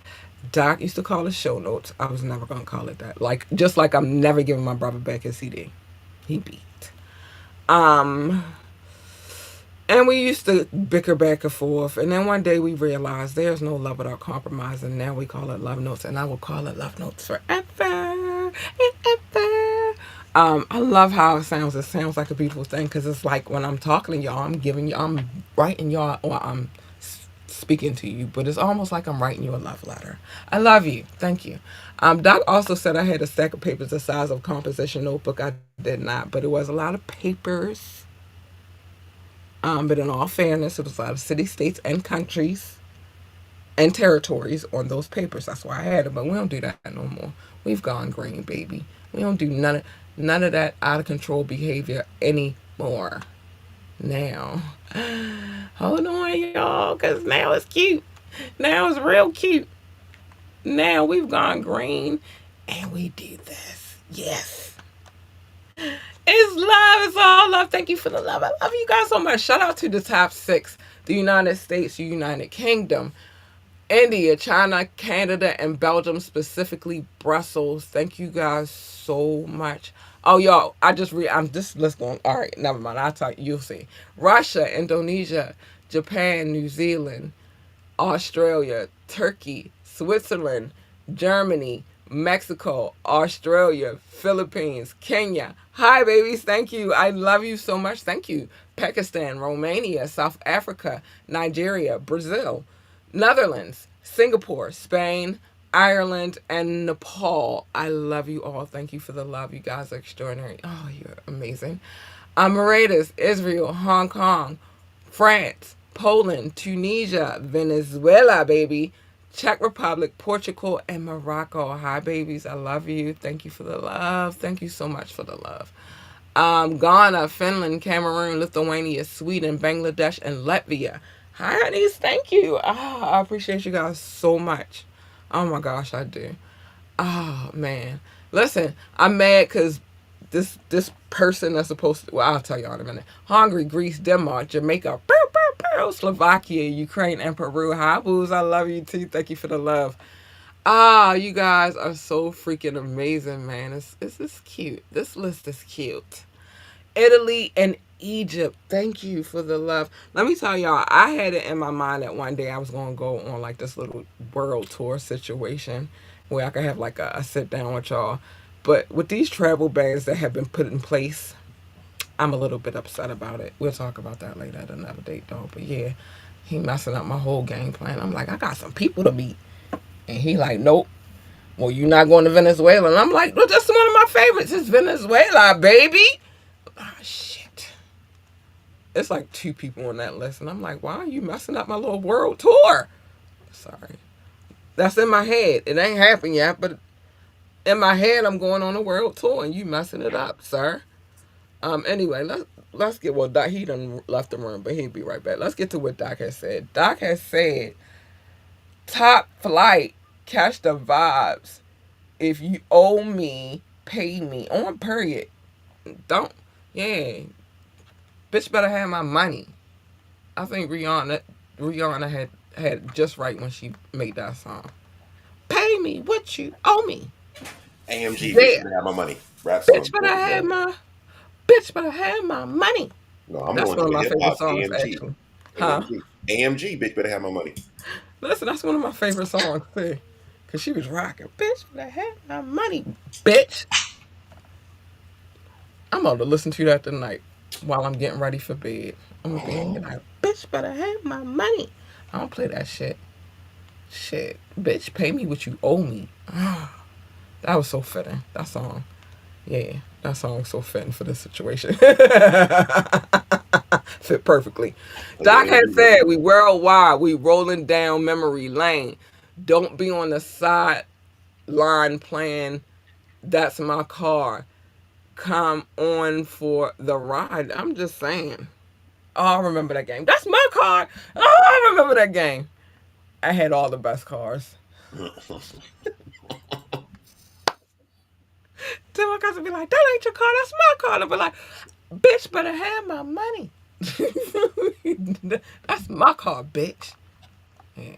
Doc used to call it Show Notes. I was never gonna call it that. Like just like I'm never giving my brother back his CD. He beat. Um, and we used to bicker back and forth. And then one day we realized there's no love without compromise. And now we call it Love Notes. And I will call it Love Notes forever and ever. I love how it sounds. It sounds like a beautiful thing because it's like when I'm talking to y'all, I'm writing y'all, or I'm speaking to you, but it's almost like I'm writing you a love letter. I love you. Thank you. Doc also said I had a stack of papers the size of a composition notebook. I did not, but it was a lot of papers. But in all fairness, it was a lot of cities, states, and countries and territories on those papers. That's why I had them. But we don't do that no more. We've gone green, baby. We don't do none of that out of control behavior anymore. Now, hold on, y'all, because now it's cute. Now it's real cute. Now we've gone green, and we do this. Yes. It's love. It's all love. Thank you for the love. I love you guys so much. Shout out to the top six: the United States, the United Kingdom, India, China, Canada, and Belgium, specifically Brussels. Thank you guys so much. Oh, y'all, I'm just, let's go on. All right, never mind. I'll talk, you'll see. Russia, Indonesia, Japan, New Zealand, Australia, Turkey, Switzerland, Germany, Mexico, Australia, Philippines, Kenya. Hi, babies. Thank you. I love you so much. Thank you. Pakistan, Romania, South Africa, Nigeria, Brazil, Netherlands, Singapore, Spain, Ireland, and Nepal. I love you all. Thank you for the love. You guys are extraordinary. Oh, you're amazing. Emirates, Israel, Hong Kong, France, Poland, Tunisia, Venezuela, baby, Czech Republic, Portugal, and Morocco. Hi, babies. I love you. Thank you for the love. Thank you so much for the love. Ghana, Finland, Cameroon, Lithuania, Sweden, Bangladesh, and Latvia. Hi, honeys. Thank you. I appreciate you guys so much. Oh my gosh, I do. Oh man, listen, I'm mad because this person that's supposed to. Well, I'll tell y'all in a minute. Hungary, Greece, Denmark, Jamaica, Slovakia, Ukraine, and Peru. Hi, booze. I love you too. Thank you for the love. You guys are so freaking amazing, man. It's cute. This list is cute. Italy and Egypt. Thank you for the love. Let me tell y'all, I had it in my mind that one day I was going to go on like this little world tour situation where I could have like a sit down with y'all. But with these travel bans that have been put in place, I'm a little bit upset about it. We'll talk about that later at another date, though. But yeah, he messing up my whole game plan. I'm like, I got some people to meet. And he like, nope. Well, you're not going to Venezuela. And I'm like, well, that's one of my favorites. It's Venezuela, baby. Ah, shit. It's like two people on that list. And I'm like, why are you messing up my little world tour? Sorry. That's in my head. It ain't happened yet, but in my head, I'm going on a world tour and you messing it up, sir. Anyway, let's get, well, Doc, he done left the room, but he'll be right back. Let's get to what Doc has said. Doc has said, top flight, catch the vibes. If you owe me, pay me. On period. Don't, yeah. Bitch better have my money. I think Rihanna had just right when she made that song. Pay me what you owe me. AMG, bitch, Yeah. better have my money. Rap song Bitch better before we have go. my bitch better have my money. No, I'm That's going one to of the my hip favorite hop songs AMG. actually. Huh? AMG. AMG, bitch, better have my money. Listen, that's one of my favorite songs too. Cause she was rocking. Bitch better have my money. Bitch. I'm about to listen to that tonight while I'm getting ready for bed. I'm gonna be like, bitch better have my money. I don't play that shit. Shit, bitch, pay me what you owe me. That was so fitting. That song. Yeah, that song's so fitting for this situation. Fit perfectly. At the Doc end of had the year. said, "We worldwide. We rolling down memory lane. Don't be on the sideline playing. That's my car. Come on for the ride." I'm just saying. Oh, I remember that game. That's my car. Oh, I remember that game. I had all the best cars. Then my cousin be like, "That ain't your car. That's my car." And I be like, "Bitch, better have my money." That's my car, bitch. Yeah,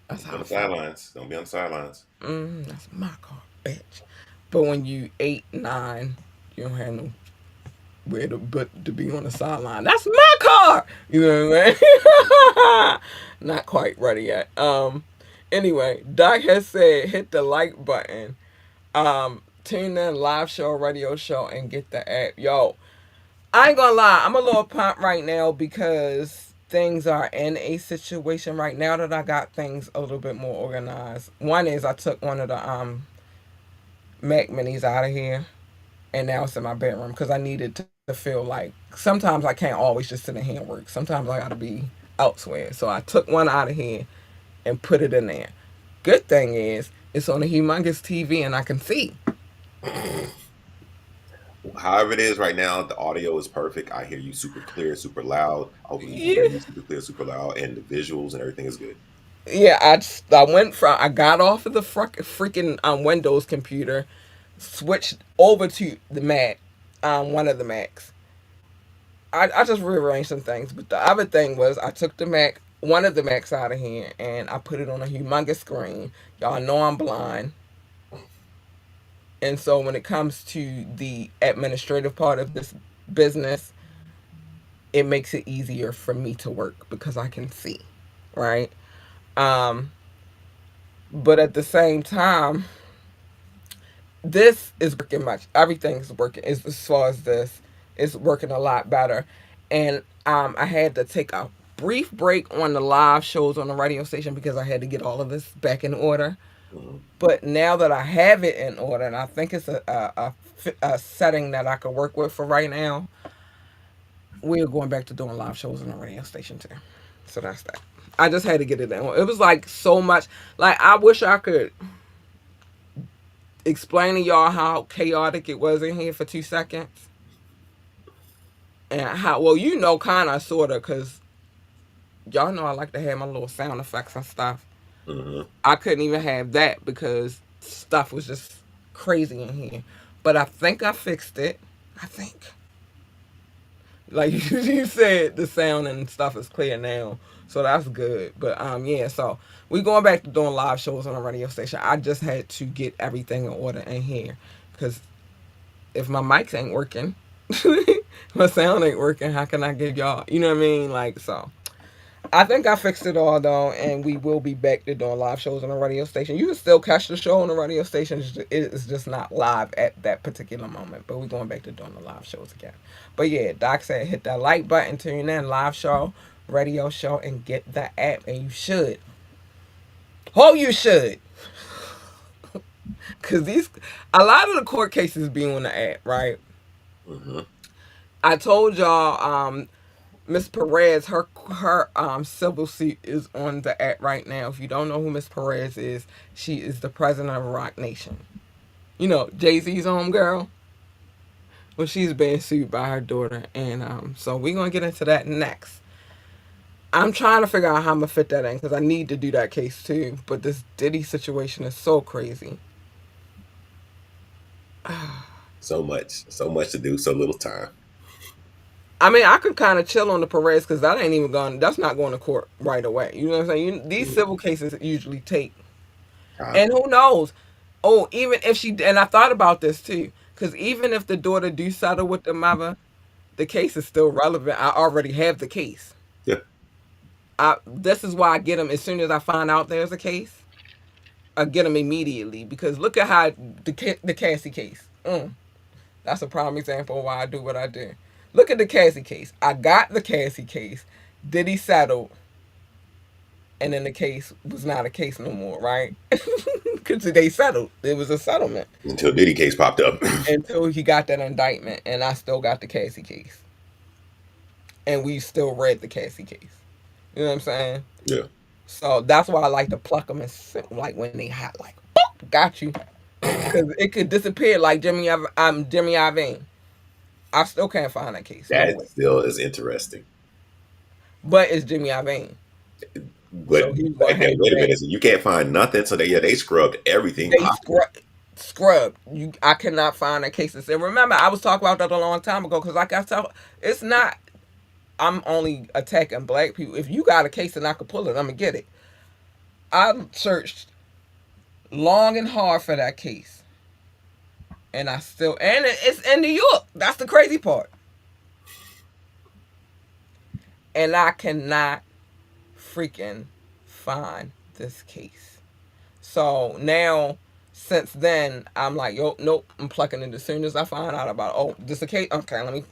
that's Don't be on how I the felt. sidelines. Don't be on the sidelines. That's my car, bitch. But when you 8, 9, you don't have no where to but to be on the sideline. That's my car. You know what I'm saying? Not quite ready yet. Anyway, Doc has said hit the like button. Tune in live show, radio show, and get the app. Yo, I ain't gonna lie, I'm a little pumped right now because things are in a situation right now that I got things a little bit more organized. One is I took one of the Mac Minis out of here, and now it's in my bedroom because I needed to feel like sometimes I can't always just sit in here and work. Sometimes I gotta be elsewhere. So I took one out of here and put it in there. Good thing is it's on a humongous TV and I can see. However it is right now, the audio is perfect. I hear you super clear, super loud. Hopefully you can hear Yeah. me super clear, super loud, and the visuals and everything is good. Yeah, I went from I got off of the freaking Windows computer, switched over to the Mac, one of the Macs. I just rearranged some things, but the other thing was I took the Mac, one of the Macs out of here, and I put it on a humongous screen. Y'all know I'm blind, and so when it comes to the administrative part of this business, it makes it easier for me to work because I can see, right? Um, but at the same time, this is working much. Everything's working as far as this is working a lot better, and I had to take a brief break on the live shows on the radio station because I had to get all of this back in order. Mhm. But now that I have it in order, and I think it's a setting that I could work with for right now, we're going back to doing live shows on the radio station too. So that's that. I just had to get it in. It was like so much. Like I wish I could explain to y'all how chaotic it was in here for 2 seconds, and how well kind of sort of because y'all know I like to have my little sound effects and stuff. Mhm. I couldn't even have that because stuff was just crazy in here. But I think I fixed it. I think, like you said, the sound and stuff is clear now, so that's good. But yeah, so we going back to doing live shows on the radio station. I just had to get everything in order in here because if my mics ain't working, my sound ain't working, how can I give y'all? You know what I mean? Like, so I think I fixed it all though, and we will be back to doing live shows on the radio station. You can still catch the show on the radio station. It's just not live at that particular moment. But we're going back to doing the live shows again. But yeah, Doc said hit that like button, tune in, live show, radio show, and get the app. And you should. Oh, you should. Cause a lot of the court cases be on the app, right? Mhm. I told y'all, Miss Perez, her civil suit is on the app right now. If you don't know who Miss Perez is, she is the president of Rock Nation. You know, Jay-Z's homegirl. Well, she's being sued by her daughter, and so we're gonna get into that next. I'm trying to figure out how I'm gonna fit that in because I need to do that case too. But this Diddy situation is so crazy. So much to do, so little time. I mean, I could kind of chill on the Perez because that ain't even going. That's not going to court right away. You know what I'm saying? These Mhm. civil cases usually take. Time. And who knows? Oh, even if she and I thought about this too, because even if the daughter do settle with the mother, the case is still relevant. I already have the case. Yeah. This is why I get them as soon as I find out there's a case. I get them immediately because look at how the Cassie case. That's a prime example of why I do what I do. Look at the Cassie case. I got the Cassie case. Did he settle? and then the case was not a case no more, right? Because they settled. It was a settlement Until Diddy case popped up. until he got that indictment, and I still got the Cassie case, and we still read the Cassie case. You know what I'm saying? Yeah. So that's why I like to pluck them and sit, like when they hot, like boop, got you, because it could disappear like Jimmy Iovine. I still can't find that case. No That way. still is interesting. But it's Jimmy Iovine, But so he's gonna wait, handle wait a that. minute. So you can't find nothing. So they scrubbed everything They possible. scrubbed. You, I cannot find that cases. And remember, I was talking about that a long time ago because, like I tell, it's not. I'm only attacking black people. If you got a case and I could pull it, I'm gonna get it. I searched long and hard for that case, and I still and it's in New York. That's the crazy part, and I cannot freaking find this case. So now, since then, I'm like, yo, nope, I'm plucking it as soon as I find out about, oh, this a case. Okay, let me,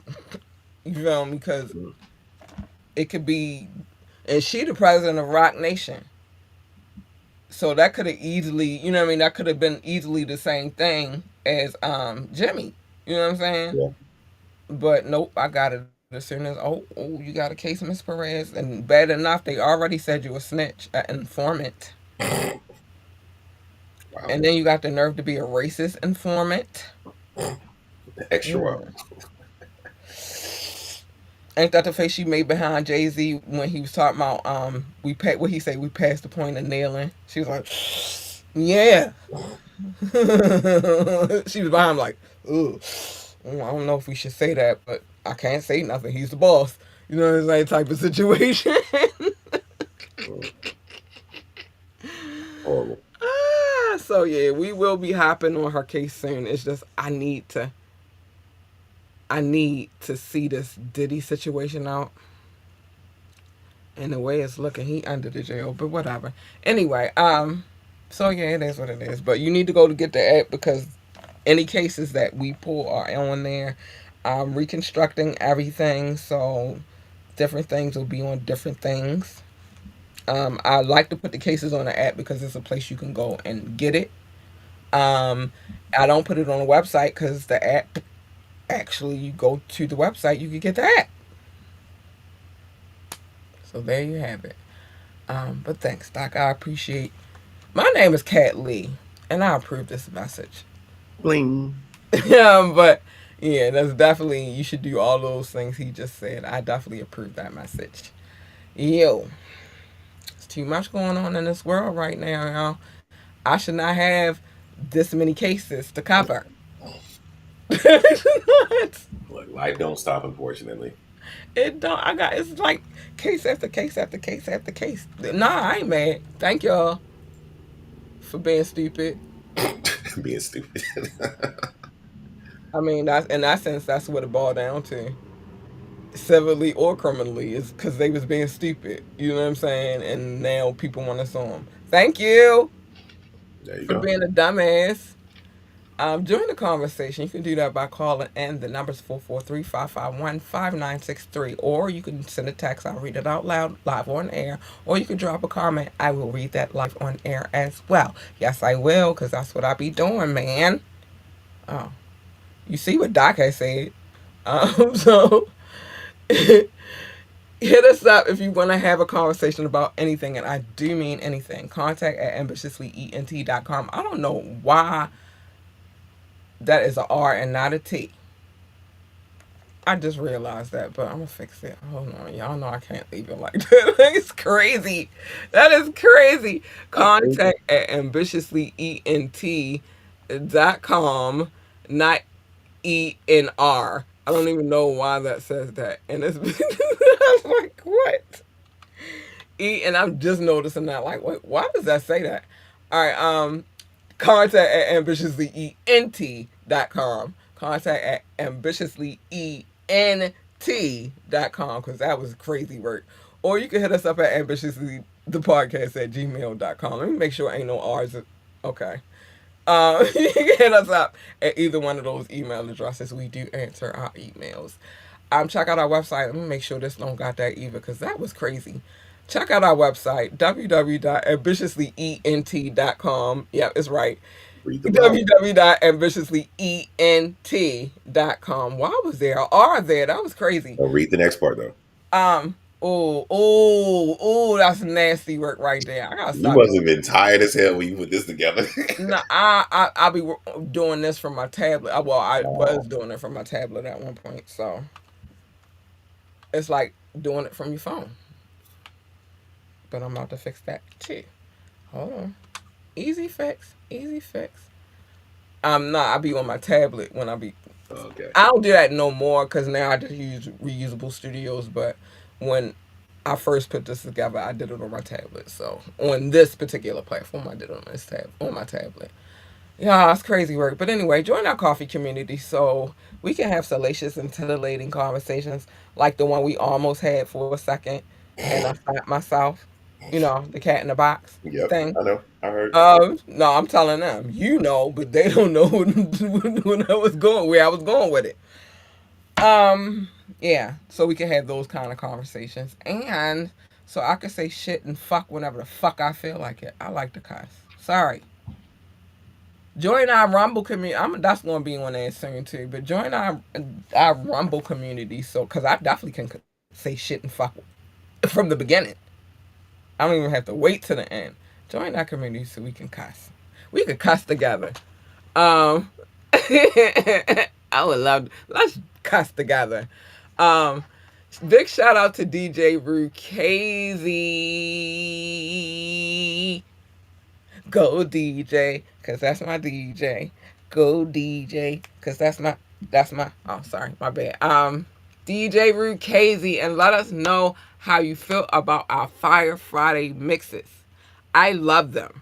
you feel me? Because Mm. it could be, and she the president of Rock Nation. So that could have easily, you know what I mean? That could have been easily the same thing as Jimmy. You know what I'm saying? Yeah. But nope, I got it as soon as, oh, you got a case, Miss Perez. And bad enough, they already said you a snitch, an informant. Wow. And then you got the nerve to be a racist informant. Extra wild. Mm. Ain't that the face she made behind Jay Z when he was talking about what he say, we passed the point of nailing. She was like, yeah. She was behind him like, ugh. I don't know if we should say that, but I can't say nothing. He's the boss. You know, it's that type of situation. Mm. Horrible. So yeah, we will be hopping on her case soon. It's just I need to see this Diddy situation out. And the way it's looking, he under the jail, but whatever. Anyway, so yeah, it is what it is. But you need to go to get the app because any cases that we pull are on there. I'm reconstructing everything, so different things will be on different things. I like to put the cases on the app because it's a place you can go and get it. Um, I don't put it on the website because the app actually you go to the website, you can get the app. So there you have it. But thanks, Doc. I appreciate. My name is Kat Lee, and I approve this message. Bling. But yeah, that's definitely you should do all those things he just said. I definitely approve that message. Yo, it's too much going on in this world right now, y'all. I should not have this many cases to cover. Look, life don't stop, unfortunately. It don't. I got. It's like case after case after case after case. Nah, I ain't mad. Thank y'all for being stupid. Being stupid. I mean, that's in that sense, that's what it boiled down to, civilly or criminally, is because they was being stupid. You know what I'm saying? And now people want to sue them. Thank you There you for go. being a dumbass. Join the conversation. You can do that by calling, and the number's 443-551-5963. Or you can send a text. I'll read it out loud live on air. Or you can drop a comment. I will read that live on air as well. Yes, I will, because that's what I be doing, man. Oh, you see what Doc has said. So hit us up if you want to have a conversation about anything, and I do mean anything. Contact at ambitiouslyent.com. I don't know why that is a R and not a T. I just realized that, but I'm gonna fix it. Hold on, y'all know I can't leave it like that. It's crazy. That is crazy. Not crazy. Contact at ambitiouslyent.com, not ENR. I don't even know why that says that. And it's I'm like, what? And I'm just noticing that, like, wait, why does that say that? All right, contact at ambitiouslyent.com. Contact at ambitiouslyent.com because that was crazy work. Or you can hit us up at ambitiouslythepodcast at gmail.com. Let me make sure ain't no R's. Okay. You can hit us up at either one of those email addresses. We do answer our emails. Check out our website. Let me make sure this don't got that either because that was crazy. check out our website, www.ambitiouslyeent.com. Yeah, it's right. Read the bio. www.ambitiouslyent.com. Why was there an R there? That was crazy. Oh, read the next part though. That's nasty work right there. I gotta You stop must doing. have been tired as hell when you put this together. No, I'll be doing this from my tablet. Well, I was Oh, doing it from my tablet at one point, so it's like doing it from your phone. But I'm about to fix that too. Hold on. Easy fix. Easy fix. I'm not. I be on my tablet when I be. okay. I don't do that no more because now I just use reusable studios. But when I first put this together, I did it on my tablet. So on this particular platform, I did it on this tab on my tablet. Yeah, it's crazy work. But anyway, join our coffee community so we can have salacious and titillating conversations like the one we almost had for a second, and I slapped myself. You know, the cat in the box Yep, thing. I know. I heard. No, I'm telling them, you know, but they don't know when I was going, where I was going with it. Um, yeah, so we can have those kind of conversations, and so I can say shit and fuck whenever the fuck I feel like it. I like to cuss. Sorry. Join our Rumble community. That's gonna be on there soon too. But join our Rumble community, so because I definitely can say shit and fuck from the beginning. I don't even have to wait to the end. Join our community so we can cuss. We could cuss together. Um, I would love. Let's cuss together. Um, big shout out to DJ Rukazy. Go DJ, cause that's my DJ. Go DJ, cause that's my. Oh, sorry, my bad. DJ Rukazy, and let us know how you feel about our Fire Friday mixes. I love them.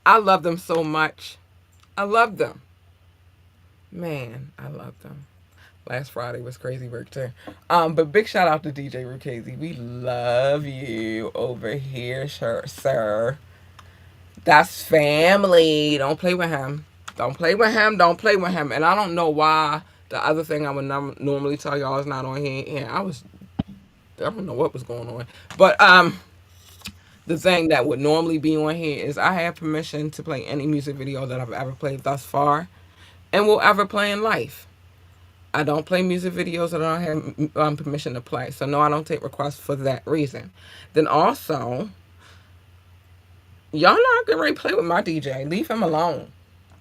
I love them so much. I love them. Man, I love them. Last Friday was crazy work too. But big shout out to DJ Rukazy. We love you over here, sir. That's family. Don't play with him. Don't play with him. Don't play with him. And I don't know why the other thing I would normally tell y'all is not on here. And I don't know what was going on. But the thing that would normally be on here is I have permission to play any music video that I've ever played thus far and will ever play in life. I don't play music videos that I don't have permission to play. So no, I don't take requests for that reason. Then also, y'all not gonna really play with my DJ. Leave him alone.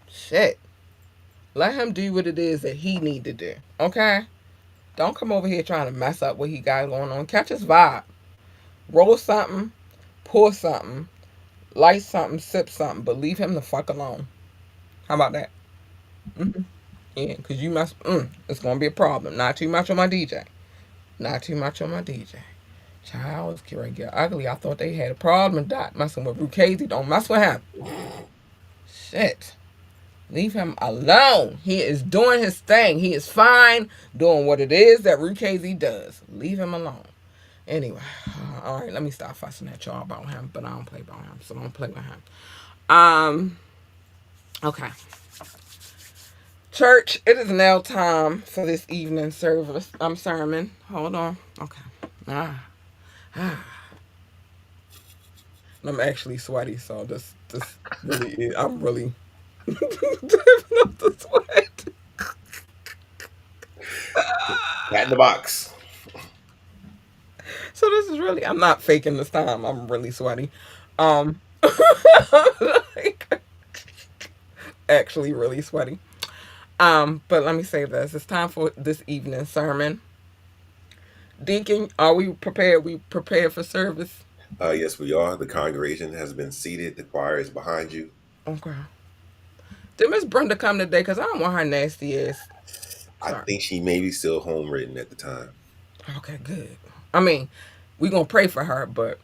Shit. Let him do what it is that he need to do. Okay? Don't come over here trying to mess up what he got going on. Catch his vibe. Roll something, pour something, light something, sip something, but leave him the fuck alone. How about that? Mm-hmm. Yeah, because you must, it's going to be a problem. Not too much on my DJ. Not too much on my DJ. Child was getting get ugly. I thought they had a problem and dot messing with Rukazy. Don't mess with him. Shit. Leave him alone. He is doing his thing. He is fine doing what it is that Rukazy does. Leave him alone. Anyway, all right, let me stop fussing at y'all about him, but I don't play about him, so don't play with him. Um, okay. Church, it is now time for this evening service. I'm sermon. Hold on. Okay. Ah, ah. I'm actually sweaty, so this really is. I'm really diving up the sweat. Cat in the box. So this is really. I'm not faking this time. I'm really sweaty. Um, like, actually really sweaty. But let me say this. It's time for this evening sermon. Deacon, are we prepared? We prepared for service? Yes, we are. The congregation has been seated. The choir is behind you. Okay. Did Miss Brenda come today? Because I don't want her nasty ass. I Sorry. think she may be still home written at the time. Okay, good. I mean, we going to pray for her, but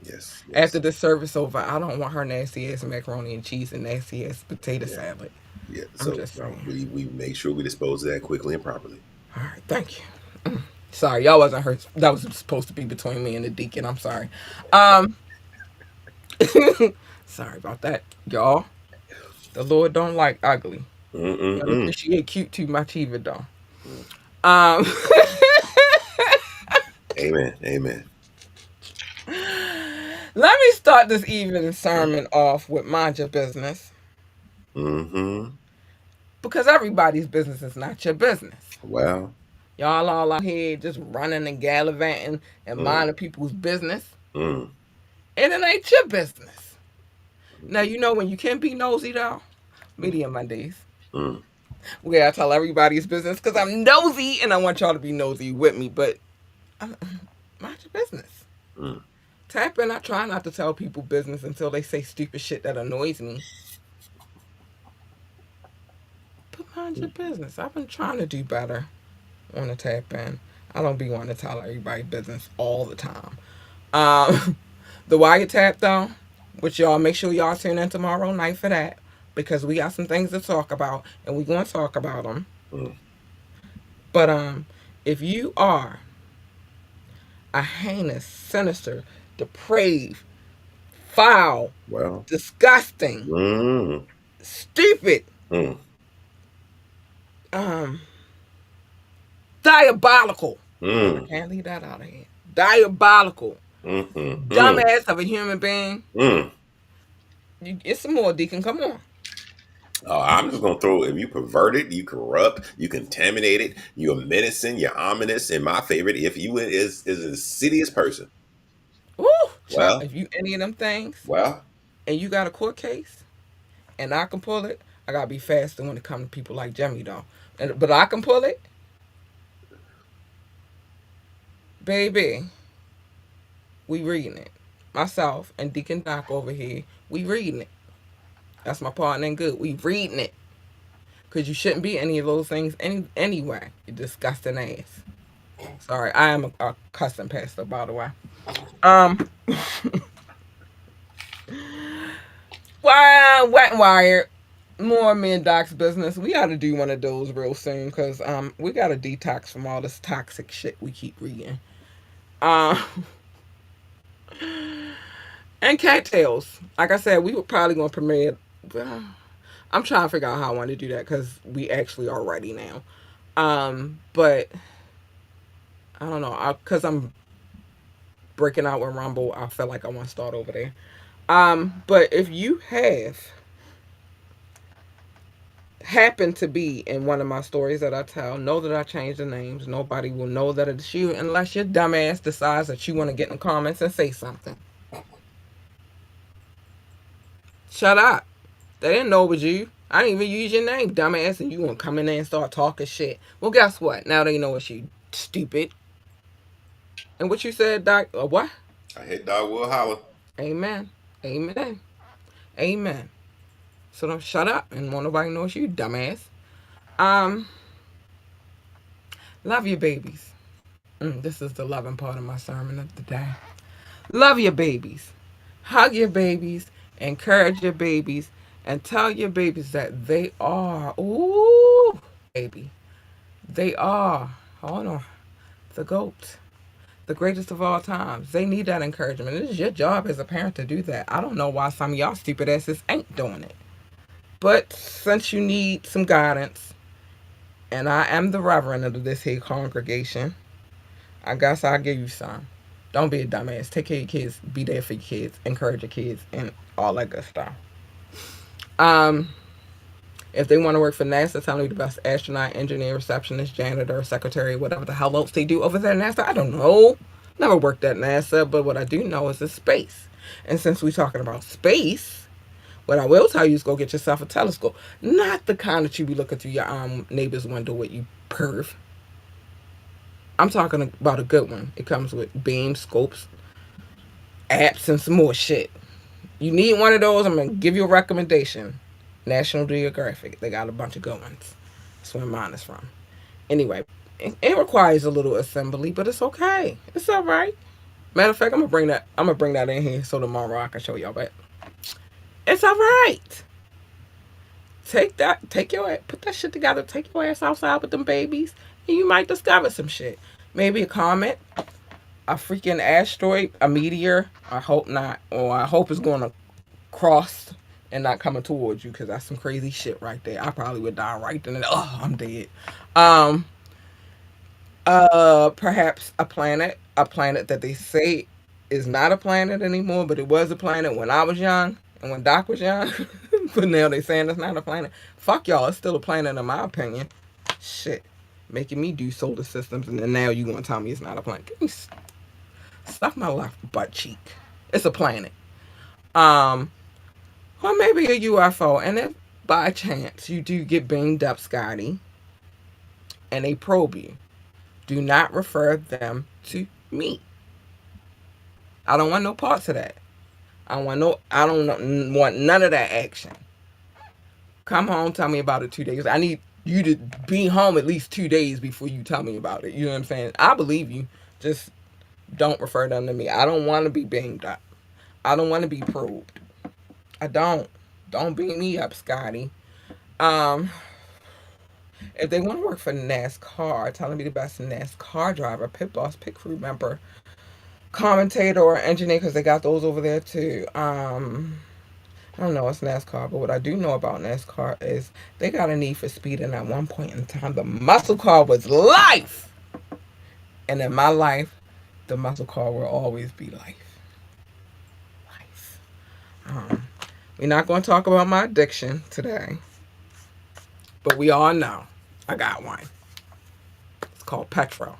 Yes, after yes. the service over, I don't want her nasty ass macaroni and cheese and nasty ass potato Yeah, salad. yeah. I'm So just saying. we make sure we dispose of that quickly and properly. All right, thank you. Sorry, y'all wasn't hurt. That was supposed to be between me and the deacon. I'm sorry. Um, sorry about that, y'all. The Lord don't like ugly. He don't Mm-mm-mm. appreciate cute too much either, though. Um, Amen. Amen. Let me start this evening sermon off with mind your business Mm-hmm. because everybody's business is not your business. Well. Y'all all out here just running and gallivanting and Mm, minding people's business, mm, and it ain't your business. Now, you know when you can be nosy though? mm, Media Mondays. mm, We gotta tell everybody's business because I'm nosy and I want y'all to be nosy with me, but I'm, mind your business. mm, Tap in. I try not to tell people business until they say stupid shit that annoys me. But mind your mm. business. I've been trying to do better on the tap in. I don't be wanting to tell everybody business all the time. Um, the wiretap though, which y'all make sure y'all tune in tomorrow night for that because we got some things to talk about and we gonna talk about them. Mm. But if you are a heinous, sinister, depraved, foul, Well. disgusting, Mm, stupid, mm, um, diabolical. I mm, can't leave that out of here. Diabolical, mm, mm, mm, dumbass of a human being. mm. It's some more, Deacon. Come on. I'm just gonna throw, if you perverted, you corrupt, you contaminated, you're menacing, you're ominous, and my favorite, if you is an insidious person. Woo! Child, Well, if you any of them things well, and you got a court case and I can pull it, I gotta be faster when it comes to people like Jemmy though. But I can pull it, baby. We reading it. Myself and Deacon Doc over here, we reading it. That's my partner and good. We reading it. Cause you shouldn't be any of those things anyway. You disgusting ass. Sorry, I am a cussing pastor, by the way. Um, wet and wired. More me and Doc's business. We got to do one of those real soon because we got to detox from all this toxic shit we keep reading. Um, and cattails. Like I said, we were probably gonna premiere. I'm trying to figure out how I want to do that because we actually are ready now. But I don't know because I'm breaking out with Rumble. I feel like I want to start over there. But if you have happened to be in one of my stories that I tell, know that I changed the names. Nobody will know that it's you unless your dumbass decides that you want to get in the comments and say something. Shut up. They didn't know it was you. I didn't even use your name, dumbass, and you gonna come in there and start talking shit. Well, guess what? Now they know it's you, stupid. And what you said, Doc? What? I hit dog will holler. Amen. Amen. Amen. So don't shut up and won't nobody know it's you, dumbass. Um, love your babies. This is the loving part of my sermon of the day. Love your babies. Hug your babies. Encourage your babies. And tell your babies that they are, ooh, baby. They are, hold on, the GOAT. The greatest of all times. They need that encouragement. It is your job as a parent to do that. I don't know why some of y'all stupid asses ain't doing it. But since you need some guidance, and I am the reverend of this here congregation, I guess I'll give you some. Don't be a dumbass. Take care of your kids. Be there for your kids. Encourage your kids and all that good stuff. Um, if they want to work for NASA, tell them the best astronaut, engineer, receptionist, janitor, secretary, whatever the hell else they do over there at NASA. I don't know. Never worked at NASA, but what I do know is it's space. And since we're talking about space, what I will tell you is go get yourself a telescope. Not the kind that you be looking through your neighbor's window with, you perv. I'm talking about a good one. It comes with beams, scopes, apps, and some more shit. You need one of those, I'm gonna give you a recommendation. National Geographic. They got a bunch of good ones. That's where mine is from. Anyway, it requires a little assembly, but it's okay. It's all right. Matter of fact, I'm gonna bring that. I'm gonna bring that in here so tomorrow I can show y'all. But it's all right. Take that. Take your put that shit together. Take your ass outside with them babies, and you might discover some shit. Maybe a comet, a freaking asteroid, a meteor. I hope not, or I hope it's gonna cross and not coming towards you because that's some crazy shit right there. I probably would die right then. Oh, I'm dead. Perhaps a planet that they say. is not a planet anymore, but it was a planet when I was young and when Doc was young. But now they saying it's not a planet. Fuck y'all, it's still a planet in my opinion. Shit, making me do solar systems, and then now you gonna tell me it's not a planet? Give me stuff my left butt cheek. It's a planet. Um, or maybe a UFO. And if by chance you do get beamed up, Scotty, and they probe you, do not refer them to me. I don't want no parts of that. I don't want no. I don't want none of that action. Come home, tell me about it 2 days. I need you to be home at least 2 days before you tell me about it. You know what I'm saying? I believe you. Just don't refer them to me. I don't want to be beamed up. I don't want to be probed. I don't. Don't beat me up, Scotty. Um, if they want to work for NASCAR, tell them to be the best NASCAR driver, pit boss, pit crew member, commentator, or engineer, because they got those over there too. I don't know what's NASCAR, but what I do know about NASCAR is they got a need for speed, and at one point in time, the muscle car was life. And in my life, the muscle car will always be life. Life. Um, we're not going to talk about my addiction today, but we all know I got one. It's called petrol,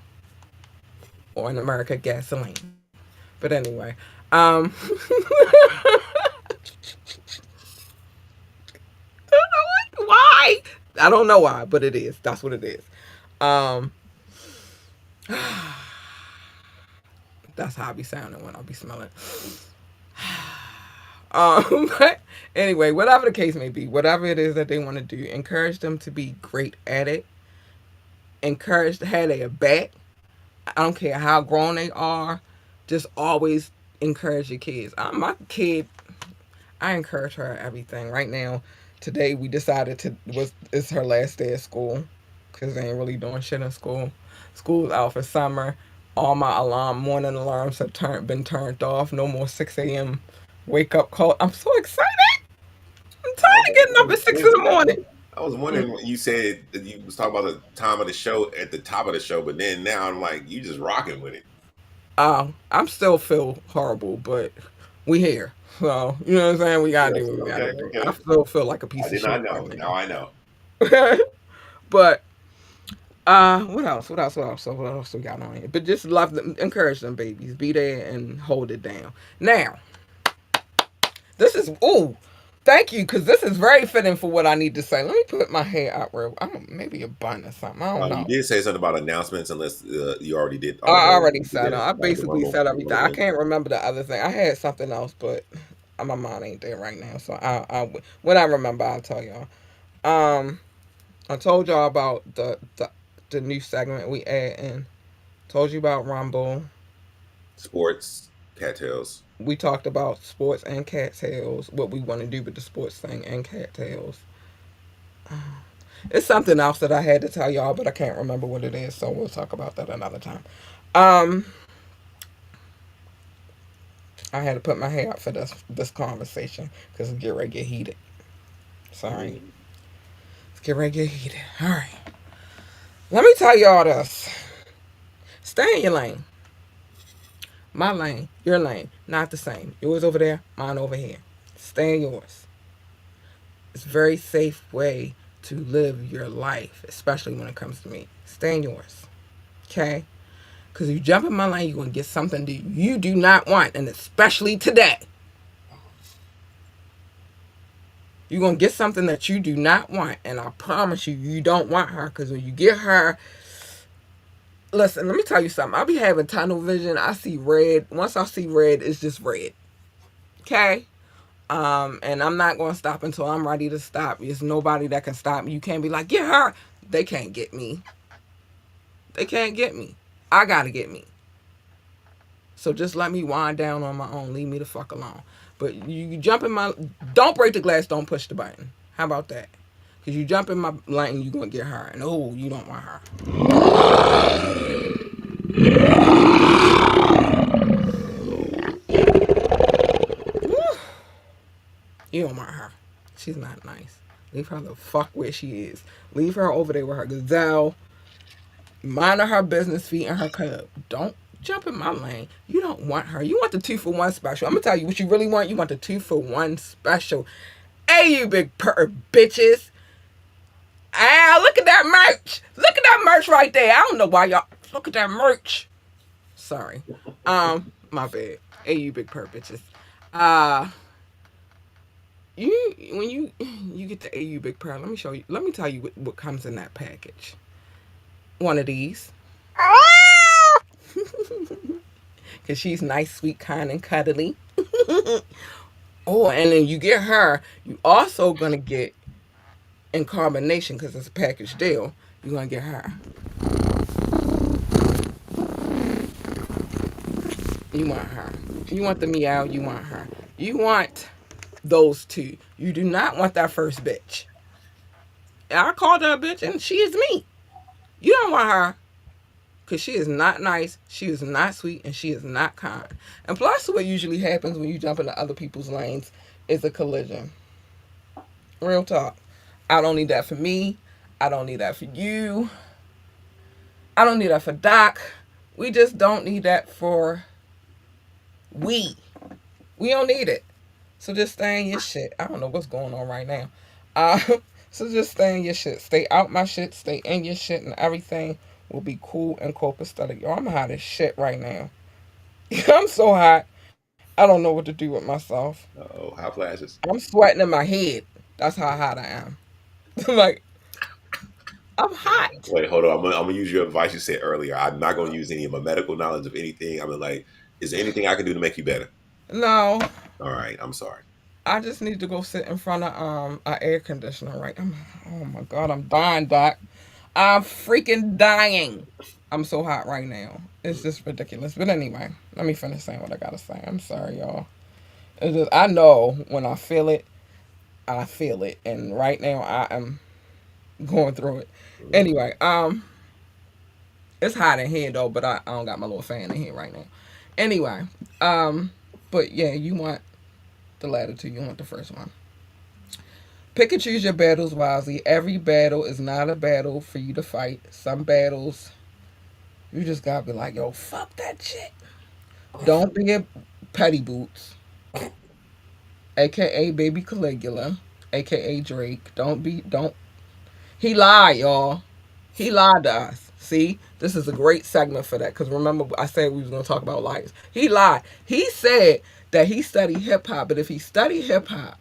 or in America, gasoline. But anyway, I don't know why. I don't know why, but it is. That's what it is. Um, that's how I be sounding when I be smelling. But anyway, whatever the case may be, whatever it is that they want to do, encourage them to be great at it. Encourage to have their back. I don't care how grown they are. Just always encourage your kids. My kid, I encourage her at everything. Right now, today we decided to was it's her last day of school because they ain't really doing shit in school. School's out for summer. All my morning alarms have been turned off. No more 6 a.m. wake up call. I'm so excited. I'm tired of getting up at 6 in the morning. I was wondering when you said that you was talking about the time of the show at the top of the show, but then now I'm like, you just rocking with it. I'm still feel horrible, but we here. So you know what I'm saying. We gotta Yes. do what we gotta Okay. do. I Okay. still feel like a I piece of did not shit know. right Now I know. now. But what else? What else? What else? So what else we got on here? But just love them, encourage them babies. Be there and hold it down. Now, this is thank you, because this is very fitting for what I need to say. Let me put my hair out real. I don't maybe a bun or something. I don't You know. did say something about announcements, unless you already did all I those. already You said did it. it. I Like the basically rumble, said rumble everything. I again. can't remember the other thing. I had something else, but my mind ain't there right now. So when I remember, I'll tell y'all. Um, I told y'all about the new segment we add in. Told you about Rumble. Sports, cattails. We talked about sports and cattails. What we want to do with the sports thing and cattails. It's something else that I had to tell y'all, but I can't remember what it is. So we'll talk about that another time. Um, I had to put my hair up for this conversation because it's get ready to get heated. Sorry, Mm. let's get ready to get heated. All right, let me tell y'all this. Stay in your lane. My lane, your lane, not the same. Yours over there, mine over here. Stay in yours. It's a very safe way to live your life, especially when it comes to me. Stay in yours. Okay? Because if you jump in my lane, you're going to get something that you do not want. And especially today, you're going to get something that you do not want. And I promise you, you don't want her. Because when you get her, listen, let me tell you something. I'll be having tunnel vision. I see red. Once I see red, it's just red. Okay? And I'm not going to stop until I'm ready to stop. There's nobody that can stop me. You can't be like, get her. They can't get me. They can't get me. I got to get me. So just let me wind down on my own. Leave me the fuck alone. But you jump in my... Don't break the glass. Don't push the button. How about that? Because you jump in my lane, you're going to get her. And oh, you don't want her. You don't want her. She's not nice. Leave her the fuck where she is. Leave her over there with her gazelle. Minding her business, feeding her cub. Don't Jump in my lane. You don't want her. You want the 2 for 1 special. I'm gonna tell you what you really want. You want the 2 for 1 special. Hey, you big bitches. Ah, look at that merch. Look at that merch right there. I don't know why y'all look at that merch. Sorry. My bad. Hey, you big bitches. Uh, you when you get the AU big pearl, let me show you. Let me tell you what comes in that package. One of these, cause she's nice, sweet, kind, and cuddly. Oh, and then you get her. You also gonna get in combination because it's a package deal. You're gonna get her. You want her. You want the meow. You want her. You want those two. You do not want that first bitch. I called her a bitch, and she is me. You don't want her because she is not nice, she is not sweet, and she is not kind. And plus, what usually happens when you jump into other people's lanes is a collision. Real talk. I don't need that for me. I don't need that for you. I don't need that for Doc. We just don't need that for we. We don't need it. So just stay in your shit. I don't know what's going on right now. Uh, so just stay in your shit. Stay out my shit. Stay in your shit, and everything will be cool and copacetic. Yo, I'm hot as shit right now. I'm so hot. I don't know what to do with myself. Oh, hot flashes. I'm sweating in my head. That's how hot I am. Like, I'm hot. Wait, hold on. I'm gonna use your advice you said earlier. I'm not gonna use any of my medical knowledge of anything. I'm like, is there anything I can do to make you better? No, All right, I'm sorry. I just need to go sit in front of an air conditioner. Right? Oh my god, I'm dying, Doc. I'm freaking dying. I'm so hot right now. It's just ridiculous. But anyway, let me finish saying what I gotta say. I'm sorry, y'all. It's just, I know when I feel it, and right now I am going through it. Anyway, it's hot in here though, but I don't got my little fan in here right now. Anyway, um, but yeah, you want the latter two. You want the first one. Pick and choose your battles wisely. Every battle is not a battle for you to fight. Some battles you just gotta be like, yo, fuck that shit. Don't be a petty boots, aka baby Caligula, aka Drake. Don't. He lied, y'all. He lied to us. See, this is a great segment for that because remember I said we was gonna talk about liars. He lied. He said that he studied hip hop, but if he studied hip hop,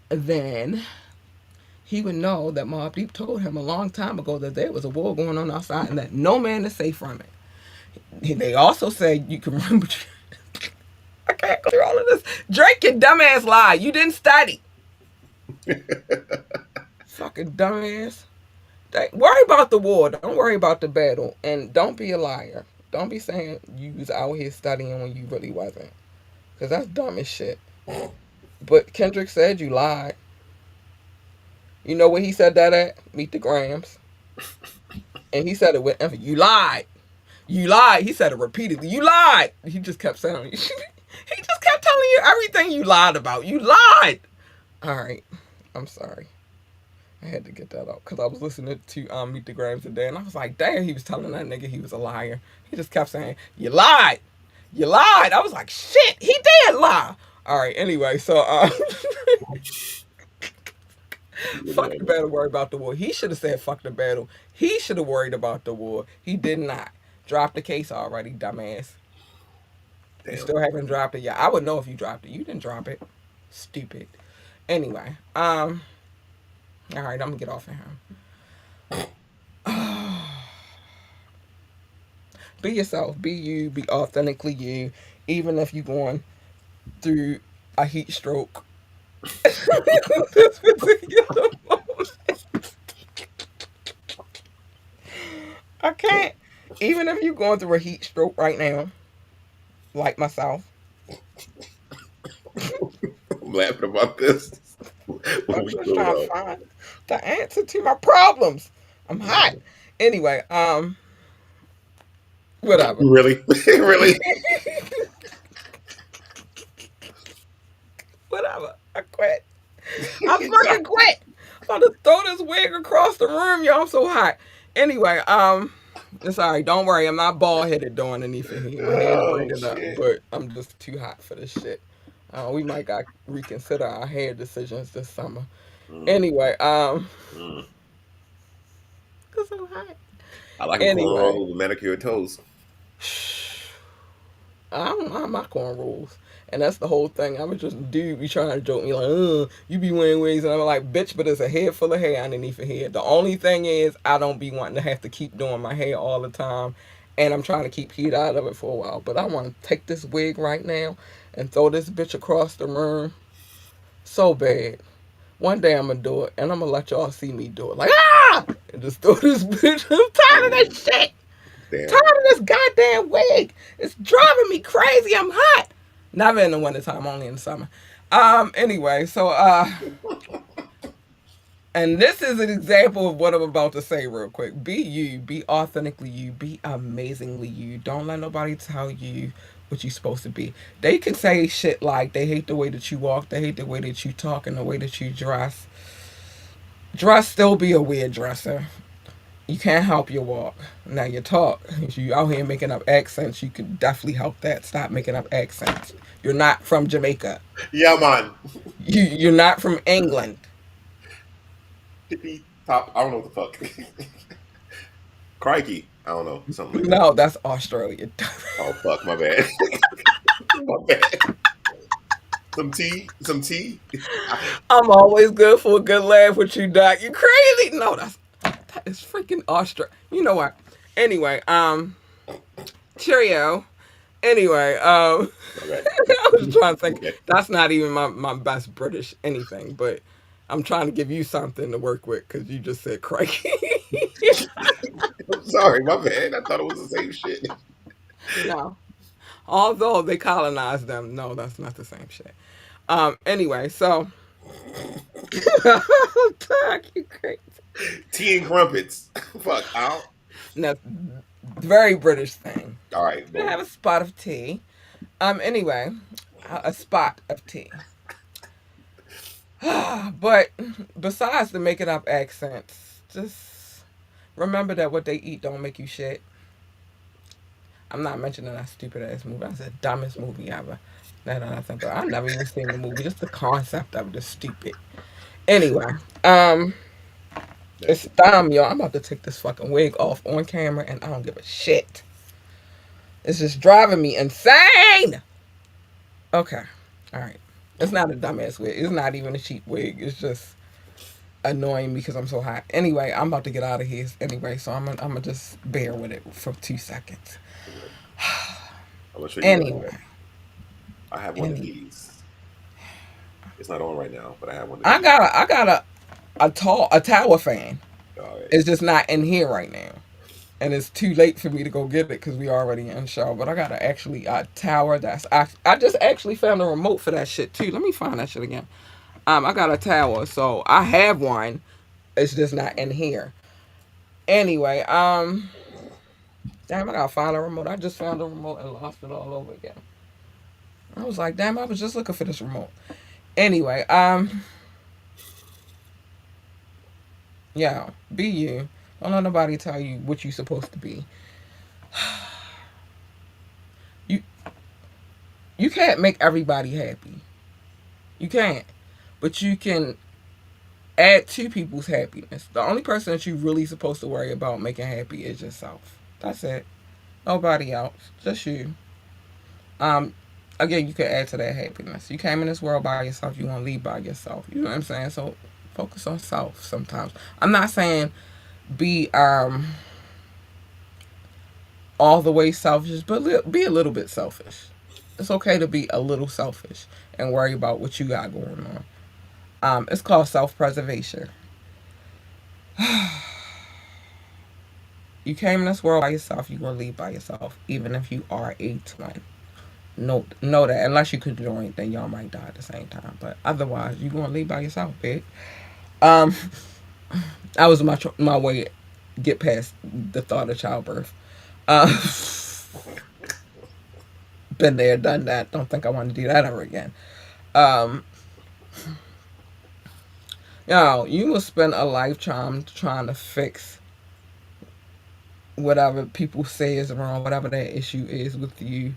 then he would know that Mobb Deep told him a long time ago that there was a war going on outside and that no man is safe from it. They also said you can remember. I can't go through all of this. Drake, your dumbass lie. You didn't study. Fucking dumbass. Worry about the war. Don't worry about the battle. And don't be a liar. Don't be saying you was out here studying when you really wasn't. Because that's dumb as shit. But Kendrick said you lied. You know where he said that at? Meet the Grams. And he said it with emphasis. You lied. You lied. He said it repeatedly. You lied. He just kept saying it. He just kept telling you everything you lied about. You lied. All right. I'm sorry. I had to get that out because I was listening to Meet the Grams today, and I was like, damn, he was telling that nigga he was a liar. He just kept saying, you lied. You lied. I was like, shit, he did lie. All right, anyway, so fuck the battle, worry about the war. He should have said fuck the battle. He should have worried about the war. He did not. Drop the case already, dumbass. You Damn. still haven't dropped it yet. I would know if you dropped it. You didn't drop it. Stupid. Anyway, all right, I'm gonna get off of him. Be yourself. Be you. Be authentically you. Even if you're going through a heat stroke. This particular moment. I can't. Even if you're going through a heat stroke right now, like myself, I'm laughing about this. What I'm we just doing trying to on? find the answer to my problems. I'm hot. Anyway, whatever. Really? Really? Whatever. I quit. I fucking quit. I'm about to throw this wig across the room, y'all. I'm so hot. Anyway, It's all right. Don't worry. I'm not bald headed doing anything here. My hair's Oh braided up, shit. but I'm just too hot for this shit. We might got reconsider our hair decisions this summer. Mm, Anyway, mm. cause I'm hot. I like them Anyway, cornrows with manicured toes. I don't mind my cornrows. And that's the whole thing. I was just dude be trying to joke me like, you be wearing wigs, and I'm like, bitch, but it's a head full of hair underneath your head. The only thing is, I don't be wanting to have to keep doing my hair all the time, and I'm trying to keep heat out of it for a while. But I want to take this wig right now and throw this bitch across the room so bad. One day I'm gonna do it, and I'm gonna let y'all see me do it. Like and just throw this bitch. I'm tired of that shit. Tired Damn. of this goddamn wig. It's driving me crazy. I'm hot. Never in the wintertime, only in the summer. Anyway, and this is an example of what I'm about to say real quick. Be you, be authentically you, be amazingly you. Don't let nobody tell you what you're supposed to be. They can say shit like they hate the way that you walk, they hate the way that you talk, and the way that you dress. Dress still be a weird dresser. You can't help your walk. Now your talk. If you out here making up accents, you could definitely help that. Stop making up accents. You're not from Jamaica. Yeah, man. You're not from England. Tippy top. I don't know what the fuck. Crikey. I don't know. Something like that. No, that's Australia. Oh fuck. My bad. My bad. Some tea. Some tea. I'm always good for a good laugh with you, Doc. You crazy? No, that is freaking Australia. You know what? Anyway, cheerio. Anyway, Okay. I was trying to think. Okay. That's not even my best British anything, but I'm trying to give you something to work with because you just said crikey. I'm sorry. My bad. I thought it was the same shit. No. Although they colonized them, no, that's not the same shit. Anyway, so Doc, you crazy. Tea and crumpets. Fuck. Out. Now, very British thing. All right. I have Boom. a spot of tea. Anyway, a spot of tea. But besides the making up accents, just remember that what they eat don't make you shit. I'm not mentioning that stupid ass movie. That's the dumbest movie ever. Now that I think about it, I've never even seen the movie. Just the concept of it is stupid. Anyway, um, That's it's the dumb, y'all. I'm about to take this fucking wig off on camera, and I don't give a shit. It's just driving me insane. Okay, all right. It's not a dumbass wig. It's not even a cheap wig. It's just annoying me because I'm so hot. Anyway, I'm about to get out of here anyway, so I'm gonna just bear with it for 2 seconds. I'm gonna show you what I Anyway, got. I have one of any these. It's not on right now, but I have one of I these. got I got a tower fan. All right. It's just not in here right now. And it's too late for me to go get it because we already in show. But I got a tower I just actually found a remote for that shit too. Let me find that shit again. I got a tower, so I have one. It's just not in here. Anyway, damn, I gotta find a remote. I just found a remote and lost it all over again. I was like, damn, I was just looking for this remote. Anyway, yeah, be you. Don't let nobody tell you what you supposed to be. You you can't make everybody happy. You can't. But you can add to people's happiness. The only person that you really supposed to worry about making happy is yourself. That's it. Nobody else. Just you. Um, Again, you can add to that happiness. You came in this world by yourself. You want to leave by yourself. You know what I'm saying? So focus on self. Sometimes I'm not saying be all the way selfish, but be a little bit selfish. It's okay to be a little selfish and worry about what you got going on. It's called self preservation. You came in this world by yourself. You're gonna leave by yourself, even if you are a twin. Know that. Unless you could join, then y'all might die at the same time. But otherwise, you're gonna leave by yourself, bitch. Um, that was my way to get past the thought of childbirth. Uh, been there, done that. Don't think I want to do that ever again. Um, you will spend a lifetime trying to fix whatever people say is wrong, whatever that issue is with you,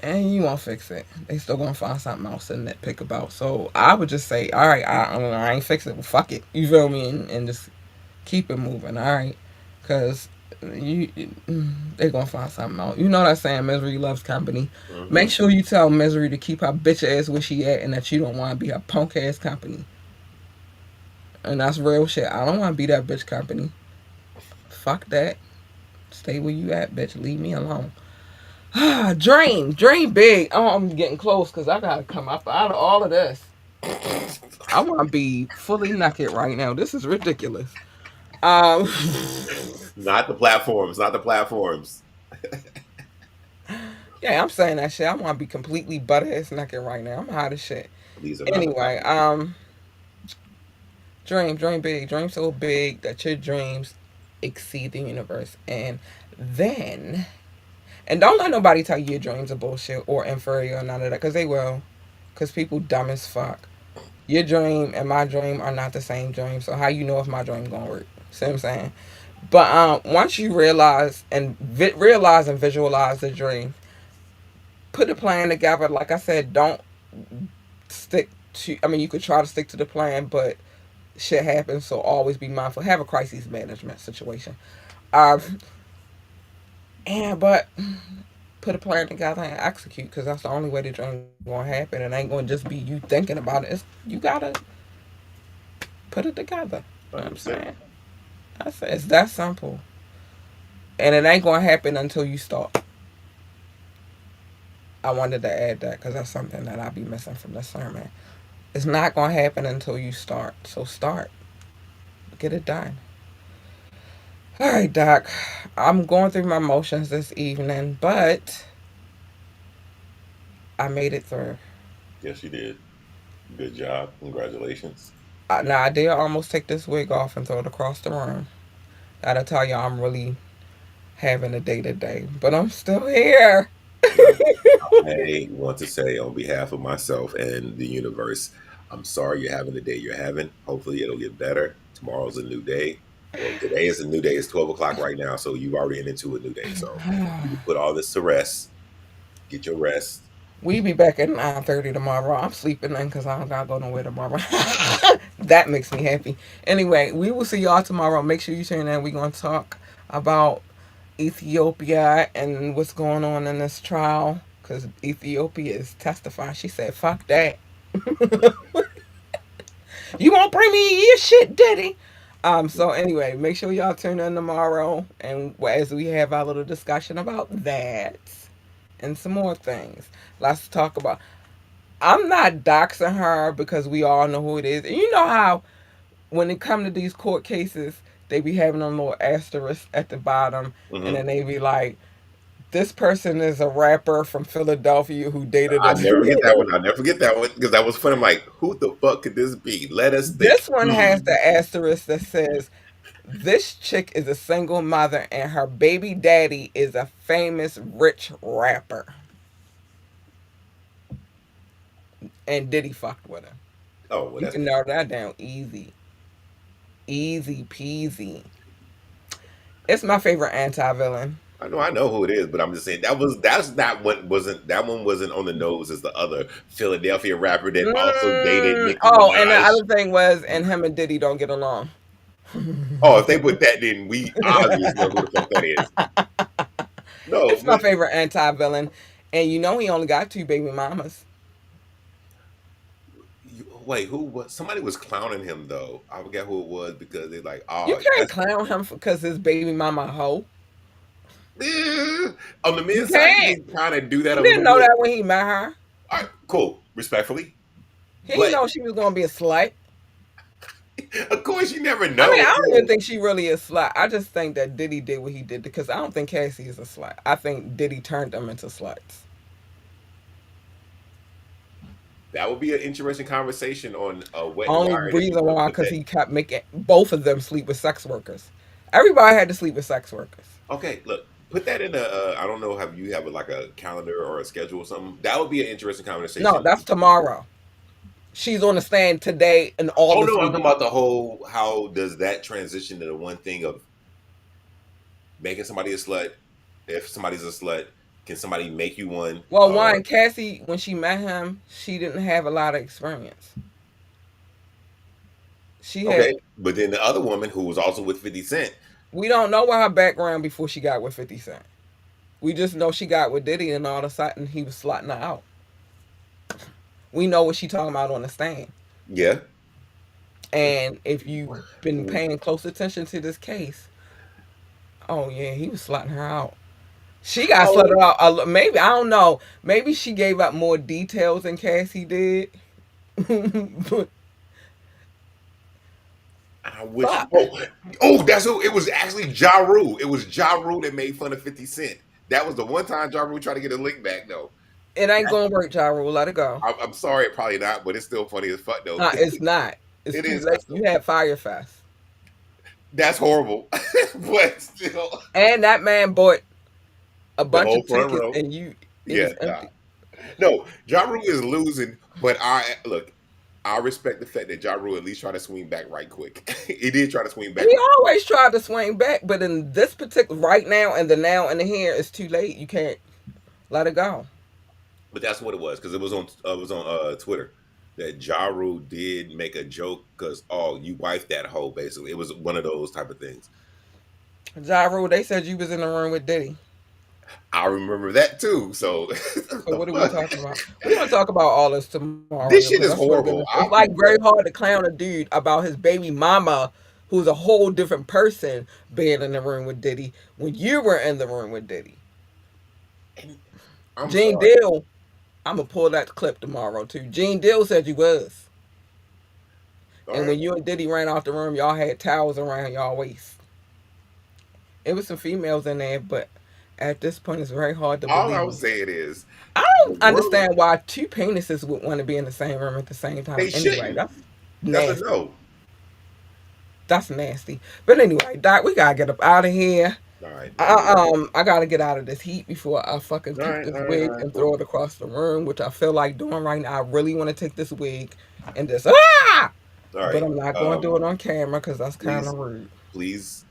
and you won't fix it. They still gonna find something else to nitpick about. So I would just say, all right, I ain't fix it. Well, fuck it. You feel me? And just keep it moving. All right, because you they gonna find something out. You know that saying, misery loves company. Make Hmm. sure you tell misery to keep her bitch ass where she at, and that you don't want to be her punk ass company. And that's real shit. I don't want to be that bitch company. Fuck that. Stay where you at, bitch. Leave me alone. Dream big. Oh, I'm getting close because I gotta come up out of all of this. I want to be fully naked right now. This is ridiculous. Um, Not the platforms, not the platforms. yeah, I'm saying that shit. I want to be completely butt ass naked right now. I'm hot as shit. These are not the Anyway, platforms. dream big, dream so big that your dreams exceed the universe, then, and don't let nobody tell you your dreams are bullshit or inferior or none of that, because they will, because people dumb as fuck. Your dream and my dream are not the same dream. So how you know if my dream gonna work? See what I'm saying? But once you realize and visualize the dream, put a plan together. Like I said, don't stick to. I mean, you could try to stick to the plan, but shit happens. So always be mindful. Have a crisis management situation. Um, and but put a plan together and execute, because that's the only way the dream gonna happen. It ain't gonna just be you thinking about it. You gotta put it together. You know what I'm 100%. saying? It's that simple. And it ain't gonna happen until you start. I wanted to add that because that's something that I be missing from the sermon. It's not gonna happen until you start. So start. Get it done. All right, Doc. I'm going through my motions this evening, but I made it through. Yes, you did. Good job. Congratulations. Now I did almost take this wig off and throw it across the room. Gotta tell you, I'm really having a day today, but I'm still here. Well, I want to say on behalf of myself and the universe, I'm sorry you're having the day you're having. Hopefully it'll get better. Tomorrow's a new day. Well, today is a new day. It's 12 o'clock right now. So you've already into a new day. So you can put all this to rest. Get your rest. We be back at 9:30 tomorrow. I'm sleeping then because I don't gotta go nowhere tomorrow. That makes me happy. Anyway, we will see y'all tomorrow. Make sure you tune in. We're gonna talk about Ethiopia and what's going on in this trial, because Ethiopia is testifying. She said, "Fuck that. You won't bring me your shit, Diddy." So anyway, make sure y'all tune in tomorrow, and as we have our little discussion about that and some more things. Let's talk about. I'm not doxing her because we all know who it is. And you know how when it come to these court cases, they be having a little asterisk at the bottom, and Hmm. then they be like, "This person is a rapper from Philadelphia who dated I a." never forget that one. I never forget that one because that was fun. I'm like, who the fuck could this be? Let us think. This one has the asterisk that says, "This chick is a single mother and her baby daddy is a famous rich rapper." And Diddy fucked with her. Oh, well, You that's can narrow that down easy. Easy peasy. It's my favorite anti villain. I know who it is, but I'm just saying that's not what wasn't that one wasn't on the nose as the other Philadelphia rapper that also dated Nicki Oh, and the Minaj. other thing was, and him and Diddy don't get along. Oh, if they put that, then we obviously know who the fuck that is. No, It's my but favorite anti villain. And you know he only got two baby mamas. wait, who was somebody was clowning him though? I forget who it was because they're like, You oh, can't that's clown him because his baby mama a hoe. on the You men's side. You can't. can kind of do that He a didn't little know bit. that when he met her. All right, cool, respectfully, He didn't but know she was gonna be a slut. of course you never I mean, know I don't even until. think she really is slut. I just think that Diddy did what he did because I don't think Cassie is a slut. I think Diddy turned them into sluts. That would be an interesting conversation on a wet Only wire if you reason want to why, put because that. he kept making both of them sleep with sex workers. Everybody had to sleep with sex workers. Okay, look, put that in a. I don't know. Have you have like a calendar or a schedule or something? That would be an interesting No, conversation. that's tomorrow. She's on the stand today and all Oh this no, I'm talking weekend. about the whole. How does that transition to the one thing of? making somebody a slut. If somebody's a slut, can somebody make you one? Well, one, Cassie, when she met him, she didn't have a lot of experience. She had. Okay, but then the other woman who was also with 50 Cent. We don't know what her background before she got with 50 Cent. We just know she got with Diddy, and all of a sudden he was slotting her out. We know what she talking about on the stand. Yeah. And if you've been paying close attention to this case, oh yeah, he was slotting her out. She got slutted Oh, out. Maybe I don't know. Maybe she gave up more details than Cassie did. But I wish. fuck, Oh, that's who. It was actually Ja Rule. It was Ja Rule that made fun of 50 Cent. That was the one time Ja Rule tried to get a lick back, though. it ain't gonna work, Ja Rule. Let it go. I'm sorry, probably not, but it's still funny as fuck, though. Nah, it's not. It's It too is. late. You had Fire Fest, That's horrible, but still, and that man bought a the bunch whole of front tickets, row. and it Yeah, was nah. empty. No, Ja Rule is losing, but I look. I respect the fact that Ja Rule at least tried to swing back right quick. He did try to swing back He right. always tried to swing back, but in this particular right now and the now and the here, it's too late. You can't let it go. But that's what it was because it was on Twitter that Ja Rule did make a joke because you wifed that hoe basically. It was one of those type of things. Ja Rule, they said you was in the room with Diddy. I remember that too. So So the what are we fuck? talking about? We're gonna talk about all this tomorrow, yo, This because shit that's is really been. horrible. It's like very hard to clown a dude about his baby mama, who's a whole different person, being in the room with Diddy when you were in the room with Diddy. And I'm Gene sorry. Deal, I'm gonna pull that clip tomorrow too. Gene Deal said you was, All and right. when you and Diddy ran off the room, y'all had towels around y'all waist. It was some females in there, but at this point, it's very hard to All I'm believe. saying is I the don't world understand why two penises would want to be in the same room at the same time. they Anyway, shouldn't. that's That's a nasty. no. That's nasty. But anyway, Doc, we gotta get up out of here. All right. Let me. I gotta get out of this heat before I fucking All take right. this All right. All wig right. and throw Cool. it across the room, which I feel like doing right now. I really want to take this wig and just All but right. I'm not going to do it on camera because that's kind of Please, rude. please.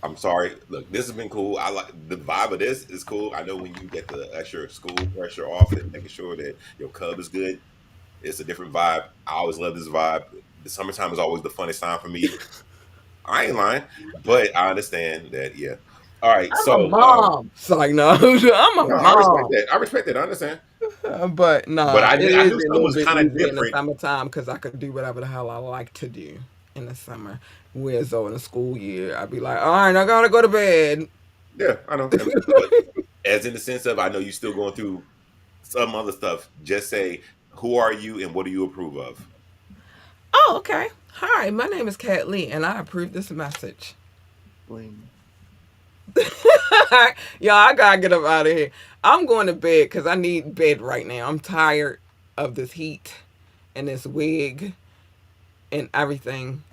I'm sorry. Look, this has been cool. I like the vibe of this is cool. I know when you get the extra school pressure off and making sure that your cub is good, it's a different vibe. I always love this vibe. The summertime is always the funnest time for me. I ain't lying, but I understand that. Yeah. All right. I'm a So, mom. It's like no, I'm a no, I respect mom. that. I respect that. I understand. But But nah, I, it I is knew a something little was bit kind of easier in the different. summertime because I could do whatever the hell I like to do in the summer. Whereas though in the school year, I'd be like, all right, I gotta go to bed. Yeah, I know. But as in the sense of, I know you're still going through some other stuff. Just say, who are you and what do you approve of? Oh, okay. Hi, my name is Kat Lee, and I approve this message. Bling. Y'all, I gotta get up out of here. I'm going to bed because I need bed right now. I'm tired of this heat and this wig and everything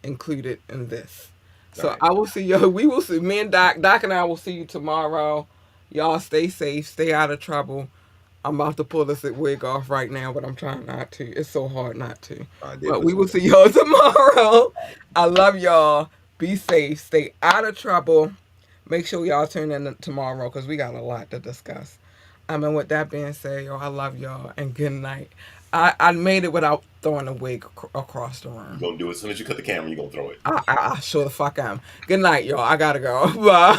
included in this. All So right. I will see you. We will see. Me and Doc and I will see you tomorrow. Y'all stay safe, stay out of trouble. I'm about to pull this wig off right now, but I'm trying not to. It's so hard not to. I did But put we some. will see y'all tomorrow. I love y'all. Be safe. Stay out of trouble. Make sure y'all tune in tomorrow because we got a lot to discuss. And with that being said, y'all, I love y'all and good night. I made it without throwing the wig across the You're room. going to do it as soon as you cut the camera, you're going to throw it. I sure the fuck am. Good night, y'all. I gotta go. Bye.